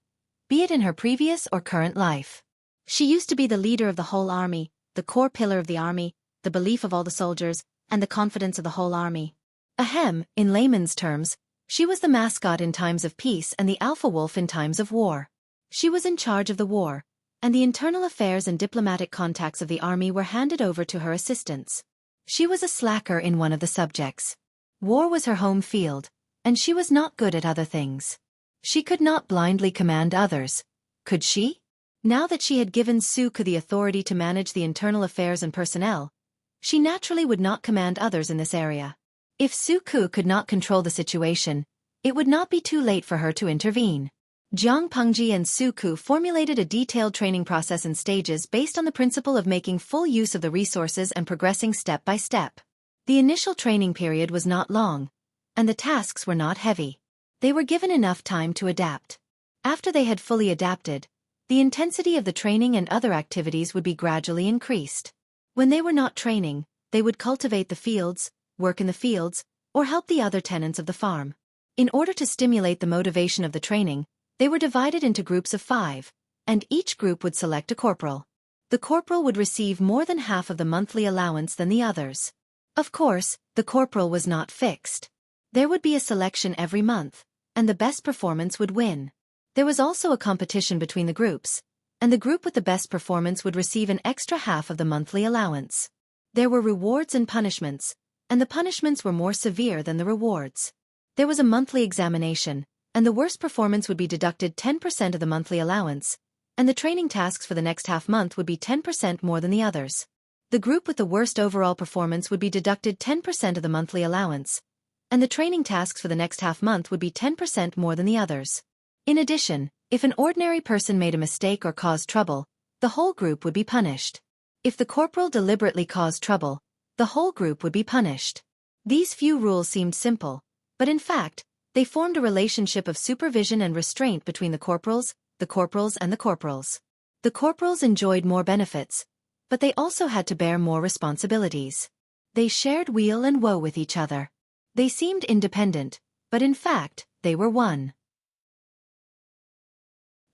be it in her previous or current life. She used to be the leader of the whole army, the core pillar of the army, the belief of all the soldiers, and the confidence of the whole army. Ahem, in layman's terms, she was the mascot in times of peace and the alpha wolf in times of war. She was in charge of the war, and the internal affairs and diplomatic contacts of the army were handed over to her assistants. She was a slacker in one of the subjects. War was her home field, and she was not good at other things. She could not blindly command others, could she? Now that she had given Xueqi the authority to manage the internal affairs and personnel, she naturally would not command others in this area. If Xueqi could not control the situation, it would not be too late for her to intervene. Jiang Pengji and Xueqi formulated a detailed training process in stages based on the principle of making full use of the resources and progressing step by step. The initial training period was not long, and the tasks were not heavy. They were given enough time to adapt. After they had fully adapted, the intensity of the training and other activities would be gradually increased. When they were not training, they would cultivate the fields, work in the fields, or help the other tenants of the farm. In order to stimulate the motivation of the training, they were divided into groups of 5, and each group would select a corporal. The corporal would receive more than half of the monthly allowance than the others. Of course, the corporal was not fixed. There would be a selection every month, and the best performance would win. There was also a competition between the groups, and the group with the best performance would receive an extra half of the monthly allowance. There were rewards and punishments, and the punishments were more severe than the rewards. There was a monthly examination, and the worst performance would be deducted 10% of the monthly allowance, and the training tasks for the next half-month would be 10% more than the others. The group with the worst overall performance would be deducted 10% of the monthly allowance, and the training tasks for the next half-month would be 10% more than the others. In addition, if an ordinary person made a mistake or caused trouble, the whole group would be punished. If the corporal deliberately caused trouble, the whole group would be punished. These few rules seemed simple, but in fact, they formed a relationship of supervision and restraint between the corporals, and the corporals. The corporals enjoyed more benefits, but they also had to bear more responsibilities. They shared weal and woe with each other. They seemed independent, but in fact, they were one.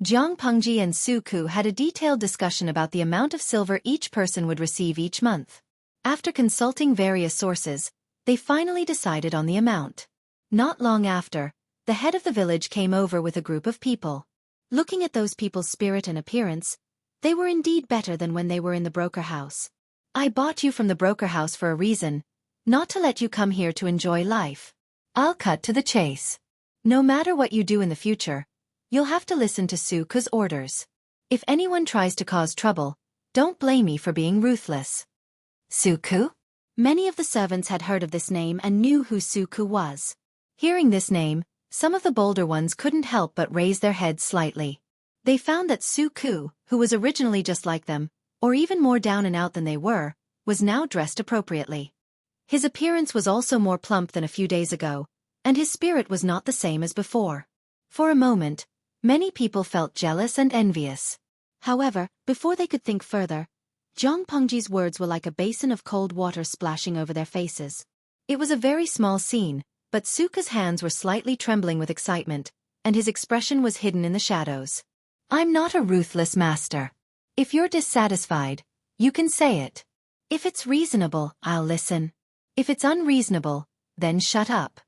Jiang Pengji and Xueqi had a detailed discussion about the amount of silver each person would receive each month. After consulting various sources, they finally decided on the amount. Not long after, the head of the village came over with a group of people. Looking at those people's spirit and appearance, they were indeed better than when they were in the broker house. I bought you from the broker house for a reason, not to let you come here to enjoy life. I'll cut to the chase. No matter what you do in the future, you'll have to listen to Xueqi's orders. If anyone tries to cause trouble, don't blame me for being ruthless. Xueqi? Many of the servants had heard of this name and knew who Xueqi was. Hearing this name, some of the bolder ones couldn't help but raise their heads slightly. They found that Xueqi, who was originally just like them, or even more down and out than they were, was now dressed appropriately. His appearance was also more plump than a few days ago, and his spirit was not the same as before. For a moment, many people felt jealous and envious. However, before they could think further, Jiang Pengji's words were like a basin of cold water splashing over their faces. It was a very small scene, but Xueqi's hands were slightly trembling with excitement, and his expression was hidden in the shadows. I'm not a ruthless master. If you're dissatisfied, you can say it. If it's reasonable, I'll listen. If it's unreasonable, then shut up.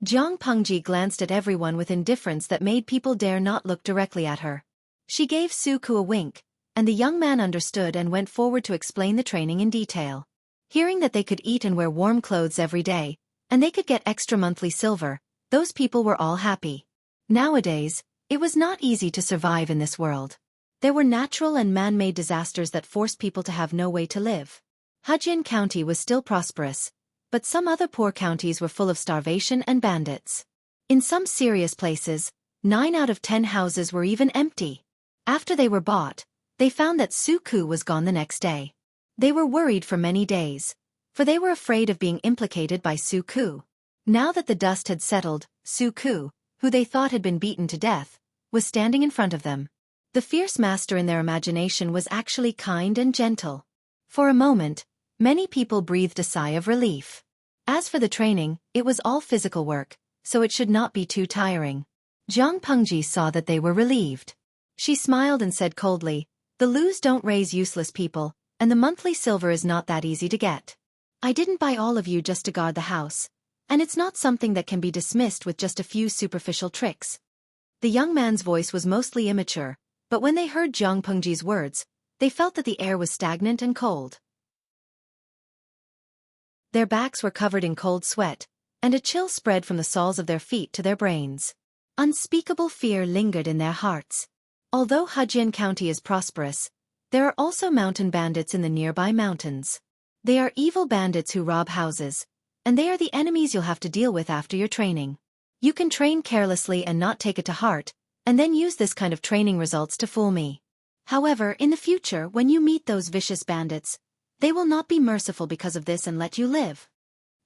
Jiang Pengji glanced at everyone with indifference that made people dare not look directly at her. She gave Xueqi a wink, and the young man understood and went forward to explain the training in detail. Hearing that they could eat and wear warm clothes every day, and they could get extra monthly silver, those people were all happy. Nowadays, it was not easy to survive in this world. There were natural and man-made disasters that forced people to have no way to live. Hejian County was still prosperous, but some other poor counties were full of starvation and bandits. In some serious places, 9 out of 10 houses were even empty. After they were bought, they found that Xueqi was gone the next day. They were worried for many days, for they were afraid of being implicated by Xueqi. Now that the dust had settled, Xueqi, who they thought had been beaten to death, was standing in front of them. The fierce master in their imagination was actually kind and gentle. For a moment, many people breathed a sigh of relief. As for the training, it was all physical work, so it should not be too tiring. Jiang Pengji saw that they were relieved. She smiled and said coldly, "The loos don't raise useless people, and the monthly silver is not that easy to get. I didn't buy all of you just to guard the house, and it's not something that can be dismissed with just a few superficial tricks." The young man's voice was mostly immature, but when they heard Jiang Pengji's words, they felt that the air was stagnant and cold. Their backs were covered in cold sweat, and a chill spread from the soles of their feet to their brains. Unspeakable fear lingered in their hearts. Although Hejian County is prosperous, there are also mountain bandits in the nearby mountains. They are evil bandits who rob houses, and they are the enemies you'll have to deal with after your training. You can train carelessly and not take it to heart, and then use this kind of training results to fool me. However, in the future, when you meet those vicious bandits, they will not be merciful because of this and let you live.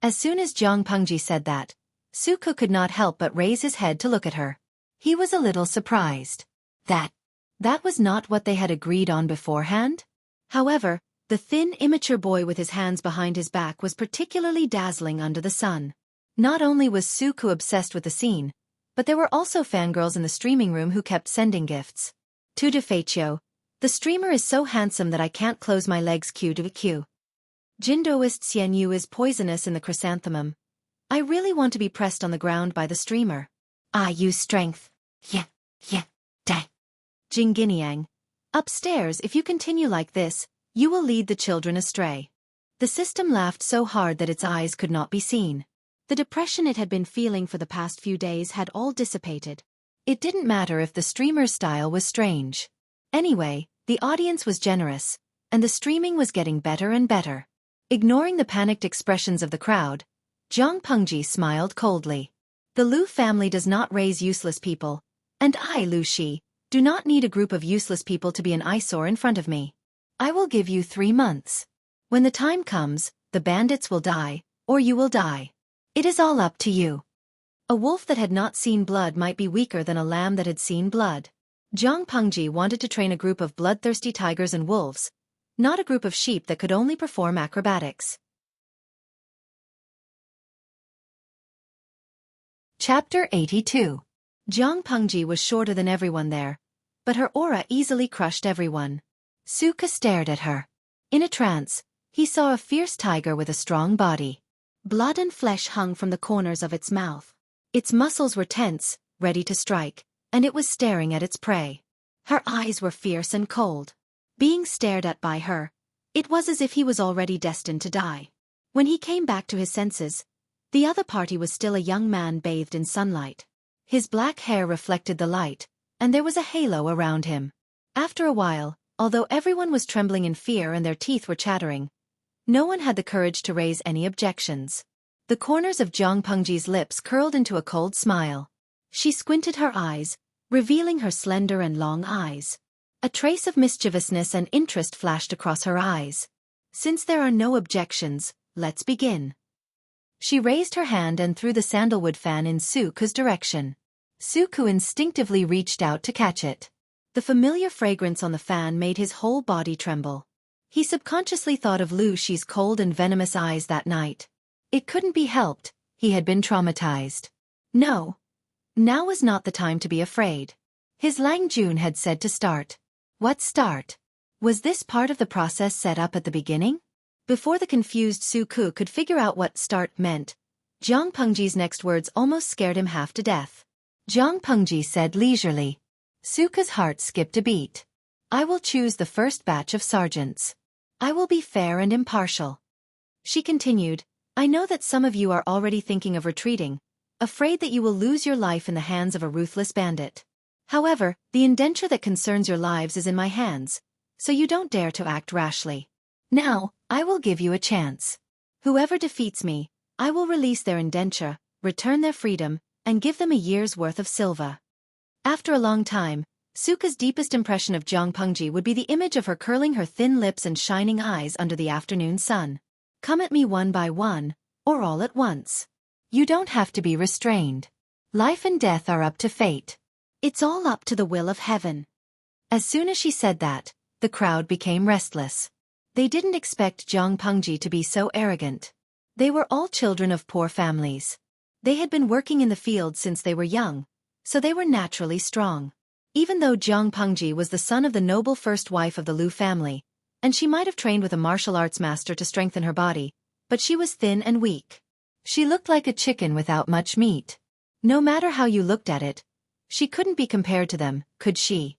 As soon as Jiang Pengji said that, Xueqi could not help but raise his head to look at her. He was a little surprised. That was not what they had agreed on beforehand? However, the thin, immature boy with his hands behind his back was particularly dazzling under the sun. Not only was Xueqi obsessed with the scene, but there were also fangirls in the streaming room who kept sending gifts. To Defaccio, the streamer is so handsome that I can't close my legs. Q to Q. Jindoist Xianyu is poisonous in the chrysanthemum. I really want to be pressed on the ground by the streamer. I use strength. Yeah, die. Jinginiang. Upstairs, if you continue like this, you will lead the children astray. The system laughed so hard that its eyes could not be seen. The depression it had been feeling for the past few days had all dissipated. It didn't matter if the streamer's style was strange. Anyway, the audience was generous, and the streaming was getting better and better. Ignoring the panicked expressions of the crowd, Zhang Pengji smiled coldly. The Lu family does not raise useless people, and I, Lu Shi, do not need a group of useless people to be an eyesore in front of me. I will give you 3 months. When the time comes, the bandits will die, or you will die. It is all up to you. A wolf that had not seen blood might be weaker than a lamb that had seen blood. Zhang Pengji wanted to train a group of bloodthirsty tigers and wolves, not a group of sheep that could only perform acrobatics. Chapter 82. Zhang Pengji was shorter than everyone there, but her aura easily crushed everyone. Xueqi stared at her. In a trance, he saw a fierce tiger with a strong body. Blood and flesh hung from the corners of its mouth. Its muscles were tense, ready to strike, and it was staring at its prey. Her eyes were fierce and cold. Being stared at by her, it was as if he was already destined to die. When he came back to his senses, the other party was still a young man bathed in sunlight. His black hair reflected the light, and there was a halo around him. After a while, although everyone was trembling in fear and their teeth were chattering, no one had the courage to raise any objections. The corners of Zhang Pengji's lips curled into a cold smile. She squinted her eyes, revealing her slender and long eyes. A trace of mischievousness and interest flashed across her eyes. Since there are no objections, let's begin. She raised her hand and threw the sandalwood fan in Xueqi's direction. Xueqi instinctively reached out to catch it. The familiar fragrance on the fan made his whole body tremble. He subconsciously thought of Lu Shi's cold and venomous eyes that night. It couldn't be helped, he had been traumatized. No. Now was not the time to be afraid. His Lang Jun had said to start. What start? Was this part of the process set up at the beginning? Before the confused Xueqi could figure out what start meant, Zhang Pengji's next words almost scared him half to death. Zhang Pengji said leisurely. Xueqi's heart skipped a beat. I will choose the first batch of sergeants. I will be fair and impartial. She continued, I know that some of you are already thinking of retreating, afraid that you will lose your life in the hands of a ruthless bandit. However, the indenture that concerns your lives is in my hands, so you don't dare to act rashly. Now, I will give you a chance. Whoever defeats me, I will release their indenture, return their freedom, and give them a year's worth of silver. After a long time, Xueqi's deepest impression of Zhang Pengji would be the image of her curling her thin lips and shining eyes under the afternoon sun. Come at me one by one, or all at once. You don't have to be restrained. Life and death are up to fate. It's all up to the will of heaven. As soon as she said that, the crowd became restless. They didn't expect Zhang Pengji to be so arrogant. They were all children of poor families. They had been working in the fields since they were young, so they were naturally strong. Even though Zhang Pengji was the son of the noble first wife of the Lu family, and she might have trained with a martial arts master to strengthen her body, but she was thin and weak. She looked like a chicken without much meat. No matter how you looked at it, she couldn't be compared to them, could she?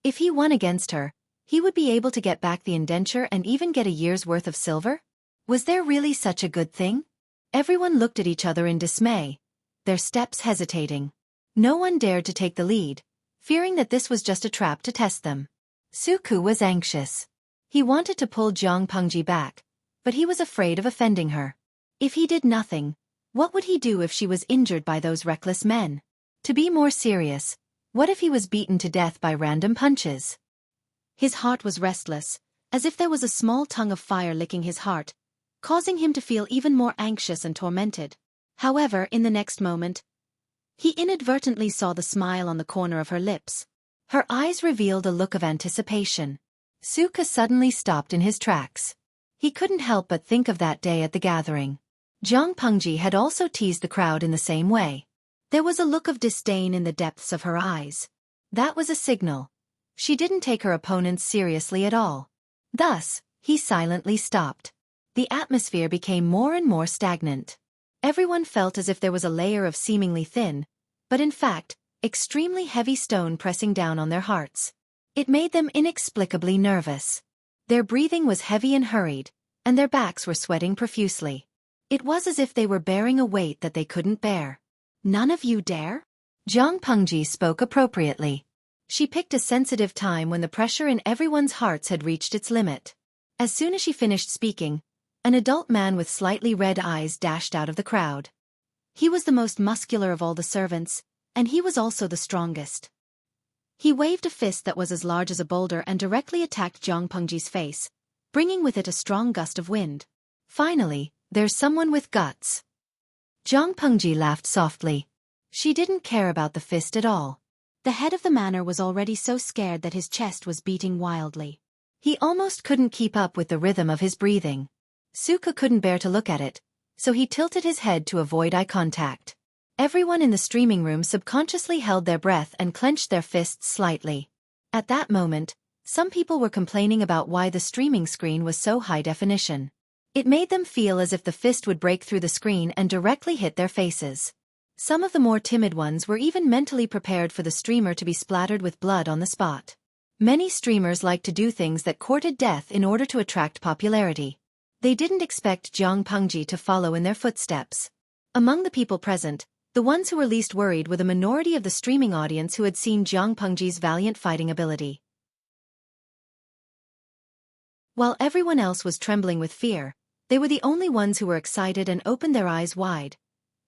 If he won against her, he would be able to get back the indenture and even get a year's worth of silver? Was there really such a good thing? Everyone looked at each other in dismay, their steps hesitating. No one dared to take the lead, fearing that this was just a trap to test them. Xueqi was anxious. He wanted to pull Zhang Pengji back, but he was afraid of offending her. If he did nothing, what would he do if she was injured by those reckless men? To be more serious, what if he was beaten to death by random punches? His heart was restless, as if there was a small tongue of fire licking his heart, causing him to feel even more anxious and tormented. However, in the next moment, he inadvertently saw the smile on the corner of her lips. Her eyes revealed a look of anticipation. Xueqi suddenly stopped in his tracks. He couldn't help but think of that day at the gathering. Zhang Pengji had also teased the crowd in the same way. There was a look of disdain in the depths of her eyes. That was a signal. She didn't take her opponents seriously at all. Thus, he silently stopped. The atmosphere became more and more stagnant. Everyone felt as if there was a layer of seemingly thin, but in fact, extremely heavy stone pressing down on their hearts. It made them inexplicably nervous. Their breathing was heavy and hurried, and their backs were sweating profusely. It was as if they were bearing a weight that they couldn't bear. "None of you dare?" Jiang Pengji spoke appropriately. She picked a sensitive time when the pressure in everyone's hearts had reached its limit. As soon as she finished speaking, an adult man with slightly red eyes dashed out of the crowd. He was the most muscular of all the servants, and he was also the strongest. He waved a fist that was as large as a boulder and directly attacked Jiang Pengji's face, bringing with it a strong gust of wind. "Finally, there's someone with guts." Jiang Pengji laughed softly. She didn't care about the fist at all. The head of the manor was already so scared that his chest was beating wildly. He almost couldn't keep up with the rhythm of his breathing. Xueqi couldn't bear to look at it, so he tilted his head to avoid eye contact. Everyone in the streaming room subconsciously held their breath and clenched their fists slightly. At that moment, some people were complaining about why the streaming screen was so high definition. It made them feel as if the fist would break through the screen and directly hit their faces. Some of the more timid ones were even mentally prepared for the streamer to be splattered with blood on the spot. Many streamers liked to do things that courted death in order to attract popularity. They didn't expect Jiang Pengji to follow in their footsteps. Among the people present, the ones who were least worried were the minority of the streaming audience who had seen Jiang Pengji's valiant fighting ability. While everyone else was trembling with fear, they were the only ones who were excited and opened their eyes wide,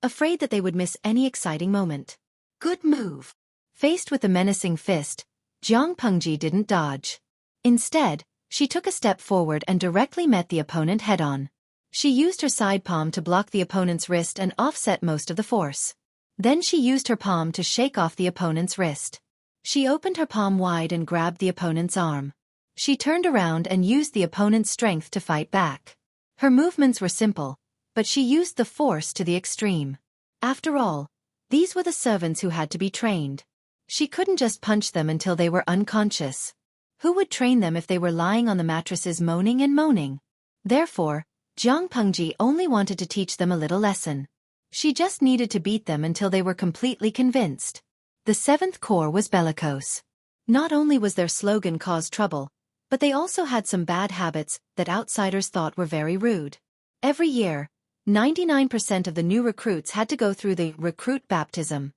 afraid that they would miss any exciting moment. "Good move." Faced with the menacing fist, Jiang Pengji didn't dodge. Instead, she took a step forward and directly met the opponent head-on. She used her side palm to block the opponent's wrist and offset most of the force. Then she used her palm to shake off the opponent's wrist. She opened her palm wide and grabbed the opponent's arm. She turned around and used the opponent's strength to fight back. Her movements were simple, but she used the force to the extreme. After all, these were the servants who had to be trained. She couldn't just punch them until they were unconscious. Who would train them if they were lying on the mattresses moaning and moaning? Therefore, Jiang Pengji only wanted to teach them a little lesson. She just needed to beat them until they were completely convinced. The Seventh Corps was bellicose. Not only was their slogan cause trouble, but they also had some bad habits that outsiders thought were very rude. Every year, 99% of the new recruits had to go through the recruit baptism.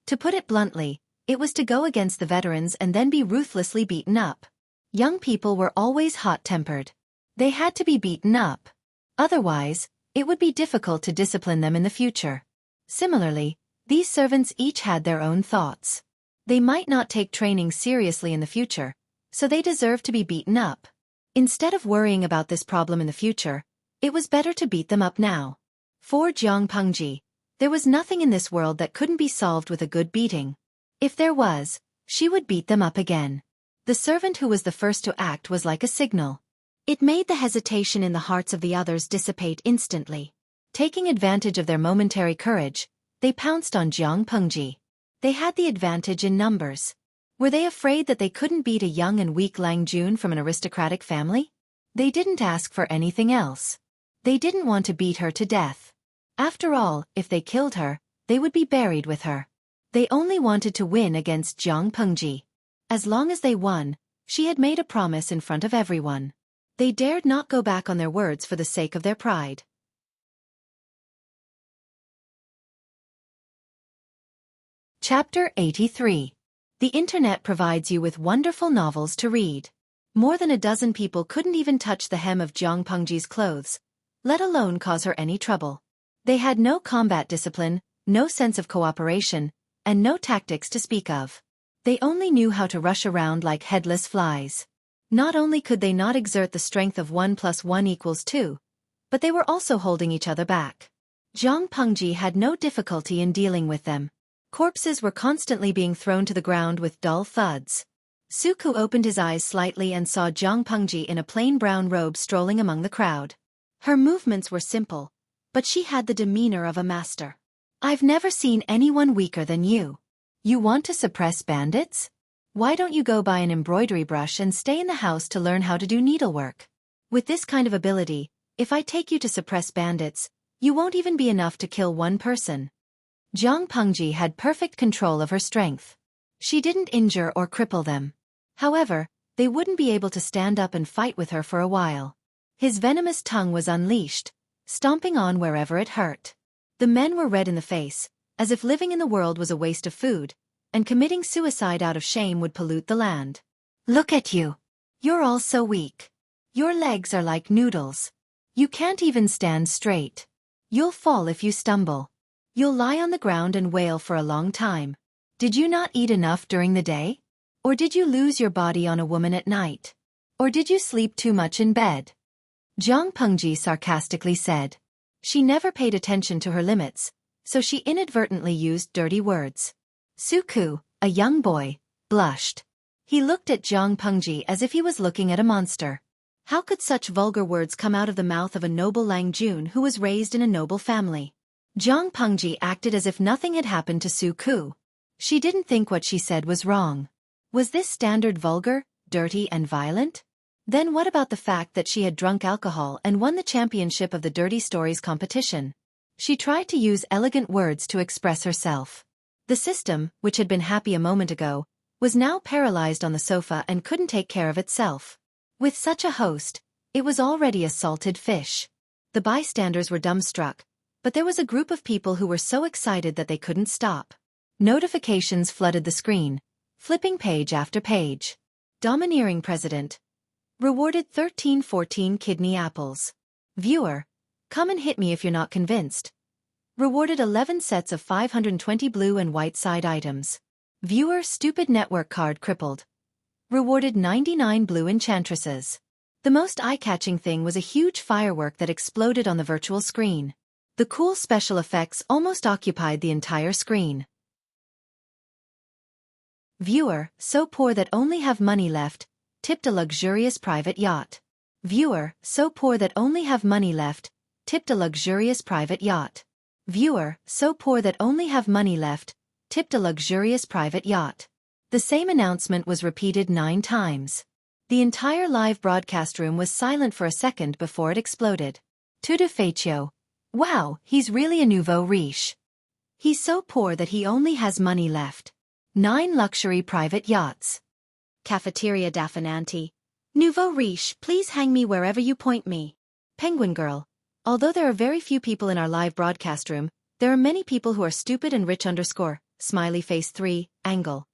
To put it bluntly, it was to go against the veterans and then be ruthlessly beaten up. Young people were always hot-tempered. They had to be beaten up. Otherwise, it would be difficult to discipline them in the future. Similarly, these servants each had their own thoughts. They might not take training seriously in the future, so they deserved to be beaten up. Instead of worrying about this problem in the future, it was better to beat them up now. For Jiang Pengji, there was nothing in this world that couldn't be solved with a good beating. If there was, she would beat them up again. The servant who was the first to act was like a signal. It made the hesitation in the hearts of the others dissipate instantly. Taking advantage of their momentary courage, they pounced on Jiang Pengji. They had the advantage in numbers. Were they afraid that they couldn't beat a young and weak Lang Jun from an aristocratic family? They didn't ask for anything else. They didn't want to beat her to death. After all, if they killed her, they would be buried with her. They only wanted to win against Jiang Pengji. As long as they won, she had made a promise in front of everyone. They dared not go back on their words for the sake of their pride. Chapter 83. The Internet provides you with wonderful novels to read. More than a dozen people couldn't even touch the hem of Jiang Pengji's clothes, let alone cause her any trouble. They had no combat discipline, no sense of cooperation, and no tactics to speak of. They only knew how to rush around like headless flies. Not only could they not exert the strength of 1 + 1 = 2, but they were also holding each other back. Jiang Pengji had no difficulty in dealing with them. Corpses were constantly being thrown to the ground with dull thuds. Xueqi opened his eyes slightly and saw Jiang Pengji in a plain brown robe strolling among the crowd. Her movements were simple, but she had the demeanor of a master. "I've never seen anyone weaker than you. You want to suppress bandits? Why don't you go buy an embroidery brush and stay in the house to learn how to do needlework? With this kind of ability, if I take you to suppress bandits, you won't even be enough to kill one person." Jiang Pengji had perfect control of her strength. She didn't injure or cripple them. However, they wouldn't be able to stand up and fight with her for a while. His venomous tongue was unleashed, stomping on wherever it hurt. The men were red in the face, as if living in the world was a waste of food, and committing suicide out of shame would pollute the land. Look at you. You're all so weak. Your legs are like noodles. You can't even stand straight. You'll fall if you stumble. You'll lie on the ground and wail for a long time. Did you not eat enough during the day? Or did you lose your body on a woman at night? Or did you sleep too much in bed? Zhang Pengji sarcastically said. She never paid attention to her limits, so she inadvertently used dirty words. Xueqi, a young boy, blushed. He looked at Zhang Pengji as if he was looking at a monster. How could such vulgar words come out of the mouth of a noble Lang Jun who was raised in a noble family? Zhang Pengji acted as if nothing had happened to Xueqi. She didn't think what she said was wrong. Was this standard vulgar, dirty and violent? Then what about the fact that she had drunk alcohol and won the championship of the Dirty Stories competition? She tried to use elegant words to express herself. The system, which had been happy a moment ago, was now paralyzed on the sofa and couldn't take care of itself. With such a host, it was already a salted fish. The bystanders were dumbstruck, but there was a group of people who were so excited that they couldn't stop. Notifications flooded the screen, flipping page after page. Domineering president. Rewarded 1314 kidney apples. Viewer, come and hit me if you're not convinced. Rewarded 11 sets of 520 blue and white side items. Viewer, stupid network card crippled. Rewarded 99 blue enchantresses. The most eye-catching thing was a huge firework that exploded on the virtual screen. The cool special effects almost occupied the entire screen. Viewer, so poor that only have money left, tipped a luxurious private yacht. Viewer, so poor that only have money left, tipped a luxurious private yacht. Viewer, so poor that only have money left, tipped a luxurious private yacht. The same announcement was repeated 9 times. The entire live broadcast room was silent for a second before it exploded. Tout de fait. Wow, he's really a nouveau riche. He's so poor that he only has money left. 9 luxury private yachts. Cafeteria d'Affinanti. Nouveau riche, please hang me wherever you point me. Penguin girl. Although there are very few people in our live broadcast room, there are many people who are stupid and rich _ smiley face 3, angle.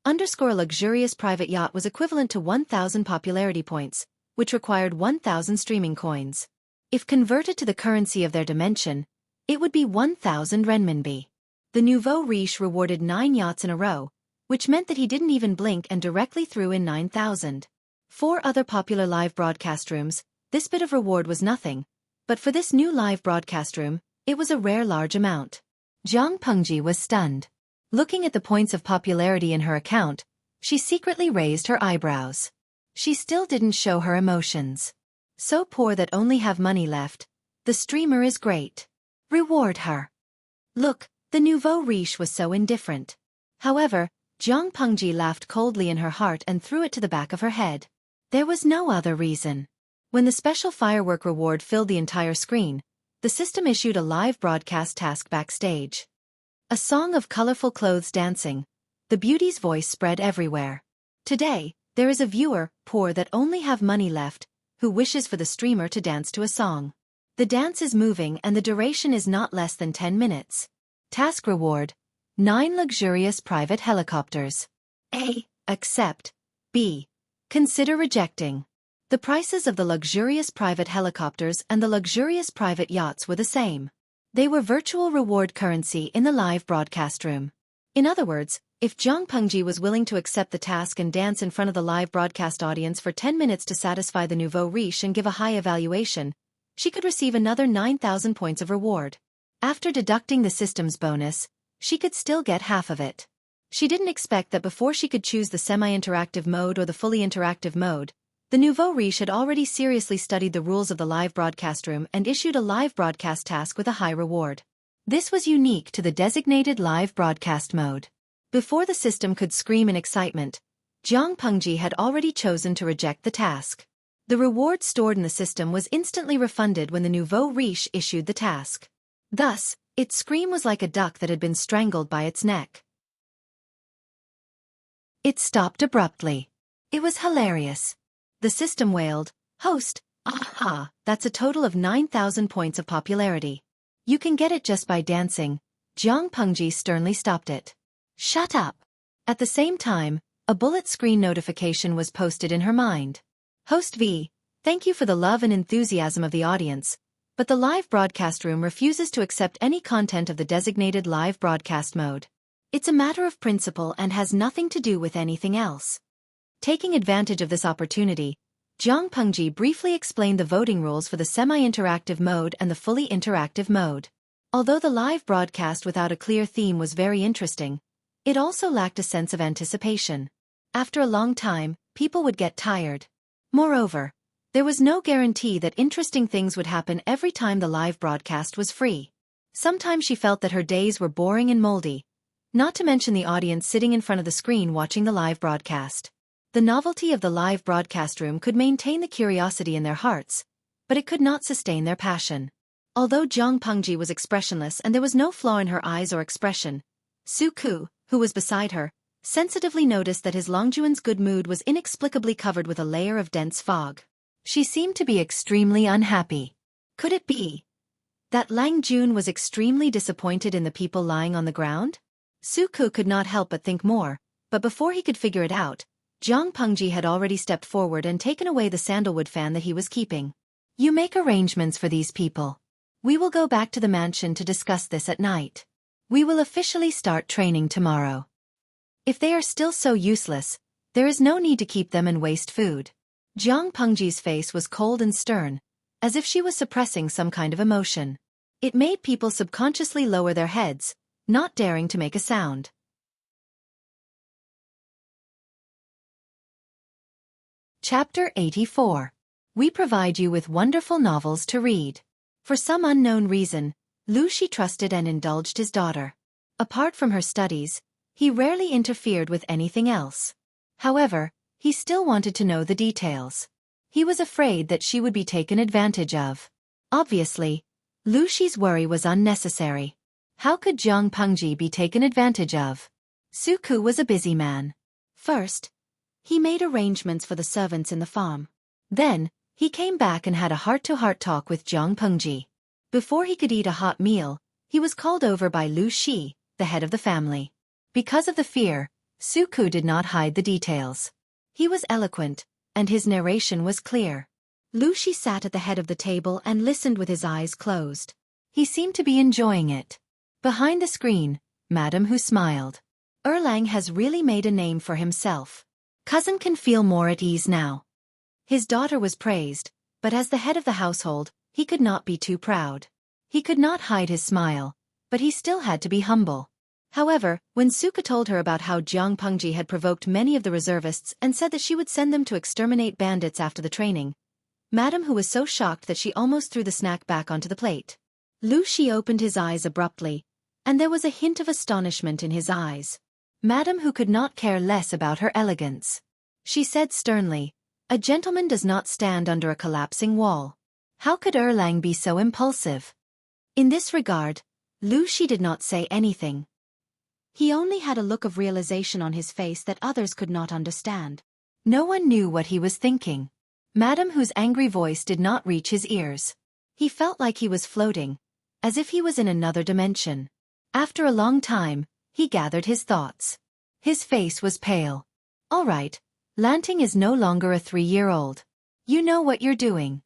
_ a luxurious private yacht was equivalent to 1,000 popularity points, which required 1,000 streaming coins. If converted to the currency of their dimension, it would be 1,000 renminbi. The nouveau riche rewarded 9 yachts in a row, which meant that he didn't even blink and directly threw in 9,000. 4 other popular live broadcast rooms, this bit of reward was nothing, but for this new live broadcast room, it was a rare large amount. Zhang Pengji was stunned. Looking at the points of popularity in her account, she secretly raised her eyebrows. She still didn't show her emotions. So poor that only have money left. The streamer is great. Reward her. Look, the nouveau riche was so indifferent. However, Zhang Pengji laughed coldly in her heart and threw it to the back of her head. There was no other reason. When the special firework reward filled the entire screen, the system issued a live broadcast task backstage. A song of colorful clothes dancing. The beauty's voice spread everywhere. Today, there is a viewer, poor that only have money left, who wishes for the streamer to dance to a song. The dance is moving and the duration is not less than 10 minutes. Task reward. 9 luxurious private helicopters. A. Accept. B. Consider rejecting. The prices of the luxurious private helicopters and the luxurious private yachts were the same. They were virtual reward currency in the live broadcast room. In other words, if Zhang Pengji was willing to accept the task and dance in front of the live broadcast audience for 10 minutes to satisfy the nouveau riche and give a high evaluation, she could receive another 9,000 points of reward. After deducting the system's bonus, she could still get half of it. She didn't expect that before she could choose the semi-interactive mode or the fully interactive mode, the nouveau riche had already seriously studied the rules of the live broadcast room and issued a live broadcast task with a high reward. This was unique to the designated live broadcast mode. Before the system could scream in excitement, Zhang Pengji had already chosen to reject the task. The reward stored in the system was instantly refunded when the nouveau riche issued the task. Thus, its scream was like a duck that had been strangled by its neck. It stopped abruptly. It was hilarious. The system wailed, "Host, Aha, that's a total of 9,000 points of popularity. You can get it just by dancing. Jiang Pengji sternly stopped it. Shut up. At the same time, a bullet screen notification was posted in her mind. Host V, thank you for the love and enthusiasm of the audience, but the live broadcast room refuses to accept any content of the designated live broadcast mode. It's a matter of principle and has nothing to do with anything else. Taking advantage of this opportunity, Jiang Pengji briefly explained the voting rules for the semi-interactive mode and the fully interactive mode. Although the live broadcast without a clear theme was very interesting, it also lacked a sense of anticipation. After a long time, people would get tired. Moreover, there was no guarantee that interesting things would happen every time the live broadcast was free. Sometimes she felt that her days were boring and moldy, not to mention the audience sitting in front of the screen watching the live broadcast. The novelty of the live broadcast room could maintain the curiosity in their hearts, but it could not sustain their passion. Although Jiang Pengji was expressionless and there was no flaw in her eyes or expression, Xueqi, who was beside her, sensitively noticed that his Longjuan's good mood was inexplicably covered with a layer of dense fog. She seemed to be extremely unhappy. Could it be that Lang Jun was extremely disappointed in the people lying on the ground? Xueqi could not help but think more, but before he could figure it out, Jiang Pengji had already stepped forward and taken away the sandalwood fan that he was keeping. You make arrangements for these people. We will go back to the mansion to discuss this at night. We will officially start training tomorrow. If they are still so useless, there is no need to keep them and waste food. Jiang Pengji's face was cold and stern, as if she was suppressing some kind of emotion. It made people subconsciously lower their heads, not daring to make a sound. Chapter 84. We provide you with wonderful novels to read. For some unknown reason, Lu Shi trusted and indulged his daughter. Apart from her studies, he rarely interfered with anything else. However, he still wanted to know the details. He was afraid that she would be taken advantage of. Obviously, Lu Shi's worry was unnecessary. How could Jiang Pengji be taken advantage of? Xueqi was a busy man. First, he made arrangements for the servants in the farm. Then, he came back and had a heart-to-heart talk with Jiang Pengji. Before he could eat a hot meal, he was called over by Lu Shi, the head of the family. Because of the fear, Xueqi did not hide the details. He was eloquent, and his narration was clear. Lu Shi sat at the head of the table and listened with his eyes closed. He seemed to be enjoying it. Behind the screen, Madame Hu smiled. Erlang has really made a name for himself. Cousin can feel more at ease now. His daughter was praised, but as the head of the household, he could not be too proud. He could not hide his smile, but he still had to be humble. However, when Xueqi told her about how Jiang Pengji had provoked many of the reservists and said that she would send them to exterminate bandits after the training, Madame Hu was so shocked that she almost threw the snack back onto the plate. Lu Shi opened his eyes abruptly, and there was a hint of astonishment in his eyes. Madame Hu could not care less about her elegance. She said sternly, "A gentleman does not stand under a collapsing wall. How could Erlang be so impulsive?" In this regard, Lu Shi did not say anything. He only had a look of realization on his face that others could not understand. No one knew what he was thinking. Madame Hu's angry voice did not reach his ears. He felt like he was floating, as if he was in another dimension. After a long time, he gathered his thoughts. His face was pale. "All right, Lanting is no longer a 3-year-old. You know what you're doing."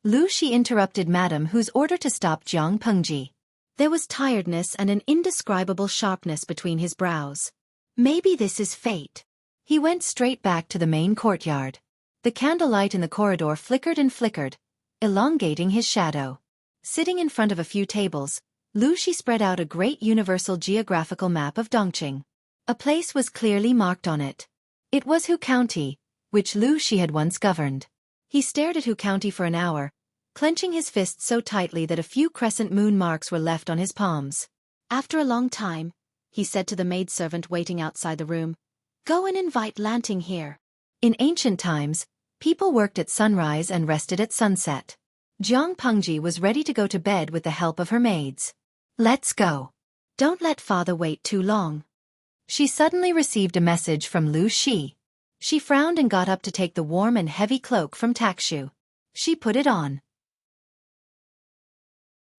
Lu Shi interrupted Madame Hu's order to stop Jiang Pengji. There was tiredness and an indescribable sharpness between his brows. Maybe this is fate. He went straight back to the main courtyard. The candlelight in the corridor flickered and flickered, elongating his shadow. Sitting in front of a few tables, Lu Shi spread out a great universal geographical map of Dongqing. A place was clearly marked on it. It was Hu County, which Lu Shi had once governed. He stared at Hu County for an hour, clenching his fists so tightly that a few crescent moon marks were left on his palms. After a long time, he said to the maidservant waiting outside the room, "Go and invite Lanting here." In ancient times, people worked at sunrise and rested at sunset. Jiang Pengji was ready to go to bed with the help of her maids. "Let's go. Don't let father wait too long." She suddenly received a message from Lu Shi. She frowned and got up to take the warm and heavy cloak from Takshu. She put it on.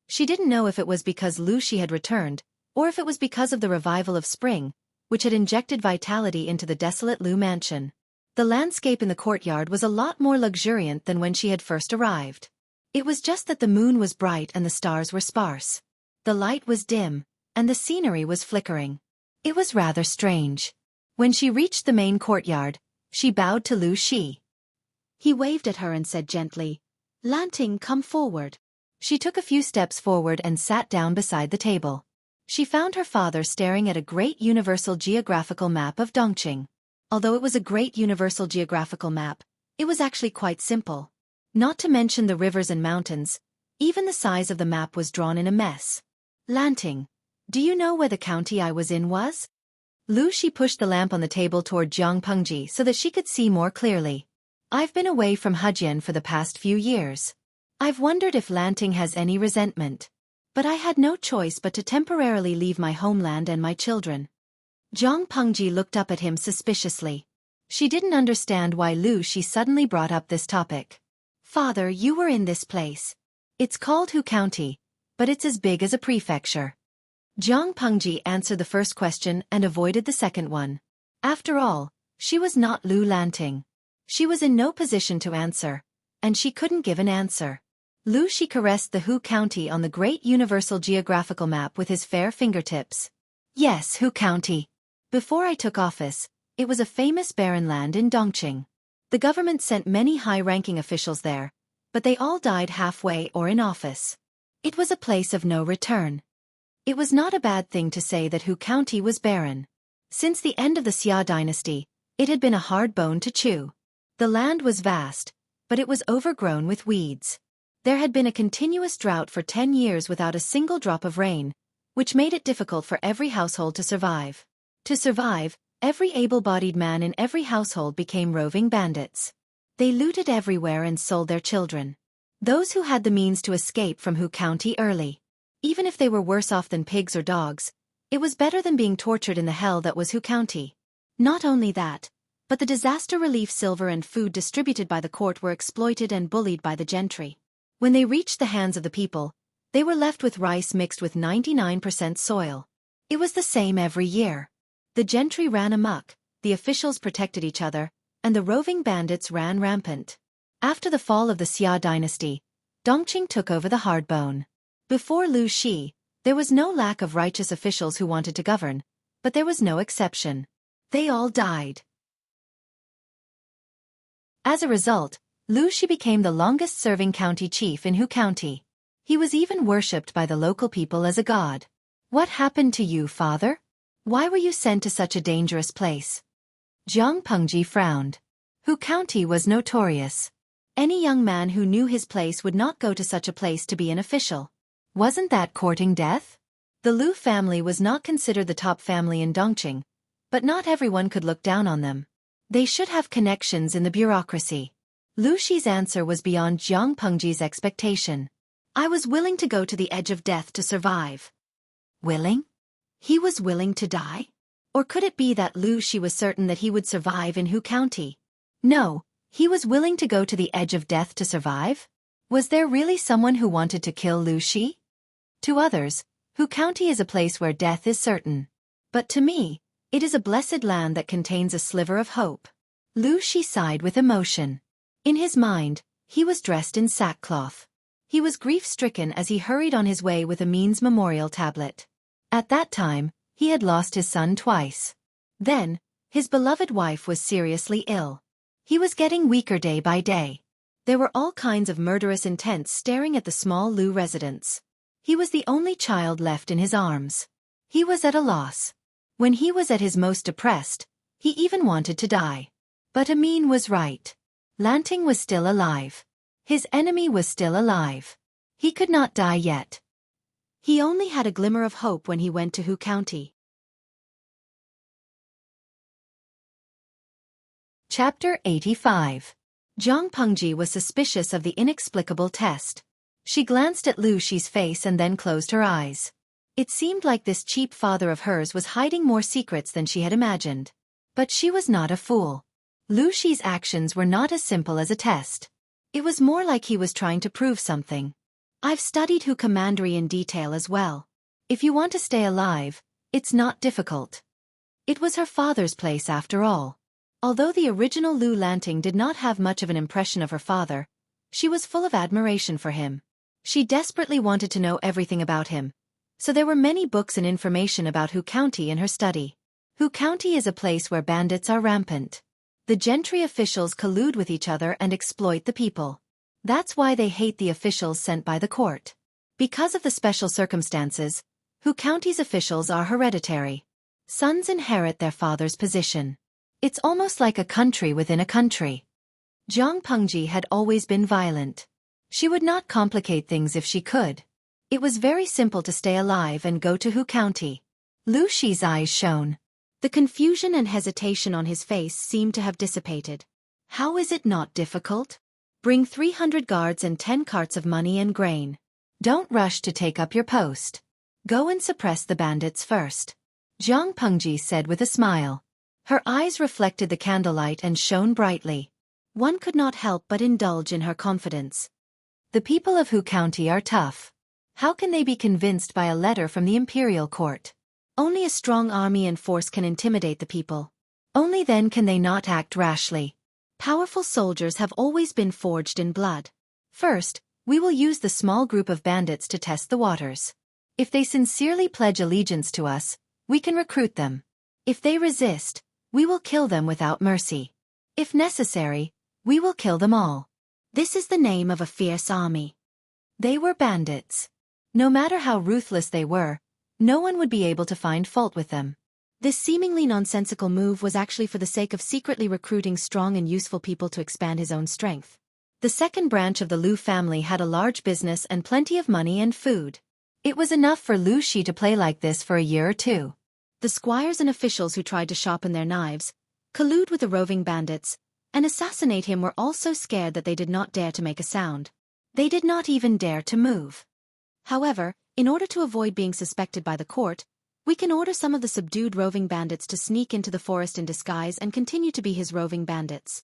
She didn't know if it was because Lu Shi had returned, or if it was because of the revival of spring, which had injected vitality into the desolate Lu mansion. The landscape in the courtyard was a lot more luxuriant than when she had first arrived. It was just that the moon was bright and the stars were sparse. The light was dim, and the scenery was flickering. It was rather strange. When she reached the main courtyard, she bowed to Lu Shi. He waved at her and said gently, "Lanting, come forward." She took a few steps forward and sat down beside the table. She found her father staring at a great universal geographical map of Dongqing. Although it was a great universal geographical map, it was actually quite simple. Not to mention the rivers and mountains, even the size of the map was drawn in a mess. "Lanting, do you know where the county I was in was?" Lu Shi pushed the lamp on the table toward Jiang Pengji so that she could see more clearly. "I've been away from Hejian for the past few years. I've wondered if Lanting has any resentment. But I had no choice but to temporarily leave my homeland and my children." Jiang Pengji looked up at him suspiciously. She didn't understand why Lu Shi suddenly brought up this topic. "Father, you were in this place. It's called Hu County, but it's as big as a prefecture." Jiang Pengji answered the first question and avoided the second one. After all, she was not Lu Lanting. She was in no position to answer, and she couldn't give an answer. Lu Shi caressed the Hu County on the great universal geographical map with his fair fingertips. "Yes, Hu County. Before I took office, it was a famous barren land in Dongqing. The government sent many high-ranking officials there, but they all died halfway or in office. It was a place of no return." It was not a bad thing to say that Hu County was barren. Since the end of the Xia dynasty, it had been a hard bone to chew. The land was vast, but it was overgrown with weeds. There had been a continuous drought for 10 years without a single drop of rain, which made it difficult for every household to survive. To survive, every able-bodied man in every household became roving bandits. They looted everywhere and sold their children. Those who had the means to escape from Hu County early. Even if they were worse off than pigs or dogs, it was better than being tortured in the hell that was Hu County. Not only that, but the disaster relief silver and food distributed by the court were exploited and bullied by the gentry. When they reached the hands of the people, they were left with rice mixed with 99% soil. It was the same every year. The gentry ran amok, the officials protected each other, and the roving bandits ran rampant. After the fall of the Xia dynasty, Dongqing took over the hardbone. Before Lu Shi, there was no lack of righteous officials who wanted to govern, but there was no exception. They all died. As a result, Lu Shi became the longest-serving county chief in Hu County. He was even worshipped by the local people as a god. "What happened to you, father? Why were you sent to such a dangerous place?" Jiang Pengji frowned. Hu County was notorious. Any young man who knew his place would not go to such a place to be an official. Wasn't that courting death? The Lu family was not considered the top family in Dongqing, but not everyone could look down on them. They should have connections in the bureaucracy. Lu Shi's answer was beyond Jiang Pengji's expectation. "I was willing to go to the edge of death to survive." Willing? He was willing to die? Or could it be that Lu Shi was certain that he would survive in Hu County? No, he was willing to go to the edge of death to survive? Was there really someone who wanted to kill Lu Shi? To others, Hu County is a place where death is certain. But to me, it is a blessed land that contains a sliver of hope. Lu Shi sighed with emotion. In his mind, he was dressed in sackcloth. He was grief-stricken as he hurried on his way with Amin's memorial tablet. At that time, he had lost his son twice. Then, his beloved wife was seriously ill. He was getting weaker day by day. There were all kinds of murderous intents staring at the small Lu residence. He was the only child left in his arms. He was at a loss. When he was at his most depressed, he even wanted to die. But Amin was right. Lanting was still alive. His enemy was still alive. He could not die yet. He only had a glimmer of hope when he went to Hu County. Chapter 85. Jiang Pengji was suspicious of the inexplicable test. She glanced at Lu Shi's face and then closed her eyes. It seemed like this cheap father of hers was hiding more secrets than she had imagined. But she was not a fool. Lu Shi's actions were not as simple as a test. It was more like he was trying to prove something. I've studied Commandery in detail as well. If you want to stay alive, it's not difficult. It was her father's place after all. Although the original Lu Lanting did not have much of an impression of her father, she was full of admiration for him. She desperately wanted to know everything about him, so there were many books and information about Hu County in her study. Hu County is a place where bandits are rampant. The gentry officials collude with each other and exploit the people. That's why they hate the officials sent by the court. Because of the special circumstances, Hu County's officials are hereditary. Sons inherit their father's position. It's almost like a country within a country. Zhang Pengji had always been violent. She would not complicate things if she could. It was very simple to stay alive and go to Hu County. Lu Shi's eyes shone. The confusion and hesitation on his face seemed to have dissipated. How is it not difficult? Bring 300 guards and 10 carts of money and grain. Don't rush to take up your post. Go and suppress the bandits first. Zhang Pengji said with a smile. Her eyes reflected the candlelight and shone brightly. One could not help but indulge in her confidence. The people of Hu County are tough. How can they be convinced by a letter from the imperial court? Only a strong army and force can intimidate the people. Only then can they not act rashly. Powerful soldiers have always been forged in blood. First, we will use the small group of bandits to test the waters. If they sincerely pledge allegiance to us, we can recruit them. If they resist, we will kill them without mercy. If necessary, we will kill them all. This is the name of a fierce army. They were bandits. No matter how ruthless they were, no one would be able to find fault with them. This seemingly nonsensical move was actually for the sake of secretly recruiting strong and useful people to expand his own strength. The second branch of the Lu family had a large business and plenty of money and food. It was enough for Lu Shi to play like this for a year or two. The squires and officials who tried to sharpen their knives, collude with the roving bandits, and assassinate him were all so scared that they did not dare to make a sound. They did not even dare to move. However, in order to avoid being suspected by the court, we can order some of the subdued roving bandits to sneak into the forest in disguise and continue to be his roving bandits.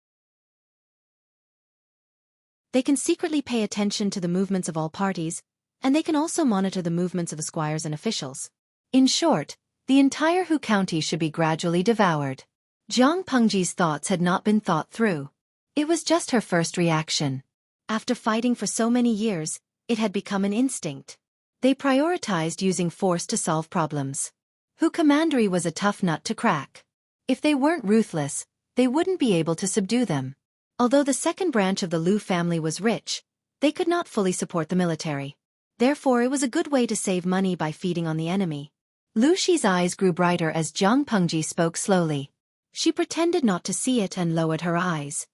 They can secretly pay attention to the movements of all parties, and they can also monitor the movements of the squires and officials. In short, the entire Hu County should be gradually devoured. Zhang Pengji's thoughts had not been thought through. It was just her first reaction. After fighting for so many years, it had become an instinct. They prioritized using force to solve problems. Hu Commandery was a tough nut to crack. If they weren't ruthless, they wouldn't be able to subdue them. Although the second branch of the Lu family was rich, they could not fully support the military. Therefore it was a good way to save money by feeding on the enemy. Lu Shi's eyes grew brighter as Zhang Pengji spoke slowly. She pretended not to see it and lowered her eyes.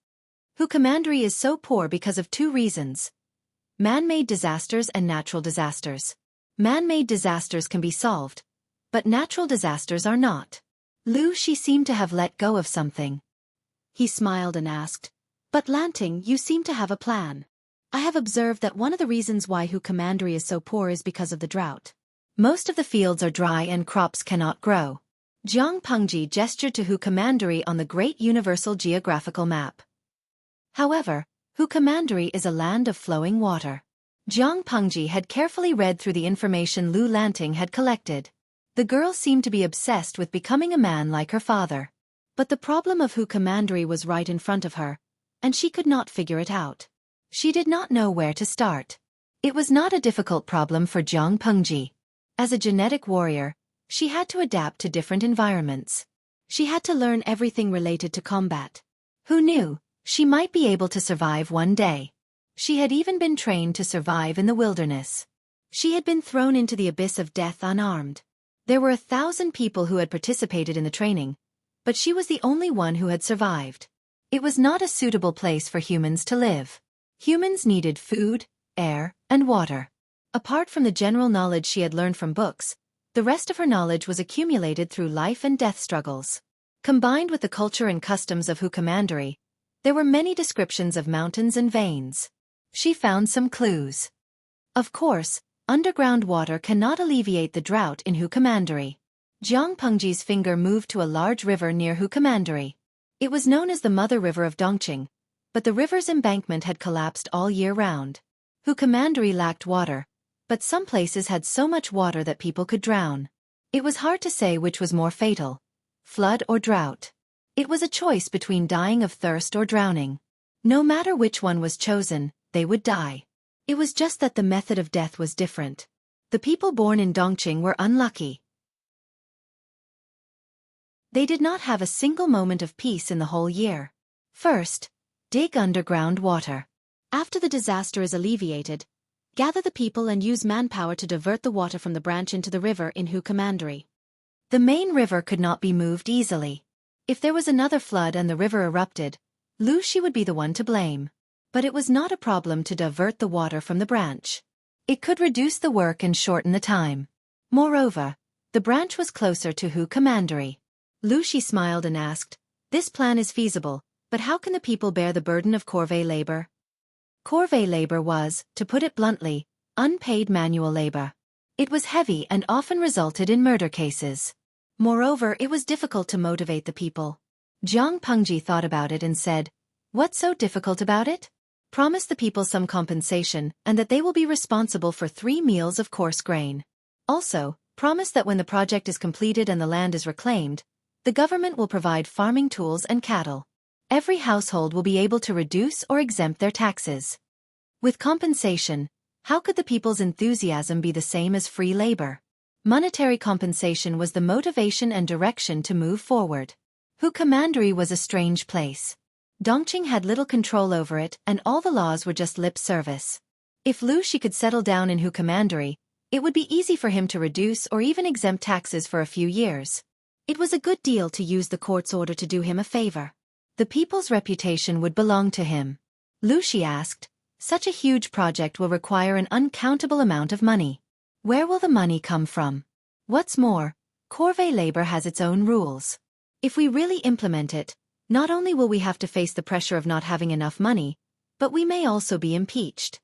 Hu Commandery is so poor because of two reasons. Man-made disasters and natural disasters. Man-made disasters can be solved, but natural disasters are not. Lu Shi seemed to have let go of something. He smiled and asked, "But Lanting, you seem to have a plan. I have observed that one of the reasons why Hu Commandery is so poor is because of the drought. Most of the fields are dry and crops cannot grow." Zhang Pengji gestured to Hu Commandery on the great universal geographical map. However, Hu Commandery is a land of flowing water. Zhang Pengji had carefully read through the information Lu Lanting had collected. The girl seemed to be obsessed with becoming a man like her father. But the problem of Hu Commandery was right in front of her, and she could not figure it out. She did not know where to start. It was not a difficult problem for Zhang Pengji. As a genetic warrior, she had to adapt to different environments. She had to learn everything related to combat. Who knew? She might be able to survive one day. She had even been trained to survive in the wilderness. She had been thrown into the abyss of death unarmed. There were 1,000 people who had participated in the training, but she was the only one who had survived. It was not a suitable place for humans to live. Humans needed food, air, and water. Apart from the general knowledge she had learned from books, the rest of her knowledge was accumulated through life and death struggles. Combined with the culture and customs of Hu Commandery, there were many descriptions of mountains and veins. She found some clues. Of course, underground water cannot alleviate the drought in Hu Commandery. Zhang Pengji's finger moved to a large river near Hu Commandery. It was known as the Mother River of Dongqing, but the river's embankment had collapsed all year round. Commandery lacked water, but some places had so much water that people could drown. It was hard to say which was more fatal, flood or drought. It was a choice between dying of thirst or drowning. No matter which one was chosen, they would die. It was just that the method of death was different. The people born in Dongqing were unlucky. They did not have a single moment of peace in the whole year. First, dig underground water. After the disaster is alleviated, gather the people and use manpower to divert the water from the branch into the river in Commandery. The main river could not be moved easily. If there was another flood and the river erupted, Xueqi would be the one to blame. But it was not a problem to divert the water from the branch. It could reduce the work and shorten the time. Moreover, the branch was closer to Commandery. Xueqi smiled and asked, "This plan is feasible, but how can the people bear the burden of corvée labor?" Corvée labor was, to put it bluntly, unpaid manual labor. It was heavy and often resulted in murder cases. Moreover, it was difficult to motivate the people. Jiang Pengji thought about it and said, "What's so difficult about it? Promise the people some compensation and that they will be responsible for 3 meals of coarse grain. Also, promise that when the project is completed and the land is reclaimed, the government will provide farming tools and cattle. Every household will be able to reduce or exempt their taxes." With compensation, how could the people's enthusiasm be the same as free labor? Monetary compensation was the motivation and direction to move forward. Commandery was a strange place. Dongqing had little control over it and all the laws were just lip service. If Xueqi could settle down in Commandery, it would be easy for him to reduce or even exempt taxes for a few years. It was a good deal to use the court's order to do him a favor. The people's reputation would belong to him. Xueqi asked, "Such a huge project will require an uncountable amount of money. Where will the money come from? What's more, corvée labor has its own rules. If we really implement it, not only will we have to face the pressure of not having enough money, but we may also be impeached."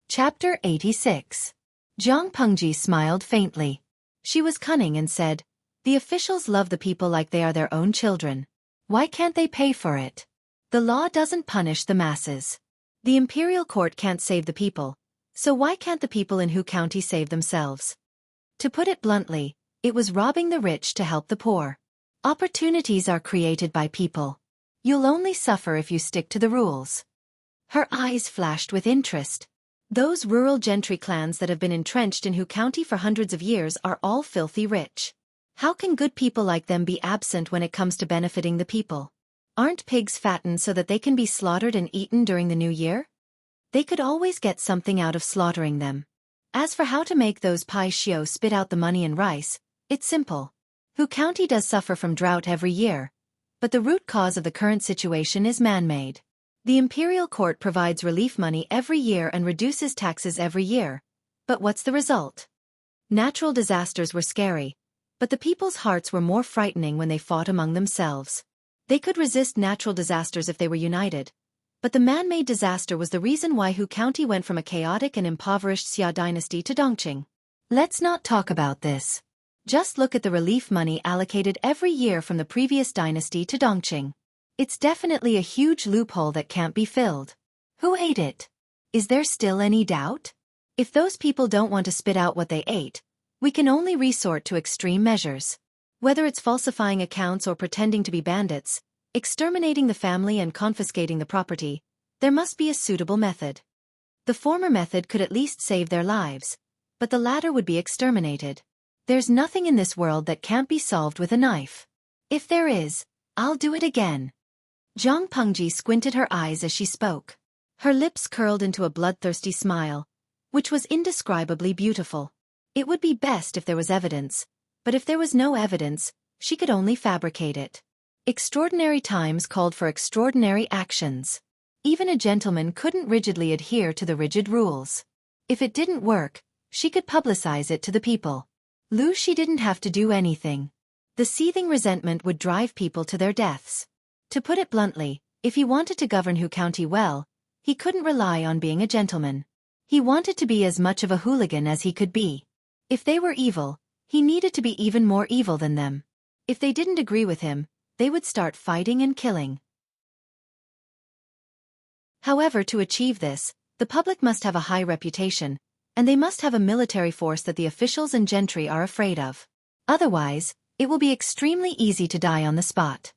Chapter 86. Jiang Pengji smiled faintly. She was cunning and said, "The officials love the people like they are their own children. Why can't they pay for it? The law doesn't punish the masses. The imperial court can't save the people, so why can't the people in Hu County save themselves?" To put it bluntly, it was robbing the rich to help the poor. Opportunities are created by people. You'll only suffer if you stick to the rules. Her eyes flashed with interest. Those rural gentry clans that have been entrenched in Hu County for hundreds of years are all filthy rich. How can good people like them be absent when it comes to benefiting the people? Aren't pigs fattened so that they can be slaughtered and eaten during the new year? They could always get something out of slaughtering them. As for how to make those Pai Xiu spit out the money and rice, it's simple. Hu County does suffer from drought every year, but the root cause of the current situation is man-made. The imperial court provides relief money every year and reduces taxes every year. But what's the result? Natural disasters were scary, but the people's hearts were more frightening when they fought among themselves. They could resist natural disasters if they were united, but the man-made disaster was the reason why Hu County went from a chaotic and impoverished Xia dynasty to Dongqing. Let's not talk about this. Just look at the relief money allocated every year from the previous dynasty to Dongqing. It's definitely a huge loophole that can't be filled. Who ate it? Is there still any doubt? If those people don't want to spit out what they ate, we can only resort to extreme measures. Whether it's falsifying accounts or pretending to be bandits, exterminating the family and confiscating the property, there must be a suitable method. The former method could at least save their lives, but the latter would be exterminated. There's nothing in this world that can't be solved with a knife. If there is, I'll do it again. Jiang Pengji squinted her eyes as she spoke. Her lips curled into a bloodthirsty smile, which was indescribably beautiful. It would be best if there was evidence, but if there was no evidence, she could only fabricate it. Extraordinary times called for extraordinary actions. Even a gentleman couldn't rigidly adhere to the rigid rules. If it didn't work, she could publicize it to the people. Xueqi didn't have to do anything. The seething resentment would drive people to their deaths. To put it bluntly, if he wanted to govern Hu County well, he couldn't rely on being a gentleman. He wanted to be as much of a hooligan as he could be. If they were evil, he needed to be even more evil than them. If they didn't agree with him, they would start fighting and killing. However, to achieve this, the public must have a high reputation, and they must have a military force that the officials and gentry are afraid of. Otherwise, it will be extremely easy to die on the spot.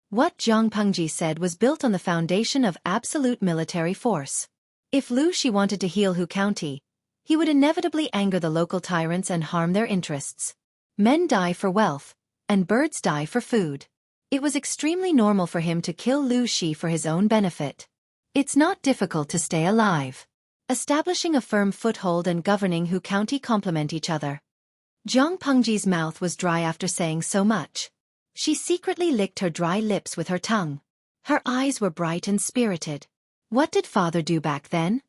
What Zhang Pengji said was built on the foundation of absolute military force. If Lu Shi wanted to heal Hu County, he would inevitably anger the local tyrants and harm their interests. Men die for wealth, and birds die for food. It was extremely normal for him to kill Lu Shi for his own benefit. It's not difficult to stay alive. Establishing a firm foothold and governing Hu County complement each other. Zhang Pengji's mouth was dry after saying so much. She secretly licked her dry lips with her tongue. Her eyes were bright and spirited. What did father do back then?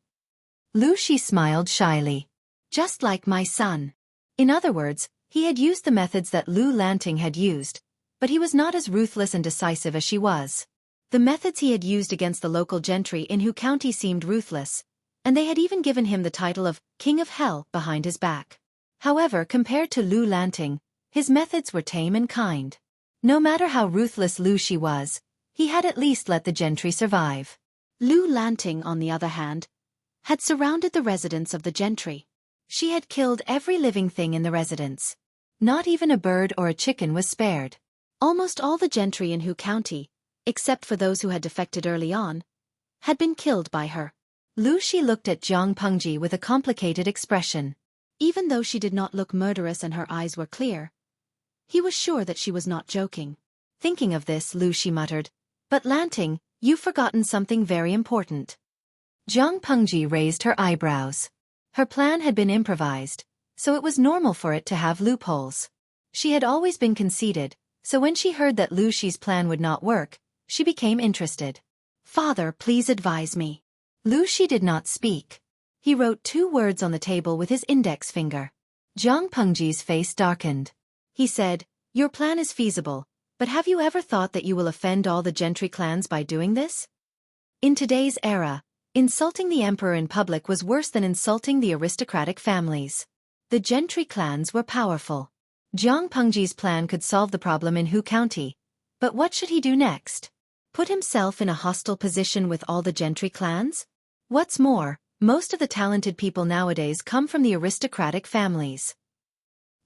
Lu Shi smiled shyly. Just like my son. In other words, he had used the methods that Lu Lanting had used, but he was not as ruthless and decisive as she was. The methods he had used against the local gentry in Hu County seemed ruthless, and they had even given him the title of King of Hell behind his back. However, compared to Lu Lanting, his methods were tame and kind. No matter how ruthless Lu Shi was, he had at least let the gentry survive. Lu Lanting, on the other hand, had surrounded the residence of the gentry. She had killed every living thing in the residence. Not even a bird or a chicken was spared. Almost all the gentry in Hu County, except for those who had defected early on, had been killed by her. Lu Shi looked at Zhang Pengji with a complicated expression. Even though she did not look murderous and her eyes were clear, he was sure that she was not joking. Thinking of this, Lu Shi muttered, "But Lanting, you've forgotten something very important." Zhang Pengji raised her eyebrows. Her plan had been improvised, so it was normal for it to have loopholes. She had always been conceited, so when she heard that Lu Shi's plan would not work, she became interested. "Father, please advise me." Lu Shi did not speak. He wrote 2 words on the table with his index finger. Zhang Pengji's face darkened. He said, "Your plan is feasible, but have you ever thought that you will offend all the gentry clans by doing this? In today's era, insulting the emperor in public was worse than insulting the aristocratic families. The gentry clans were powerful. Zhang Pengji's plan could solve the problem in Hu County, but what should he do next? Put himself in a hostile position with all the gentry clans? What's more, most of the talented people nowadays come from the aristocratic families."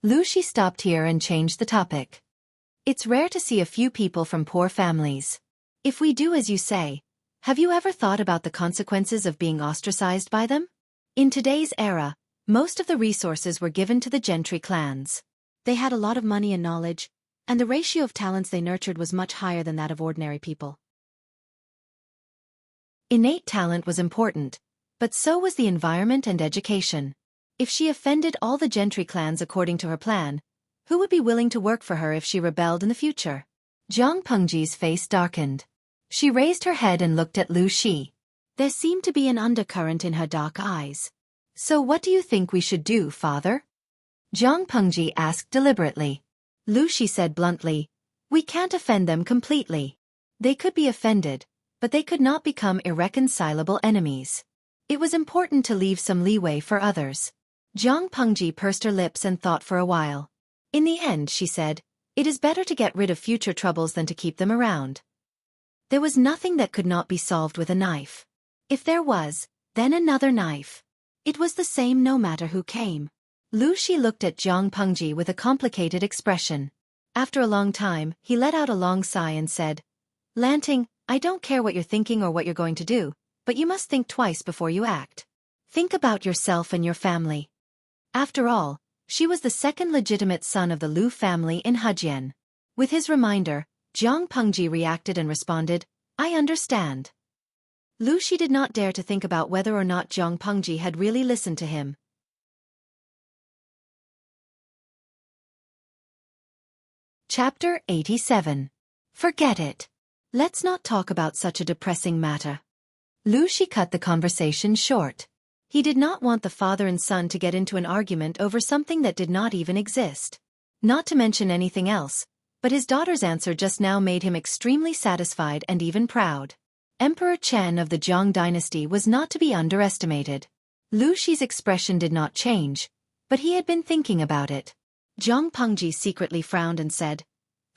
Lu Shi stopped here and changed the topic. "It's rare to see a few people from poor families. If we do as you say, have you ever thought about the consequences of being ostracized by them? In today's era, most of the resources were given to the gentry clans. They had a lot of money and knowledge, and the ratio of talents they nurtured was much higher than that of ordinary people. Innate talent was important, but so was the environment and education. If she offended all the gentry clans according to her plan, who would be willing to work for her if she rebelled in the future?" Zhang Pengji's face darkened. She raised her head and looked at Lu Shi. There seemed to be an undercurrent in her dark eyes. "So what do you think we should do, father?" Zhang Pengji asked deliberately. Lu Shi said bluntly, "We can't offend them completely. They could be offended, but they could not become irreconcilable enemies. It was important to leave some leeway for others." Zhang Pengji pursed her lips and thought for a while. "In the end," she said, "it is better to get rid of future troubles than to keep them around." There was nothing that could not be solved with a knife. If there was, then another knife. It was the same no matter who came. Lu Shi looked at Zhang Pengji with a complicated expression. After a long time, he let out a long sigh and said, "Lanting, I don't care what you're thinking or what you're going to do, but you must think twice before you act. Think about yourself and your family." After all, she was the second legitimate son of the Lu family in Hejian. With his reminder, Zhang Pengji reacted and responded, "I understand." Lu Shi did not dare to think about whether or not Zhang Pengji had really listened to him. Chapter 87. Forget it. Let's not talk about such a depressing matter. Lu Shi cut the conversation short. He did not want the father and son to get into an argument over something that did not even exist. Not to mention anything else, but his daughter's answer just now made him extremely satisfied and even proud. Emperor Chen of the Zhang dynasty was not to be underestimated. Lu Shi's expression did not change, but he had been thinking about it. Zhang Pengji secretly frowned and said,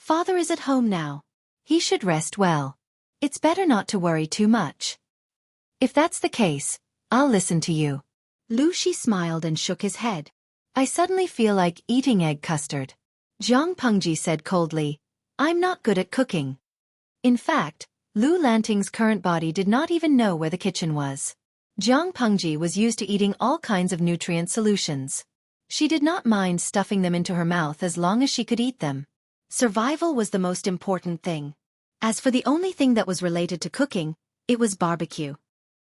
Father is at home now. He should rest well. It's better not to worry too much. If that's the case, I'll listen to you. Lu Shi smiled and shook his head. I suddenly feel like eating egg custard. Jiang Pengji said coldly, I'm not good at cooking. In fact, Lu Lanting's current body did not even know where the kitchen was. Jiang Pengji was used to eating all kinds of nutrient solutions. She did not mind stuffing them into her mouth as long as she could eat them. Survival was the most important thing. As for the only thing that was related to cooking, it was barbecue.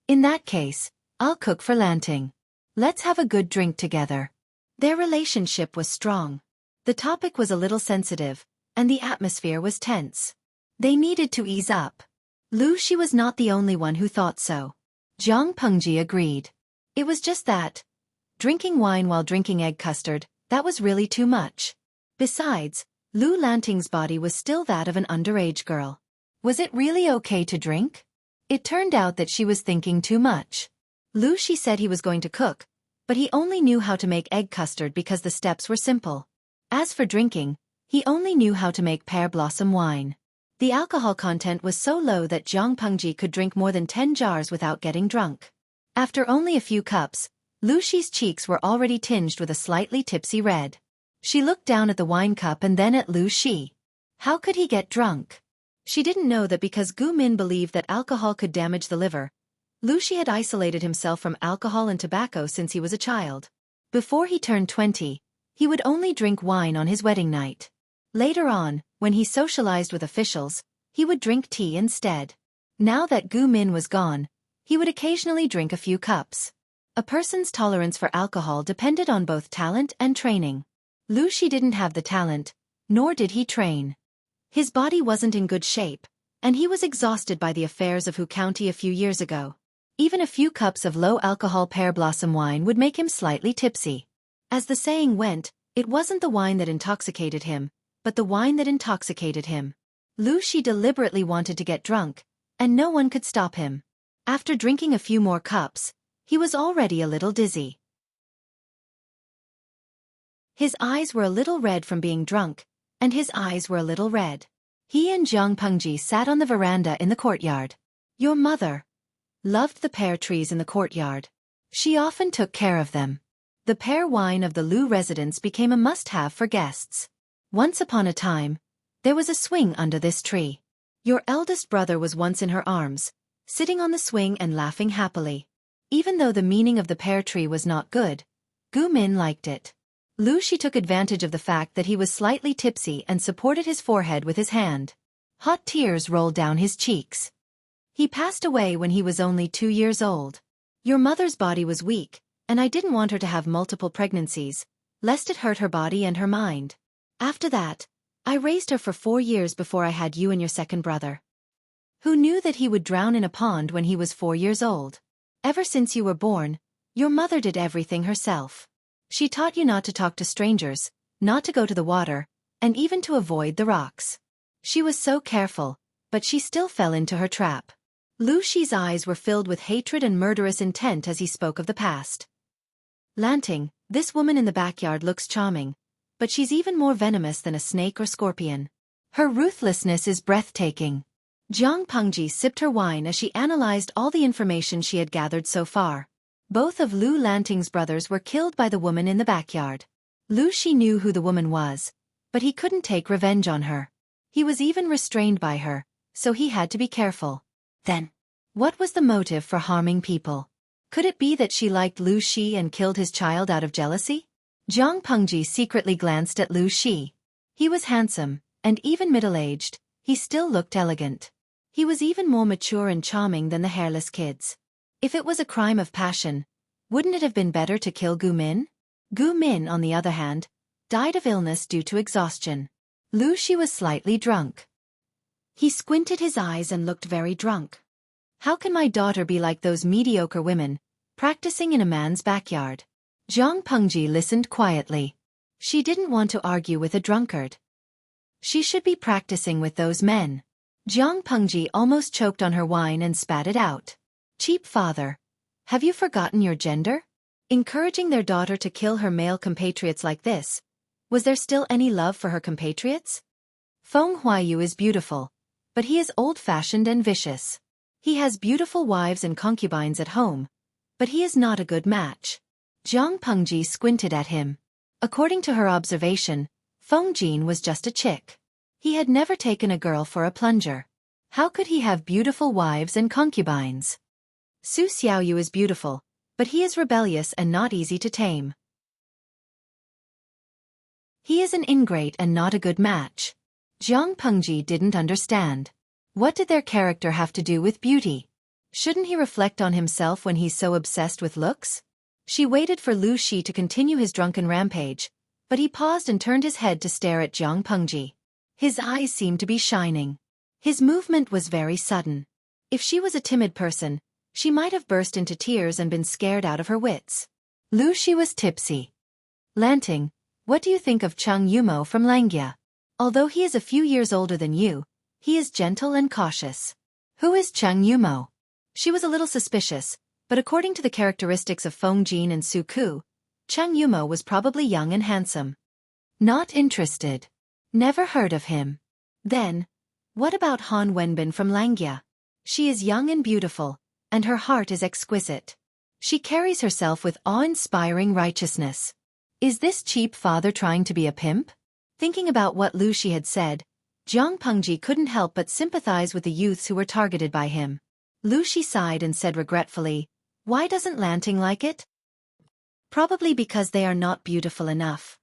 In that case, I'll cook for Lanting. Let's have a good drink together. Their relationship was strong. The topic was a little sensitive, and the atmosphere was tense. They needed to ease up. Lu Shi was not the only one who thought so. Jiang Pengji agreed. It was just that. Drinking wine while drinking egg custard, that was really too much. Besides, Lu Lanting's body was still that of an underage girl. Was it really okay to drink? It turned out that she was thinking too much. Lu Shi said he was going to cook, but he only knew how to make egg custard because the steps were simple. As for drinking, he only knew how to make pear blossom wine. The alcohol content was so low that Jiang Pengji could drink more than 10 jars without getting drunk. After only a few cups, Lu Shi's cheeks were already tinged with a slightly tipsy red. She looked down at the wine cup and then at Lu Shi. How could he get drunk? She didn't know that because Gu Min believed that alcohol could damage the liver, Lu Shi had isolated himself from alcohol and tobacco since he was a child. Before he turned 20, he would only drink wine on his wedding night. Later on, when he socialized with officials, he would drink tea instead. Now that Gu Min was gone, he would occasionally drink a few cups. A person's tolerance for alcohol depended on both talent and training. Lu Shi didn't have the talent, nor did he train. His body wasn't in good shape, and he was exhausted by the affairs of Hu County a few years ago. Even a few cups of low-alcohol pear blossom wine would make him slightly tipsy. As the saying went, it wasn't the wine that intoxicated him, but the wine that intoxicated him. Lu Shi deliberately wanted to get drunk, and no one could stop him. After drinking a few more cups, he was already a little dizzy. His eyes were a little red from being drunk, and his eyes were a little red. He and Jiang Pengji sat on the veranda in the courtyard. Your mother loved the pear trees in the courtyard. She often took care of them. The pear wine of the Lu residence became a must-have for guests. Once upon a time, there was a swing under this tree. Your eldest brother was once in her arms, sitting on the swing and laughing happily. Even though the meaning of the pear tree was not good, Gu Min liked it. Lu Shi took advantage of the fact that he was slightly tipsy and supported his forehead with his hand. Hot tears rolled down his cheeks. He passed away when he was only 2 years old. Your mother's body was weak, and I didn't want her to have multiple pregnancies, lest it hurt her body and her mind. After that, I raised her for 4 years before I had you and your second brother. Who knew that he would drown in a pond when he was 4 years old? Ever since you were born, your mother did everything herself. She taught you not to talk to strangers, not to go to the water, and even to avoid the rocks. She was so careful, but she still fell into her trap. Lu Shi's eyes were filled with hatred and murderous intent as he spoke of the past. Lanting, this woman in the backyard looks charming, but she's even more venomous than a snake or scorpion. Her ruthlessness is breathtaking. Jiang Pengji sipped her wine as she analyzed all the information she had gathered so far. Both of Lu Lanting's brothers were killed by the woman in the backyard. Lu Shi knew who the woman was, but he couldn't take revenge on her. He was even restrained by her, so he had to be careful. Then, what was the motive for harming people? Could it be that she liked Lu Shi and killed his child out of jealousy? Jiang Pengji secretly glanced at Lu Shi. He was handsome, and even middle-aged, he still looked elegant. He was even more mature and charming than the hairless kids. If it was a crime of passion, wouldn't it have been better to kill Gu Min? Gu Min, on the other hand, died of illness due to exhaustion. Lu Shi was slightly drunk. He squinted his eyes and looked very drunk. How can my daughter be like those mediocre women, practicing in a man's backyard? Jiang Pengji listened quietly. She didn't want to argue with a drunkard. She should be practicing with those men. Jiang Pengji almost choked on her wine and spat it out. Cheap father. Have you forgotten your gender? Encouraging their daughter to kill her male compatriots like this. Was there still any love for her compatriots? Feng Huaiyu is beautiful, but he is old-fashioned and vicious. He has beautiful wives and concubines at home, but he is not a good match. Jiang Pengji squinted at him. According to her observation, Feng Jin was just a chick. He had never taken a girl for a plunger. How could he have beautiful wives and concubines? Su Xiaoyu is beautiful, but he is rebellious and not easy to tame. He is an ingrate and not a good match. Jiang Pengji didn't understand. What did their character have to do with beauty? Shouldn't he reflect on himself when he's so obsessed with looks? She waited for Lu Shi to continue his drunken rampage, but he paused and turned his head to stare at Jiang Pengji. His eyes seemed to be shining. His movement was very sudden. If she was a timid person, she might have burst into tears and been scared out of her wits. Lu Shi was tipsy. Lanting, what do you think of Cheng Yumo from Langia? Although he is a few years older than you, he is gentle and cautious. Who is Cheng Yumo? She was a little suspicious, but according to the characteristics of Feng Jin and Su Ku, Cheng Yumo was probably young and handsome. Not interested. Never heard of him. Then, what about Han Wenbin from Langia? She is young and beautiful, and her heart is exquisite. She carries herself with awe-inspiring righteousness. Is this cheap father trying to be a pimp? Thinking about what Lu Shi had said, Jiang Pengji couldn't help but sympathize with the youths who were targeted by him. Lu Shi sighed and said regretfully, "Why doesn't Lanting like it?" Probably because they are not beautiful enough.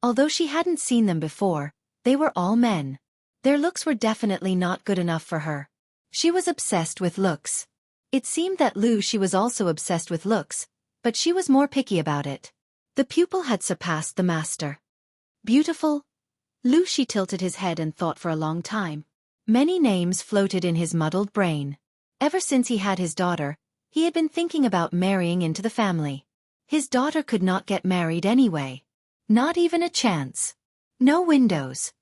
Although she hadn't seen them before, they were all men. Their looks were definitely not good enough for her. She was obsessed with looks. It seemed that Lu Shi was also obsessed with looks, but she was more picky about it. The pupil had surpassed the master. Beautiful? Lu Shi tilted his head and thought for a long time. Many names floated in his muddled brain. Ever since he had his daughter, he had been thinking about marrying into the family. His daughter could not get married anyway. Not even a chance. No windows.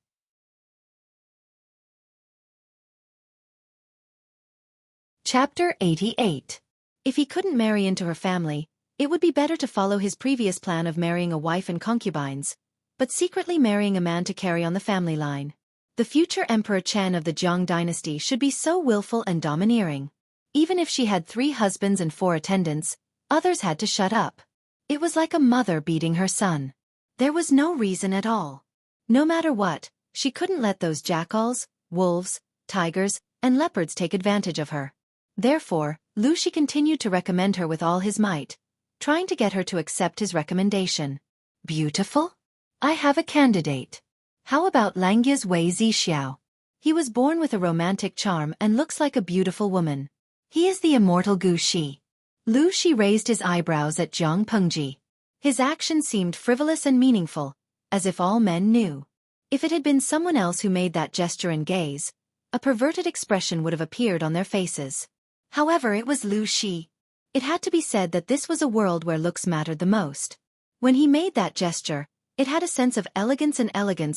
Chapter 88. If he couldn't marry into her family, it would be better to follow his previous plan of marrying a wife and concubines, but secretly marrying a man to carry on the family line. The future Emperor Chen of the Jiang dynasty should be so willful and domineering. Even if she had 3 husbands and 4 attendants, others had to shut up. It was like a mother beating her son. There was no reason at all. No matter what, she couldn't let those jackals, wolves, tigers, and leopards take advantage of her. Therefore, Lu Shi continued to recommend her with all his might, trying to get her to accept his recommendation. Beautiful? I have a candidate. How about Langia's Wei Zixiao? He was born with a romantic charm and looks like a beautiful woman. He is the immortal Gu Shi. Lu Shi raised his eyebrows at Jiang Pengji. His action seemed frivolous and meaningful, as if all men knew. If it had been someone else who made that gesture and gaze, a perverted expression would have appeared on their faces. However, it was Lu Shi. It had to be said that this was a world where looks mattered the most. When he made that gesture, it had a sense of elegance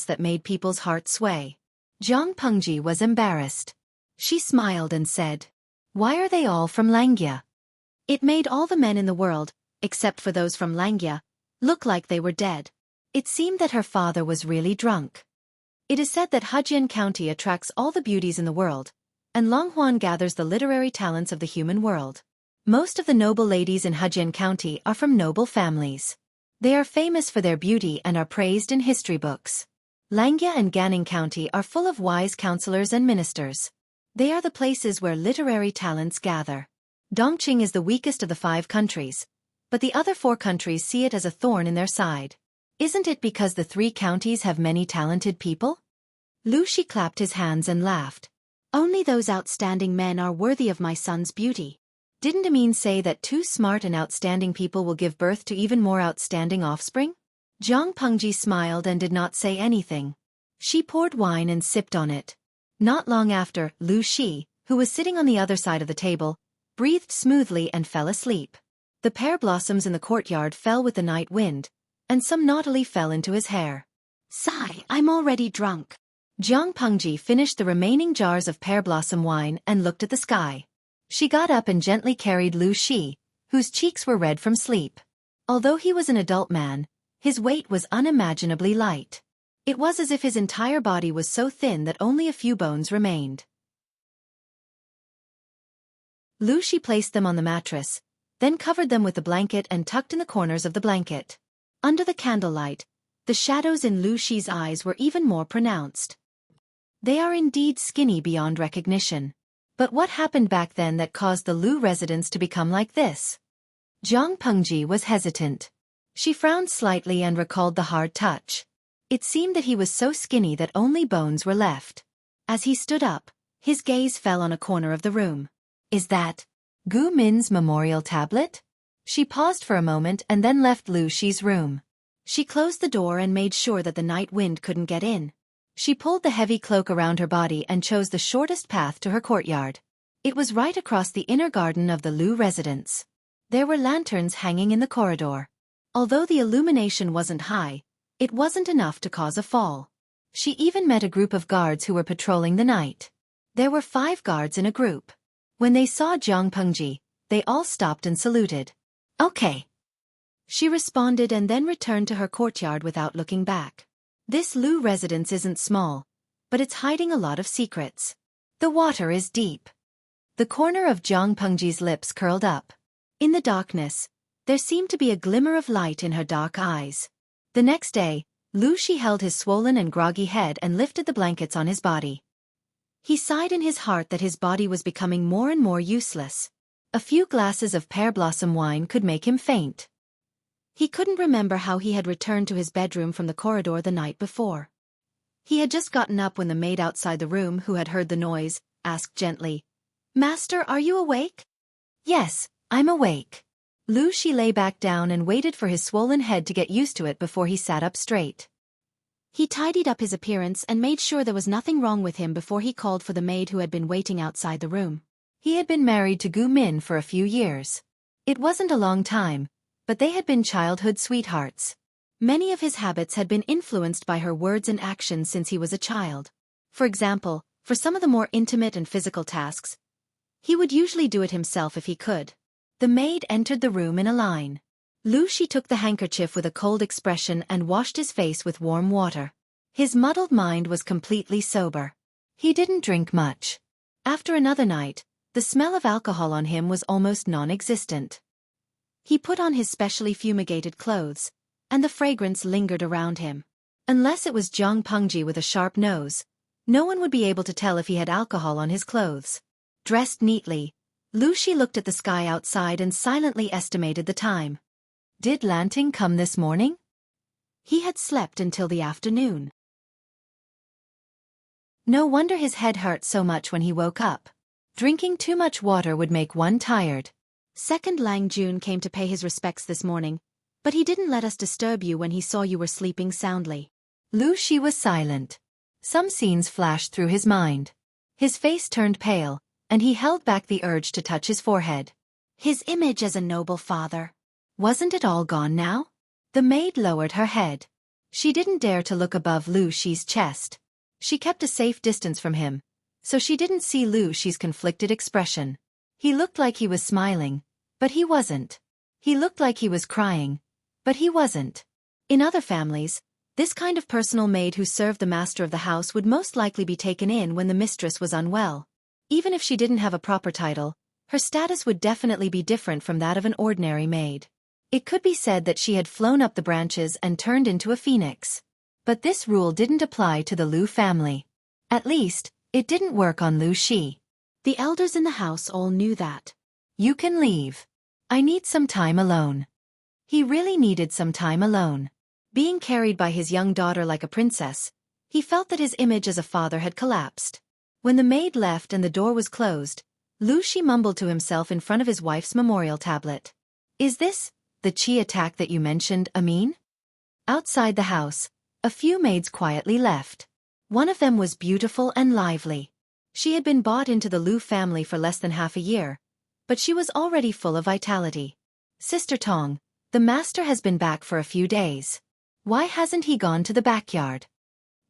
that made people's hearts sway. Jiang Pengji was embarrassed. She smiled and said, "Why are they all from Langia?" It made all the men in the world, except for those from Langia, look like they were dead. It seemed that her father was really drunk. It is said that Hejian County attracts all the beauties in the world, and Longhuan gathers the literary talents of the human world. Most of the noble ladies in Hejian County are from noble families. They are famous for their beauty and are praised in history books. Langia and Ganning County are full of wise counselors and ministers. They are the places where literary talents gather. Dongqing is the weakest of the 5 countries, but the other 4 countries see it as a thorn in their side. Isn't it because the 3 counties have many talented people? Lu Shi clapped his hands and laughed. Only those outstanding men are worthy of my son's beauty. Didn't Amin say that 2 smart and outstanding people will give birth to even more outstanding offspring? Jiang Pengji smiled and did not say anything. She poured wine and sipped on it. Not long after, Lu Shi, who was sitting on the other side of the table, breathed smoothly and fell asleep. The pear blossoms in the courtyard fell with the night wind, and some naughtily fell into his hair. Sigh, I'm already drunk. Jiang Pengji finished the remaining jars of pear blossom wine and looked at the sky. She got up and gently carried Lu Shi, whose cheeks were red from sleep. Although he was an adult man, his weight was unimaginably light. It was as if his entire body was so thin that only a few bones remained. Lucy placed them on the mattress, then covered them with the blanket and tucked in the corners of the blanket. Under the candlelight, the shadows in Lucy's eyes were even more pronounced. They are indeed skinny beyond recognition. But what happened back then that caused the Lu residents to become like this? Zhang Pengji was hesitant. She frowned slightly and recalled the hard touch. It seemed that he was so skinny that only bones were left. As he stood up, his gaze fell on a corner of the room. Is that Gu Min's memorial tablet? She paused for a moment and then left Lu Shi's room. She closed the door and made sure that the night wind couldn't get in. She pulled the heavy cloak around her body and chose the shortest path to her courtyard. It was right across the inner garden of the Lu residence. There were lanterns hanging in the corridor. Although the illumination wasn't high, it wasn't enough to cause a fall. She even met a group of guards who were patrolling the night. There were 5 guards in a group. When they saw Zhang Pengji, they all stopped and saluted. Okay. She responded and then returned to her courtyard without looking back. This Lu residence isn't small, but it's hiding a lot of secrets. The water is deep. The corner of Zhang Pengji's lips curled up. In the darkness, there seemed to be a glimmer of light in her dark eyes. The next day, Lu Shi held his swollen and groggy head and lifted the blankets on his body. He sighed in his heart that his body was becoming more and more useless. A few glasses of pear blossom wine could make him faint. He couldn't remember how he had returned to his bedroom from the corridor the night before. He had just gotten up when the maid outside the room, who had heard the noise, asked gently, "Master, are you awake?" "Yes, I'm awake." Lu Shi lay back down and waited for his swollen head to get used to it before he sat up straight. He tidied up his appearance and made sure there was nothing wrong with him before he called for the maid who had been waiting outside the room. He had been married to Gu Min for a few years. It wasn't a long time, but they had been childhood sweethearts. Many of his habits had been influenced by her words and actions since he was a child. For example, for some of the more intimate and physical tasks, he would usually do it himself if he could. The maid entered the room in a line. Lu Shi took the handkerchief with a cold expression and washed his face with warm water. His muddled mind was completely sober. He didn't drink much. After another night, the smell of alcohol on him was almost non-existent. He put on his specially fumigated clothes, and the fragrance lingered around him. Unless it was Zhang Pengji with a sharp nose, no one would be able to tell if he had alcohol on his clothes. Dressed neatly, Lu Shi looked at the sky outside and silently estimated the time. Did Lanting come this morning? He had slept until the afternoon. No wonder his head hurt so much when he woke up. Drinking too much water would make one tired. Second Lang Jun came to pay his respects this morning, but he didn't let us disturb you when he saw you were sleeping soundly. Lu Shi was silent. Some scenes flashed through his mind. His face turned pale, and he held back the urge to touch his forehead. His image as a noble father. Wasn't it all gone now? The maid lowered her head. She didn't dare to look above Lu Shi's chest. She kept a safe distance from him, so she didn't see Lu Shi's conflicted expression. He looked like he was smiling, but he wasn't. He looked like he was crying, but he wasn't. In other families, this kind of personal maid who served the master of the house would most likely be taken in when the mistress was unwell. Even if she didn't have a proper title, her status would definitely be different from that of an ordinary maid. It could be said that she had flown up the branches and turned into a phoenix. But this rule didn't apply to the Lu family. At least, it didn't work on Lu Shi. The elders in the house all knew that. You can leave. I need some time alone. He really needed some time alone. Being carried by his young daughter like a princess, he felt that his image as a father had collapsed. When the maid left and the door was closed, Lu Shi mumbled to himself in front of his wife's memorial tablet. Is this the Qi attack that you mentioned, Amin? Outside the house, a few maids quietly left. One of them was beautiful and lively. She had been bought into the Lu family for less than half a year, but she was already full of vitality. Sister Tong, the master has been back for a few days. Why hasn't he gone to the backyard?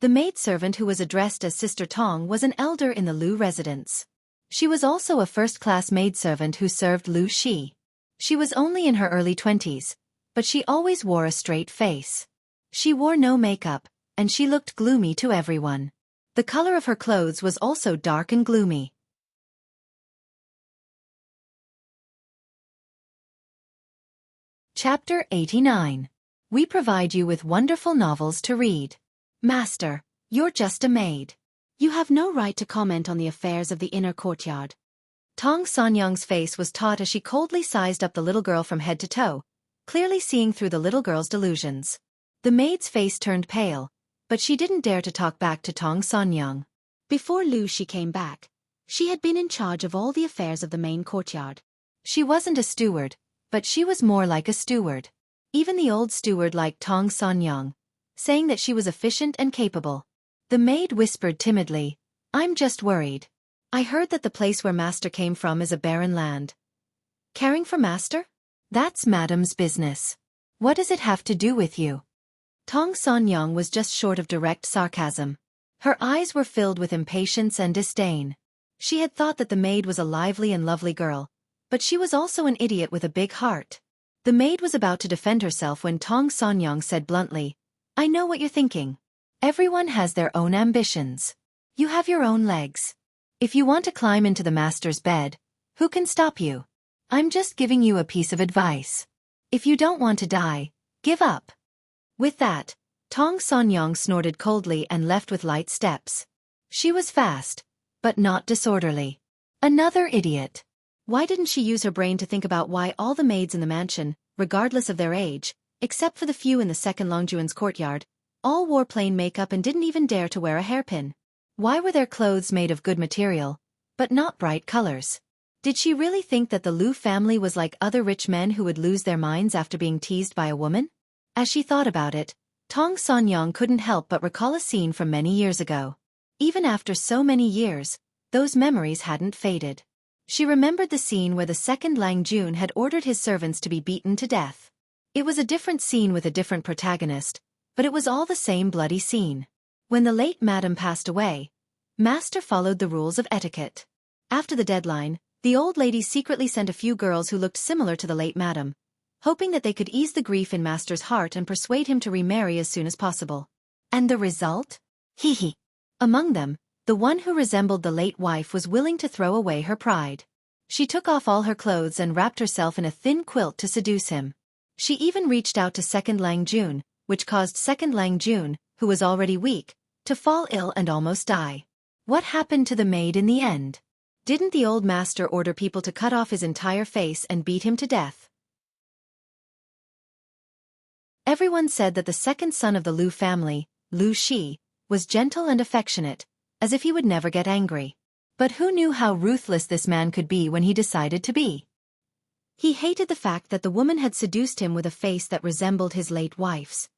The maidservant who was addressed as Sister Tong was an elder in the Lu residence. She was also a first-class maidservant who served Lu Shi. She was only in her early 20s, but she always wore a straight face. She wore no makeup, and she looked gloomy to everyone. The color of her clothes was also dark and gloomy. Chapter 89. We provide you with wonderful novels to read. Master, you're just a maid. You have no right to comment on the affairs of the inner courtyard. Tong Sanyang's face was taut as she coldly sized up the little girl from head to toe, clearly seeing through the little girl's delusions. The maid's face turned pale, but she didn't dare to talk back to Tong Sanyang. Before Xueqi came back, she had been in charge of all the affairs of the main courtyard. She wasn't a steward, but she was more like a steward. Even the old steward liked Tong Sanyang, saying that she was efficient and capable. The maid whispered timidly, "I'm just worried. I heard that the place where Master came from is a barren land." "Caring for Master? That's Madam's business. What does it have to do with you?" Tong Sanyang was just short of direct sarcasm. Her eyes were filled with impatience and disdain. She had thought that the maid was a lively and lovely girl, but she was also an idiot with a big heart. The maid was about to defend herself when Tong Sanyang said bluntly, "I know what you're thinking. Everyone has their own ambitions. You have your own legs. If you want to climb into the master's bed, who can stop you? I'm just giving you a piece of advice. If you don't want to die, give up." With that, Tong Sanyang snorted coldly and left with light steps. She was fast, but not disorderly. Another idiot. Why didn't she use her brain to think about why all the maids in the mansion, regardless of their age, except for the few in the second Longjuan's courtyard, all wore plain makeup and didn't even dare to wear a hairpin? Why were their clothes made of good material, but not bright colors? Did she really think that the Lu family was like other rich men who would lose their minds after being teased by a woman? As she thought about it, Tong Sanyang couldn't help but recall a scene from many years ago. Even after so many years, those memories hadn't faded. She remembered the scene where the second Lang Jun had ordered his servants to be beaten to death. It was a different scene with a different protagonist, but it was all the same bloody scene. When the late madam passed away, Master followed the rules of etiquette. After the deadline, the old lady secretly sent a few girls who looked similar to the late madam, hoping that they could ease the grief in Master's heart and persuade him to remarry as soon as possible. And the result? Hee. Among them, the one who resembled the late wife was willing to throw away her pride. She took off all her clothes and wrapped herself in a thin quilt to seduce him. She even reached out to second Lang Jun, which caused second Lang Jun, who was already weak, to fall ill and almost die. What happened to the maid in the end? Didn't the old master order people to cut off his entire face and beat him to death? Everyone said that the second son of the Lu family, Lu Shi, was gentle and affectionate, as if he would never get angry. But who knew how ruthless this man could be when he decided to be? He hated the fact that the woman had seduced him with a face that resembled his late wife's.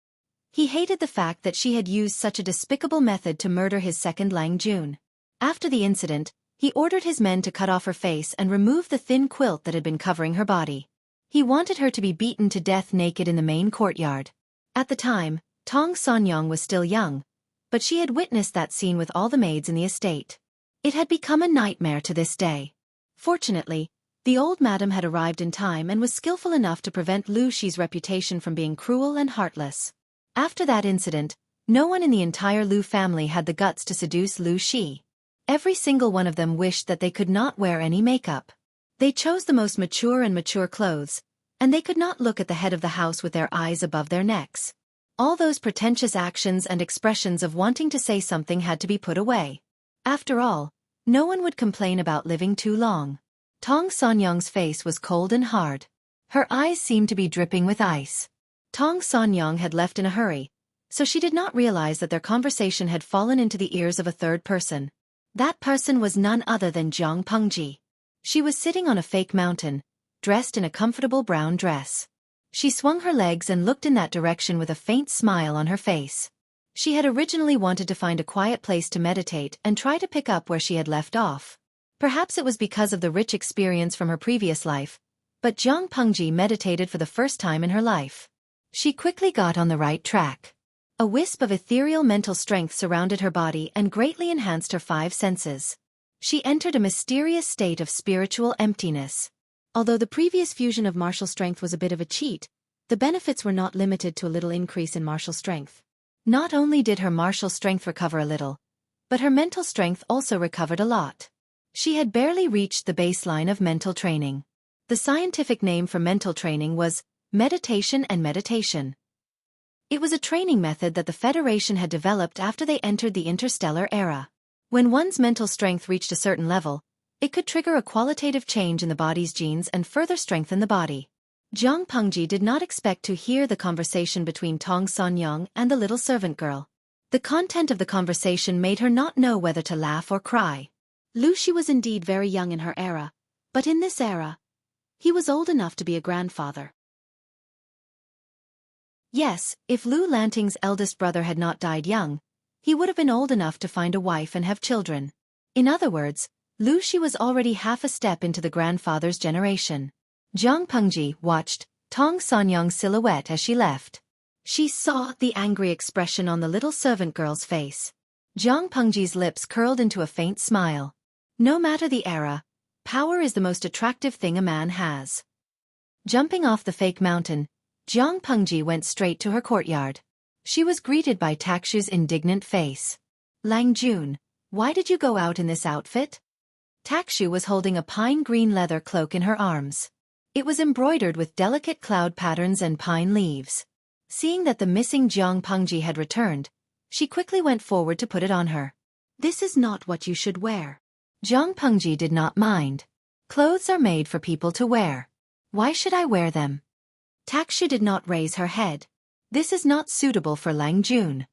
He hated the fact that she had used such a despicable method to murder his second Lang Jun. After the incident, he ordered his men to cut off her face and remove the thin quilt that had been covering her body. He wanted her to be beaten to death naked in the main courtyard. At the time, Tong Sanyang was still young, but she had witnessed that scene with all the maids in the estate. It had become a nightmare to this day. Fortunately, the old madam had arrived in time and was skillful enough to prevent Lu Shi's reputation from being cruel and heartless. After that incident, no one in the entire Lu family had the guts to seduce Lu Shi. Every single one of them wished that they could not wear any makeup. They chose the most mature clothes, and they could not look at the head of the house with their eyes above their necks. All those pretentious actions and expressions of wanting to say something had to be put away. After all, no one would complain about living too long. Tong Sanyang's face was cold and hard. Her eyes seemed to be dripping with ice. Tong Sanyang had left in a hurry, so she did not realize that their conversation had fallen into the ears of a third person. That person was none other than Jiang Pengji. She was sitting on a fake mountain, dressed in a comfortable brown dress. She swung her legs and looked in that direction with a faint smile on her face. She had originally wanted to find a quiet place to meditate and try to pick up where she had left off. Perhaps it was because of the rich experience from her previous life, but Jiang Pengji meditated for the first time in her life. She quickly got on the right track. A wisp of ethereal mental strength surrounded her body and greatly enhanced her 5 senses. She entered a mysterious state of spiritual emptiness. Although the previous fusion of martial strength was a bit of a cheat, the benefits were not limited to a little increase in martial strength. Not only did her martial strength recover a little, but her mental strength also recovered a lot. She had barely reached the baseline of mental training. The scientific name for mental training was meditation and meditation. It was a training method that the Federation had developed after they entered the interstellar era. When one's mental strength reached a certain level, it could trigger a qualitative change in the body's genes and further strengthen the body. Jiang Pengji did not expect to hear the conversation between Tong Sonyang and the little servant girl. The content of the conversation made her not know whether to laugh or cry. Lu Shi was indeed very young in her era, but in this era, he was old enough to be a grandfather. Yes, if Lu Lanting's eldest brother had not died young, he would have been old enough to find a wife and have children. In other words, Lu Shi was already half a step into the grandfather's generation. Jiang Pengji watched Tong Sonyang's silhouette as she left. She saw the angry expression on the little servant girl's face. Jiang Pengji's lips curled into a faint smile. No matter the era, power is the most attractive thing a man has. Jumping off the fake mountain, Jiang Pengji went straight to her courtyard. She was greeted by Takshu's indignant face. Lang Jun, why did you go out in this outfit? Takshu was holding a pine green leather cloak in her arms. It was embroidered with delicate cloud patterns and pine leaves. Seeing that the missing Jiang Pengji had returned, she quickly went forward to put it on her. This is not what you should wear. Jiang Pengji did not mind. Clothes are made for people to wear. Why should I wear them? Takshu did not raise her head. This is not suitable for Lang Jun.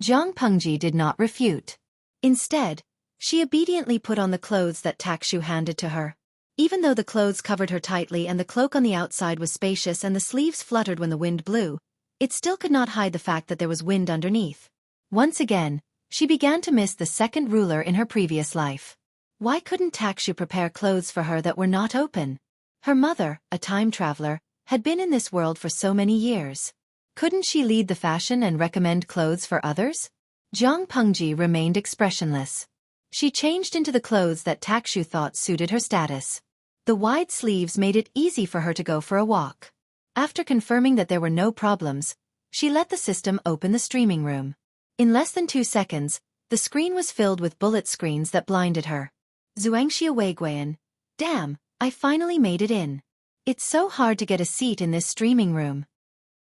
Jiang Pengji did not refute. Instead, she obediently put on the clothes that Takshu handed to her. Even though the clothes covered her tightly and the cloak on the outside was spacious and the sleeves fluttered when the wind blew, it still could not hide the fact that there was wind underneath. Once again, she began to miss the second ruler in her previous life. Why couldn't Takshu prepare clothes for her that were not open? Her mother, a time traveler, had been in this world for so many years. Couldn't she lead the fashion and recommend clothes for others? Jiang Pengji remained expressionless. She changed into the clothes that Takshu thought suited her status. The wide sleeves made it easy for her to go for a walk. After confirming that there were no problems, she let the system open the streaming room. In less than 2 seconds, the screen was filled with bullet screens that blinded her. Xueqi Weiguan, damn, I finally made it in. It's so hard to get a seat in this streaming room.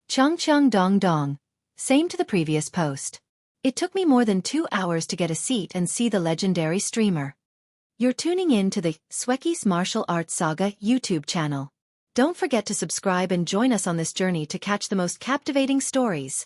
Changchang Dong Dong, same to the previous post. It took me more than 2 hours to get a seat and see the legendary streamer. You're tuning in to the Xueqi's Martial Arts Saga YouTube channel. Don't forget to subscribe and join us on this journey to catch the most captivating stories.